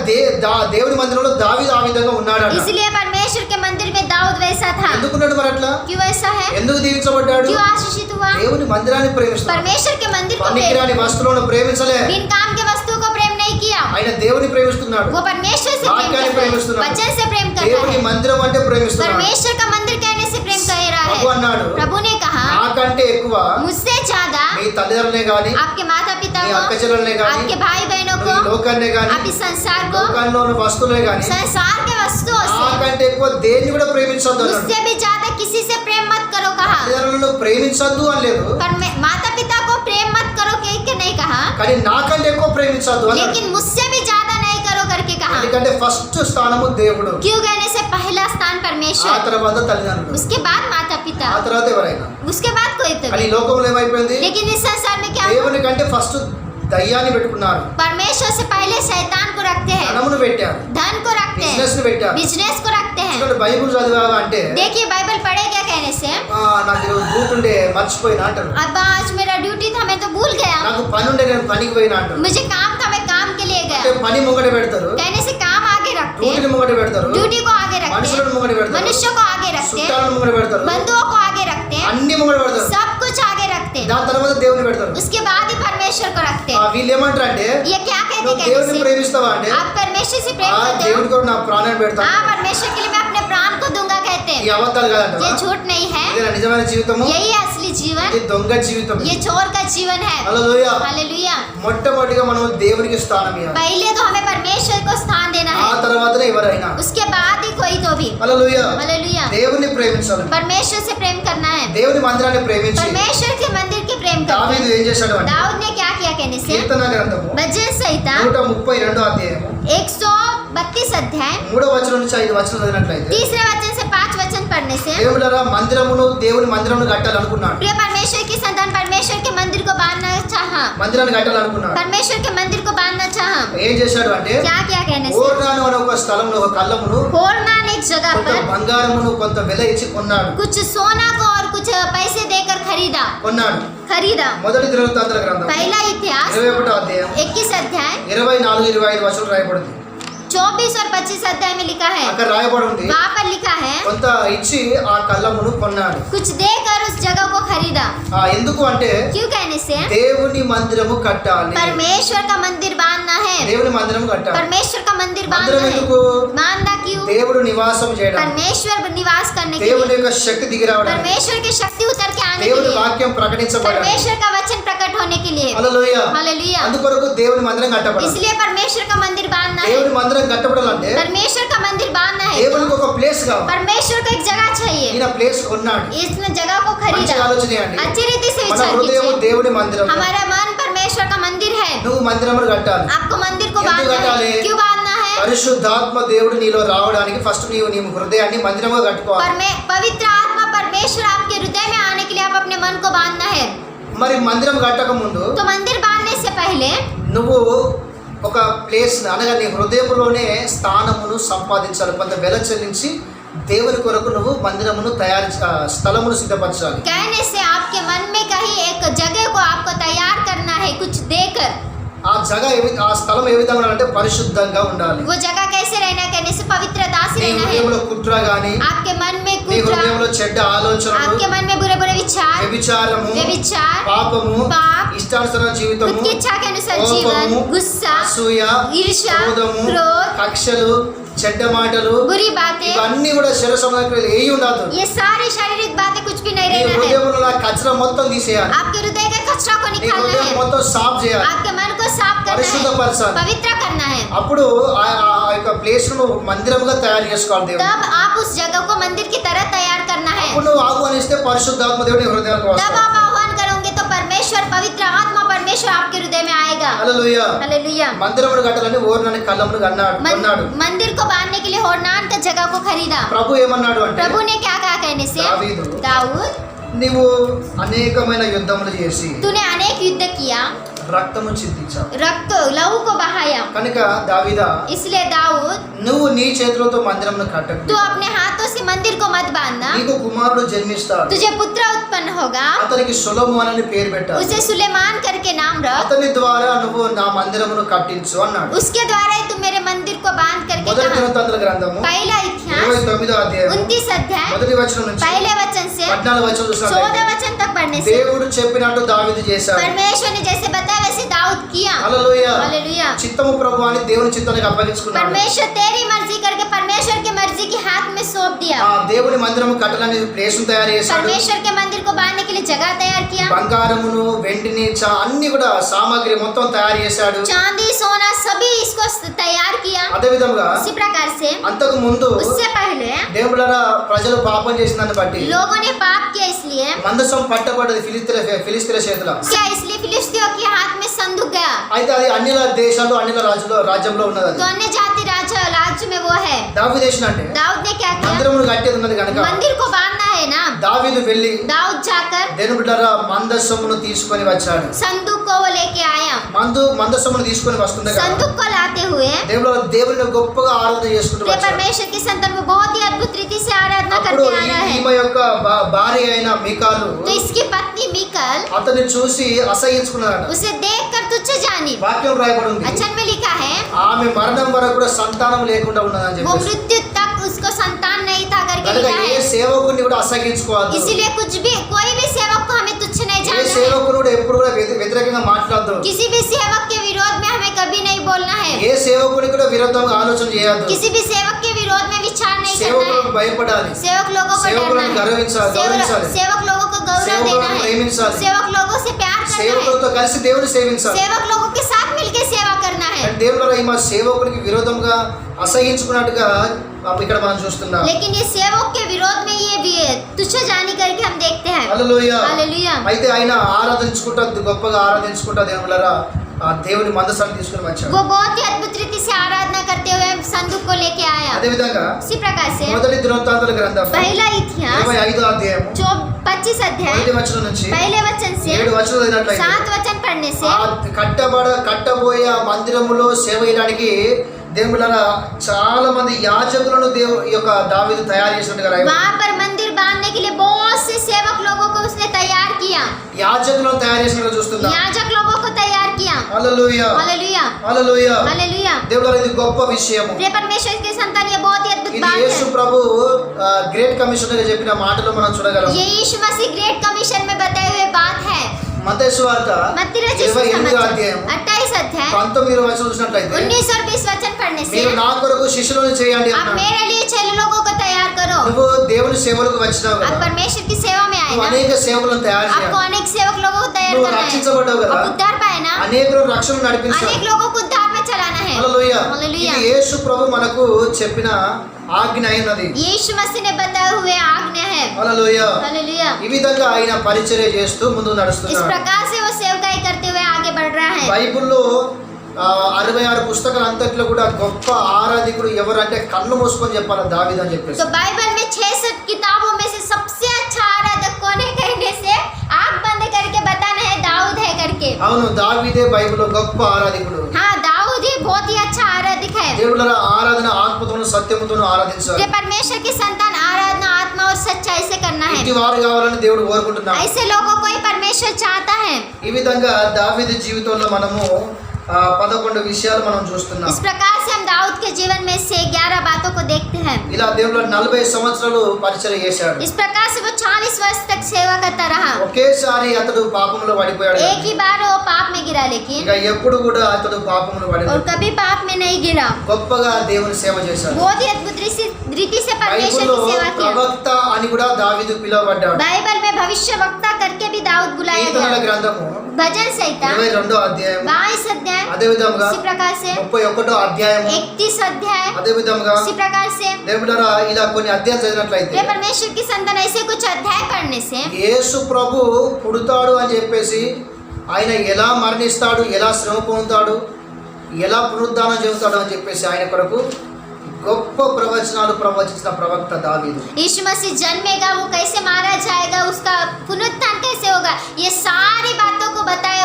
దేవుని మందిరంలో దావీదు ఆ విధంగా ఉన్నాడు. इसलिए परमेश्वर के मंदिर में दाऊद वैसा था. ఎందుకున్నాడు మరి అట్లా? क्यों ऐसा है? ఎందుకు దీవించబడ్డాడు? क्यों आशीषित हुआ? దేవుని మందిరాన్ని ప్రేమిస్తున్నాడు. परमेश्वर के मंदिर को పనికిరాని వస్తువులను ప్రేమించలే. बिन काम के वस्तु को प्रेम नहीं किया. ఆయన దేవుని ప్రేమిస్తున్నాడు. वो परमेश्वर से प्रेम వాక్యాన్ని करता है, ప్రేమిస్తున్నాడు. वचन से प्रेम करता దేవుని है. మందిరం అంటే ప్రేమిస్తున్నాడు. परमेश्वर का मंदिर कहने से प्रेम कर रहा ప్రభు है. అన్నాడు, प्रभु ने कहा నాకంటే ఎక్కువ मुझसे ज्यादा మీ తల్లిదండ్రులే గాని, आपके माता पिता మీ को, అక్క చెల్లెలనే గాని, आपके भाई बहनों ఈ को, లోకాన్నే గాని, आप इस संसार को, లోకంలో ఉన్న వస్తువులే గాని, संसार के वस्तुओं से నాకంటే ఎక్కువ దేన్ని కూడా ప్రేమించొద్దు అన్నాడు. मुझसे भी ज्यादा किसी से प्रेम मत करो कहा. తల్లిదండ్రులను ప్రేమించొద్దు అని లేదు, पर माता पिता को प्रेम मत करो के नहीं कहा, కానీ నాకంటే ఎక్కువ ప్రేమించొద్దు అన్నాడు. लेकिन मुझसे भी ज्यादा नहीं करो करके कहा. ఎందుకంటే ఫస్ట్ స్థానము దేవుడు, क्यों कहने से पहला स्थान ఆ परमेश्वर, తర్వాత తల్లిదండ్రులు, उसके बाद माता ఆ पिता, తర్వాత ఎవరైనా. उसके बाद कोई तो కానీ ఈ नहीं. లోకంలో ఏమైపోయింది? लेकिन इस संसार में क्या हुआ? దేవుని కంటే ఫస్ట్ దయ్యాన్ని పెట్టుకున్నారు, परमेश्वर से पहले शैतान को रखते हैं, ధనమును పెట్టారు, धन को रखते బిజినెస్ ను हैं, పెట్టారు. बिजनेस को रखते हैं. ఇక్కడ బైబిల్ చదివావా అంటే देखिए बाइबल पढ़े क्या कहने से, నాకు ఈరోజు డ్యూటీ ఉండే మర్చిపోయినా అంటారు, अब आज मेरा ड्यूटी था मैं तो भूल गया, నాకు పని ఉండే నేను పనికి పోయినా అంటారు. मुझे काम था मैं काम के लिए అంటే गया. పని ముంగట పెడతారు, कहने से काम आगे रखते డ్యూటీని हैं, ముంగట పెడతారు, ड्यूटी को आगे रखते మనుషులను हैं, ముంగట పెడతారు, मनुष्य को आगे रखते हैं, చుట్టాలను ముంగట పెడతారు, बंधुओं को आगे रखते हैं, అన్ని ముంగట పెడతారు. सब कुछ आगे रखते हैं. దాని తర్వాత దేవుని పెడతారు. उसके बाद ही परमेश्वर को रखते हैं. వీళ్ళు ఏమంటారు అంటే, ये क्या कहते నువ్వు कहने దేవుని से, ప్రేమిస్తావా అంటే, आप परमेश्वर से प्रेम करते हो, దేవుడి కొరకు నా ప్రాణాన్ని పెడతాను. हाँ परमेश्वर के लिए मैं अपने प्राण को दूंगा कहते ఈ हैं. అబద్ధాలు ये కాదంట, झूठ नहीं है, ఇదేనా నిజమైన జీవితము? यही है असली जीवन, ఇది దొంగ జీవితం. ये चोर का जीवन है. హల్లెలూయా. हालेलुया. మొట్టమొదటిగా మనం దేవునికి స్థానం ఇవ్వాలి, पहले तो हमें परमेश्वर को स्थान देना ఆ है, తర్వాతనే ఎవరైనా. उसके बाद ही कोई तो भी. హల్లెలూయా. हालेलुया. దేవుని ప్రేమించాలి, परमेश्वर से प्रेम करना है, దేవుని మందిరాన్ని ప్రేమించి परमेश्वर के मंदिर के प्रेम करना దావీదు है. ఏం చేశాడు అంటే, दाऊद ने क्या किया कहने से, కీర్తన గ్రంథము भजन संहिता 132 అధ్యాయము 132 अध्याय 3వ వచనం నుంచి 5 వచనం చదివినట్లయితే, तीसरे वचन से 5 वचन पढ़ने से, దేవుడారా మందిరమును దేవుని మందిరమును కట్టాలనుకున్నాడు, प्रिय परमेश्वर की संतान परमेश्वर के मंदिर को बांधना चाहा, మందిరాన్ని కట్టాలనుకున్నాడు. परमेश्वर के मंदिर को बांधना चाहा. ఏం చేశాడు అంటే, क्या क्या कहने से, ఓర్నాను అనే ఒక స్థలంలో ఒక కళ్ళమును होरनान एक जगह కొంత पर బంగారమును కొంత వెల ఇచ్చి కొన్నాడు. कुछ सोना को और कुछ पैसे देकर खरीदा. మొదటి దినవృత్తాంతర గ్రంథం पहला इतिहास 21వ అధ్యాయం 21 अध्याय 24-25 వచనం రాయబడింది. 24 और 25 अध्याय में लिखा है, అక్కడ రాయబడి ఉంది, वहाँ पर लिखा है కొంత ఇచ్చి ఆ కళ్ళమును కొన్నాడు. कुछ देकर उस जगह को खरीदा. ఎందుకు అంటే, क्यों कहने से, దేవుని మందిరము కట్టాలి, परमेश्वर का मंदिर बांधना है, దేవుని మందిరము కట్టాలి. परमेश्वर का मंदिर बांधना మందిరం है. ఎందుకు? बांधना क्यों? దేవుడు నివాసం చేయడం, परमेश्वर निवास करने के దేవుని लिए, యొక్క శక్తి దిగి రావడం, परमेश्वर की शक्ति उतर के आने के దేవుని लिए, వాక్యం ప్రకటించబడాలి. परमेश्वर का वचन प्रकट होने के लिए. హల్లెలూయా. हालेलुया. అందుకొరకు దేవుని మందిరం కట్టబడాలి. इसलिए परमेश्वर का मंदिर बांधना है. దేవుని మందిరం కట్టబడాలంటే परमेश्वर का मंदिर बांधना है దేవునికి तो ఒక ప్లేస్ కావాలి. परमेश्वर को एक जगह चाहिए. ఈయన ప్లేస్ కొన్నాడు. इसने जगह को మంచి खरीदा. ఆలోచన చేయండి. अच्छी रीति से మన विचार హృదయం कीजिए. దేవుని మందిరం. हमारा मन परमेश्वर का मंदिर है. నువ్వు మందిరమును కట్టాలి. आपको मंदिर को ఎందుకు बांधना కట్టాలి? है. क्यों बांधना है? పరిశుద్ధాత్మ దేవుడు నీలో రావడానికి ఫస్ట్ నీ హృదయాన్ని మందిరముగా కట్టుకోవాలి. पवित्र आत्मा परमेश्वर आपके हृदय में आने के लिए आप अपने मन को बांधना है. మరి మందిరం కట్టక ముందు तो मंदिर बांधने से पहले నువ్వు ఒక ప్లేస్ అనగా నీ హృదయంలోనే స్థానమును సంపాదించాలి. కొంత వెల చెల్లించి దేవుని కొరకు నువ్వు మందిరమును స్థలమును సిద్ధపరచాలి. कहने से आपके मन में कहीं एक जगह को आपको तैयार करना है कुछ देकर. ఆ స్థలం ఏ విధంగా ఉండాలంటే పరిశుద్ధంగా ఉండాలి. वो जगह कैसे रहना कहने से पवित्रता से నీ रहना है. హృదయంలో కుట్ర గాని, आपके मन में నీ कुछ, హృదయంలో చెడ్డ ఆలోచనలు, आपके मन में बुरे बुरे विचार, వ్యభిచారము, व्यभिचार, పాపము, पाप, ఇష్టానుసార खुद జీవితము, की इच्छा के अनुसार కోపము, जीवन, गुस्सा, అసూయ, ईर्ष्या, క్రోధము, क्रोध, కక్షలు, చెడ్డ మాటలు, बुरी बातें, ఇవన్నీ కూడా శరీర సంబంధించిన ఏవి ఉండదు. ये सारी शारीरिक बातें कुछ भी नहीं నీ रहना है. హృదయంలో కచరా మొత్తం తీసేయాలి. आपके हृदय के कचरा को నీ निकालना హృదయం है. మొత్తం సాఫ్ చేయాలి. आपके मन को साफ करना है, పరిశుద్ధపరచాలి. पवित्र करना है. అప్పుడు ఆ యొక్క ప్లేస్ ను మందిరముగా తయారు చేసుకోవాలి దేవుడు. तब आप उस जगह को मंदिर की तरह तैयार करना है. అప్పుడు నువ్వు ఆహ్వానిస్తే పరిశుద్ధాత్మ దేవుడు నీ హృదయానికి तब వస్తాడు. आप आह्वान करोगे तो परमेश्वर पवित्र आत्मा परमेश्वर आपके हृदय में आएगा. హల్లెలూయా. हालेलुया। మందిరమును కట్టాలని ఓర్నని కళ్ళమును అన్నాడు. मंदिर को बांधने के लिए होर्नान का जगह को खरीदा। ప్రభు ఏమన్నాడు అంటే, प्रभु ने क्या कहा कहने से, दाऊद, दाऊद నీవు అనేకమైన యుద్ధములు చేసి तूने अनेक युद्ध किया, రక్తము చిందించావు. रक्त लहू को बहाया, కనుక దావీదా, इसलिए दाऊद నువ్వు నీ చేతులతో మందిరమును కట్టకు. तू अपने हाथों से मंदिर को मत बांधना, నీకు కుమారుడు జన్మిస్తాడు. तुझे पुत्र उत्पन्न होगा, అతనికి సొలొమోను అని పేరు పెట్టాడు. उसे सुलेमान करके नाम रख, అతని ద్వారా నువ్వు నా మందిరమును కట్టించు అన్నాడు. उसके द्वारा ही तू मेरे मंदिर को बांध करके మొదటి कहा। దినవృత్తాంతముల గ్రంథము पहला इतिहास 29వ అధ్యాయం 29 अध्याय మొదటి వచనం నుంచి पहले वचन से 14వ వచనం 14 చూసినట్లయితే वचन तक पढ़ने से దేవుడు చెప్పినట్టు దావీదు చేశాడు. परमेश्वर ने जैसे बताया वैसे दाऊद किया। హల్లెలూయా. हालेलुया। చిత్తము ప్రభు అని దేవుని చిత్తానికి అప్పగించుకున్నాడు. परमेश्वर तेरी मर्जी करके परमेश्वर की मर्जी के हाथ में सौंप दिया। ఆ దేవుని మందిరము కట్టాలని ప్లేస్ తయారు చేశాడు. परमेश्वर के मंदिर को बांधने के लिए जगह तैयार किया, బంగారమును వెండిని అన్ని కూడా సామాగ్రి మొత్తం తయారు చేశాడు. चांदी सोना सभी इसको तैयार किया। అదే విధంగా इसी प्रकार से అంతకు ముందు उससे पहले దేవుళ్ళరా ప్రజలు పాపం చేసిందని బట్టి लोगों ने पाप किया, इसलिए మందసం పట్టబడ్డది ఫిలిస్తీన్ల చేతిలో. क्या, इसलिए फिलिस्तीयों के हाथ में संदूक गया। అయితే అది అన్యుల దేశాలు అన్యుల రాజ్యంలో ఉన్నది. అది तो अन्य जाति राज्य में वो है। దావీదు చేసినంటే दाऊद ने क्या किया, మందిరమును కట్టేది ఉన్నది కనుక मंदिर को बांधना है ना, దావీదు వెళ్ళి दाऊद जाकर దేవుని బిడ్డలారా మందసమును తీసుకొని వచ్చాడు. संदूक को वो लेके आया। మందసమును తీసుకొని వస్తుండగా संदूक को लाते हुए దేవుని గొప్పగా ఆరాధన చేసుకుంటూ वे వచ్చాడు. परमेश्वर की संतान को बहुत ही अद्भुत रीति से आराधना అప్పుడు करते आ रहा है। ఈమె యొక్క భార్య అయిన మీకాలు तो इसकी पत्नी मीकल అతన్ని చూసి అసహ్యించుకున్నాడట. उसे देखकर तुच्छ जानी। వాక్యం రాయబడి ఉంది, वचन में लिखा है ఆమె మరణం వరకు కూడా సంతానం లేకుండా ఉన్నదని वो చెప్పేసి. मृत्यु तक उसको संतान नहीं था करके కనుక लिखा ఏ है। సేవకుని కూడా అసహ్యించుకోవద్దు. इसीलिए कुछ भी कोई भी सेवक को हमें तुच्छ नहीं ఏ जानना है। సేవకుడు కూడా ఎప్పుడు కూడా వ్యతిరేకంగా మాట్లాడదు. किसी भी सेवक के विरोध में हमें कभी नहीं बोलना है। ఏ సేవకుని కూడా విరుద్ధంగా ఆలోచన చేయొద్దు. किसी भी सेवक के विरोध में विचार नहीं करना సేవకులకు है। భయపడాలి. सेवक लोगों को डरना సేవకులను है। గౌరవించాలి. सेवक लोगों को गौरव देना సేవకులను है। ప్రేమించాలి. सेवक लोगों से प्यार करना है। సేవకులతో కలిసి దేవుని సేవించాలి. सेवक लोगों के साथ मिलकर सेवा करना है। దేవుడు ఈ మా సేవకునికి విరోధంగా అసహించుకున్నట్టుగా ఇక్కడ మనం చూస్తున్నాం. लेकिन ये सेवक के विरोध में ये भी तुच्छ जानी करके हम देखते हैं। హల్లెలూయా. हालेलुया। అయితే ఆయన ఆరాధించుకుంటా గొప్పగా ఆరాధించుకుంటా దేవుళ్ళరా ఆ దేవుని మందసాన్ని తీసుకుని వచ్చాడు. वो बहुत ही अद्भुत रीति से आराधना करते हुए संदूक को लेके आया। అదే విధంగా इसी प्रकार से మొదటి దినవృత్తాంతాల గ్రంథం पहला इतिहास 25వ అధ్యాయం 25 अध्याय మొదటి వచనం నుంచి पहले वचन से 7 వచనం చదివినట్లయితే 7 वचन पढ़ने से ఆ కట్టబోయే ఆ మందిరములో సేవ చేయడానికి దేవుళ్ళరా చాలా మంది యాజకులను ఈ యొక్క దావీదు తయారు చేసినట్టుగా రాయబడింది. वहाँ पर मंदिर बांधने के लिए बहुत से सेवक लोगों को उसने तैयार किया। యాజకులను తయారు చేసినట్టుగా చూస్తున్నాం. याजक लोगों को तैयार किया। హల్లెలూయా. हालेलुया। హల్లెలూయా. हालेलुया। దేవుళ్ళరా ఇది గొప్ప విషయము. प्रिय परमेश्वर के संतान, ये बहुत ही अद्भुत ఇది बात యేసు है। ప్రభు గ్రేట్ కమిషనర్ గా చెప్పిన మాటలు మనం చూడగలం. ये यीशु मसीह ग्रेट कमीशन में बताए हुए बात है। మత్తయి సువార్త मत्ती रचित 28వ అధ్యాయం 28 अध्याय 19వ వచనం చూసినట్లయితే 19 और 20 वचन पढ़ने से మీరు నా కొరకు శిష్యులను చేయండి आप అన్నాడు. मेरे लिए चेले लोगों को तैयार करो। నువ్వు దేవుని సేవలకు వచ్చినావు आप కదా, परमेश्वर की सेवा में आए నువ్వు ना, అనేక సేవకులను తయారు आपको చేయాలి. अनेक सेवक लोगों को तैयार నువ్వు करना है। రక్షించబడ్డావు కదా, आप उद्धार पाए ना, అనేకులను రక్షణ నడిపించాలి. अनेक लोगों को उद्धार में चलाना है। హల్లెలూయా. हालेलुया। ఇది యేసు ప్రభు మనకు చెప్పిన ఆజ్ఞ అయినది. यीशु मसीह ने बताए हुए आज्ञा है। హల్లెలూయా. हालेलुया। ఈ విధంగా ఆయన పరిచర్య చేస్తూ ముందుకు इस నడుస్తున్నాడు. प्रकार से वो सेवकाई करते हुए आगे बढ़ रहा है। బైబిల్లో 66 పుస్తకాలు అంతట్లో కూడా గొప్ప ఆరాధికుడు ఎవరంటే కళ్ళు మూసుకొని చెప్పాలి దావీదు అని చెప్పేసి. तो बाइबल में 66 किताबों में से सबसे अच्छा आराधक कौन है कहने से आंख बंद करके बताना है दाऊद है करके। అవును, దావీదే బైబిల్లో గొప్ప ఆరాధికుడు. हाँ, दाऊद ही बहुत ही अच्छा आराधक है। దేవుళ్ళ ఆరాధన ఆత్మతోను సత్యముతోను ఆరాధించాలి. ये परमेश्वर की संतान आराधना आत्मा और सच्चाई से करना है। ఇట్టి వారు కావాలని దేవుడు కోరుకుంటున్నాడు. ऐसे लोगों को ही परमेश्वर चाहता है। ఈ విధంగా దావీదు జీవితంలో మనము 11 విషయాలు మనం చూస్తున్నాం. इस प्रकार से हम दाऊद के जीवन में से 11 बातों को देखते हैं। ఇలా దేవుడు 40 సంవత్సరాలు పరిచర్య చేశాడు. इस प्रकार से वो 40 वर्ष तक सेवा करता रहा। ఒకేసారి అతడు పాపంలో పడిపోయాడు. एक ही बार वो पाप में गिरा, लेकिन ఇక ఎప్పుడు కూడా అతడు పాపంలో और పడిపోయాడు. कभी पाप में नहीं गिरा। గొప్పగా దేవుని సేవ చేశాడు. बहुत ही अद्भुत रीति से परमेश्वर బైబిల్లో की सेवा किया। ప్రవక్త అని కూడా దావీదు పిలువబడ్డాడు. बाइबल में भविष्य वक्ता करके भी दाऊद बुलाया కీర్తనల गया। గ్రంథము भजन संहिता 22వ అధ్యాయం 22 अध्याय అదే విధంగా इसी प्रकार से 31వ అధ్యాయం 31 अध्याय అదే విధంగా इसी प्रकार से దేవుడారా ఇలా కొన్ని అధ్యాయాలు చదివినట్లయితే ये परमेश्वर की संतान ऐसे कुछ अध्याय पढ़ने से యేసు ప్రభు పుడతాడు అని చెప్పేసి ఆయన ఎలా మరణిస్తాడు, ఎలా శ్రమ పొందుతాడు, ఎలా పునరుద్ధానం చెందుతాడు అని చెప్పేసి ఆయన కొరకు గొప్ప ప్రవచనాలు ప్రవచించిన ప్రవక్త దావీదు. यीशु मसीह जन्मेगा, वो कैसे मारा जाएगा, उसका पुनरुत्थान कैसे होगा, ये सारी बातों को बताए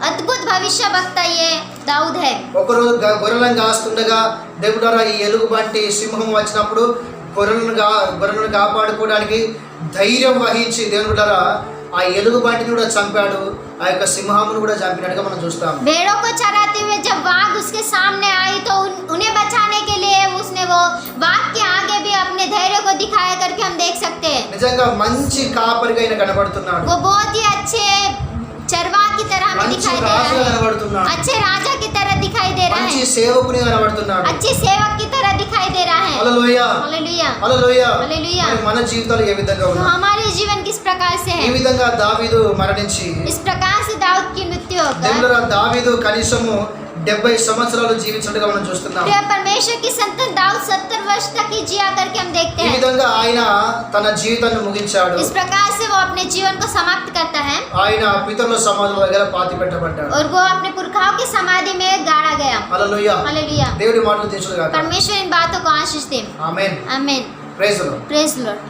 अद्भुत भविष्य वक्ता ये दाऊद है. ఒకరోజు గొర్రెలను కాస్తుండగా దేవుడారా ఈ ఎలుగుబంటి సింహం వచ్చినప్పుడు గొర్రెలను కాపాడుకోవడానికి ధైర్యం వహించి దేవుడారా ఆ ఎలుగుబంటిని కూడా చంపాడు, ఆ యొక్క సింహమును కూడా చంపినట్టుగా మనం చూస్తాం. भेड़ों को चराते हुए जब वाघ उसके सामने आई तो उन्हें बचाने के लिए उसने वो वाघ के आगे भी अपने धैर्य को दिखाया करके हम देख सकते हैं. నిజంగా మంచి కాపరిగా ఆయన కనబడుతున్నాడు, वो बहुत ही अच्छे चरवाह की तरह हमें మంచి दिखाई दे రాజుగా रहा है, కనబడుతున్నాడు, अच्छे राजा की तरह दिखाई दे रहा మంచి है, సేవకునిగా కనబడుతున్నాడు. अच्छे सेवक की तरह दिखाई दे रहा है. Hallelujah hallelujah. హల్లెలూయా. हालेलुया. మరి మన జీవితాలు ఏ విధంగా तो ఉన్నాయి? हमारे जीवन किस प्रकार से ఈ है, విధంగా దావీదు మరణించి इस प्रकार से दाऊद की मृत्यु होकर దేవుడా దావీదు కనీసము 70 సంవత్సరాలు జీవించినట్టుగా మనం చూస్తున్నాం. प्रिय परमेश्वर की संतान दाऊद 70 वर्ष तक ही जिया करके हम देखते ఈ हैं. విధంగా ఆయన తన జీవితాన్ని ముగించాడు. इस प्रकार से वो अपने जीवन को समाप्त करता है ఆయన పితరుల సమాధుల దగ్గర పాతి పెట్టబడ్డాడు. और वो अपने पुरखाओं की समाधि में गाड़ा गया. హల్లెలూయా. हालेलुया. దేవుడి మాటలు తీసుకుగా. परमेश्वर इन बातों को आशीष दे. Amen. Amen. Praise the Lord. Praise Lord.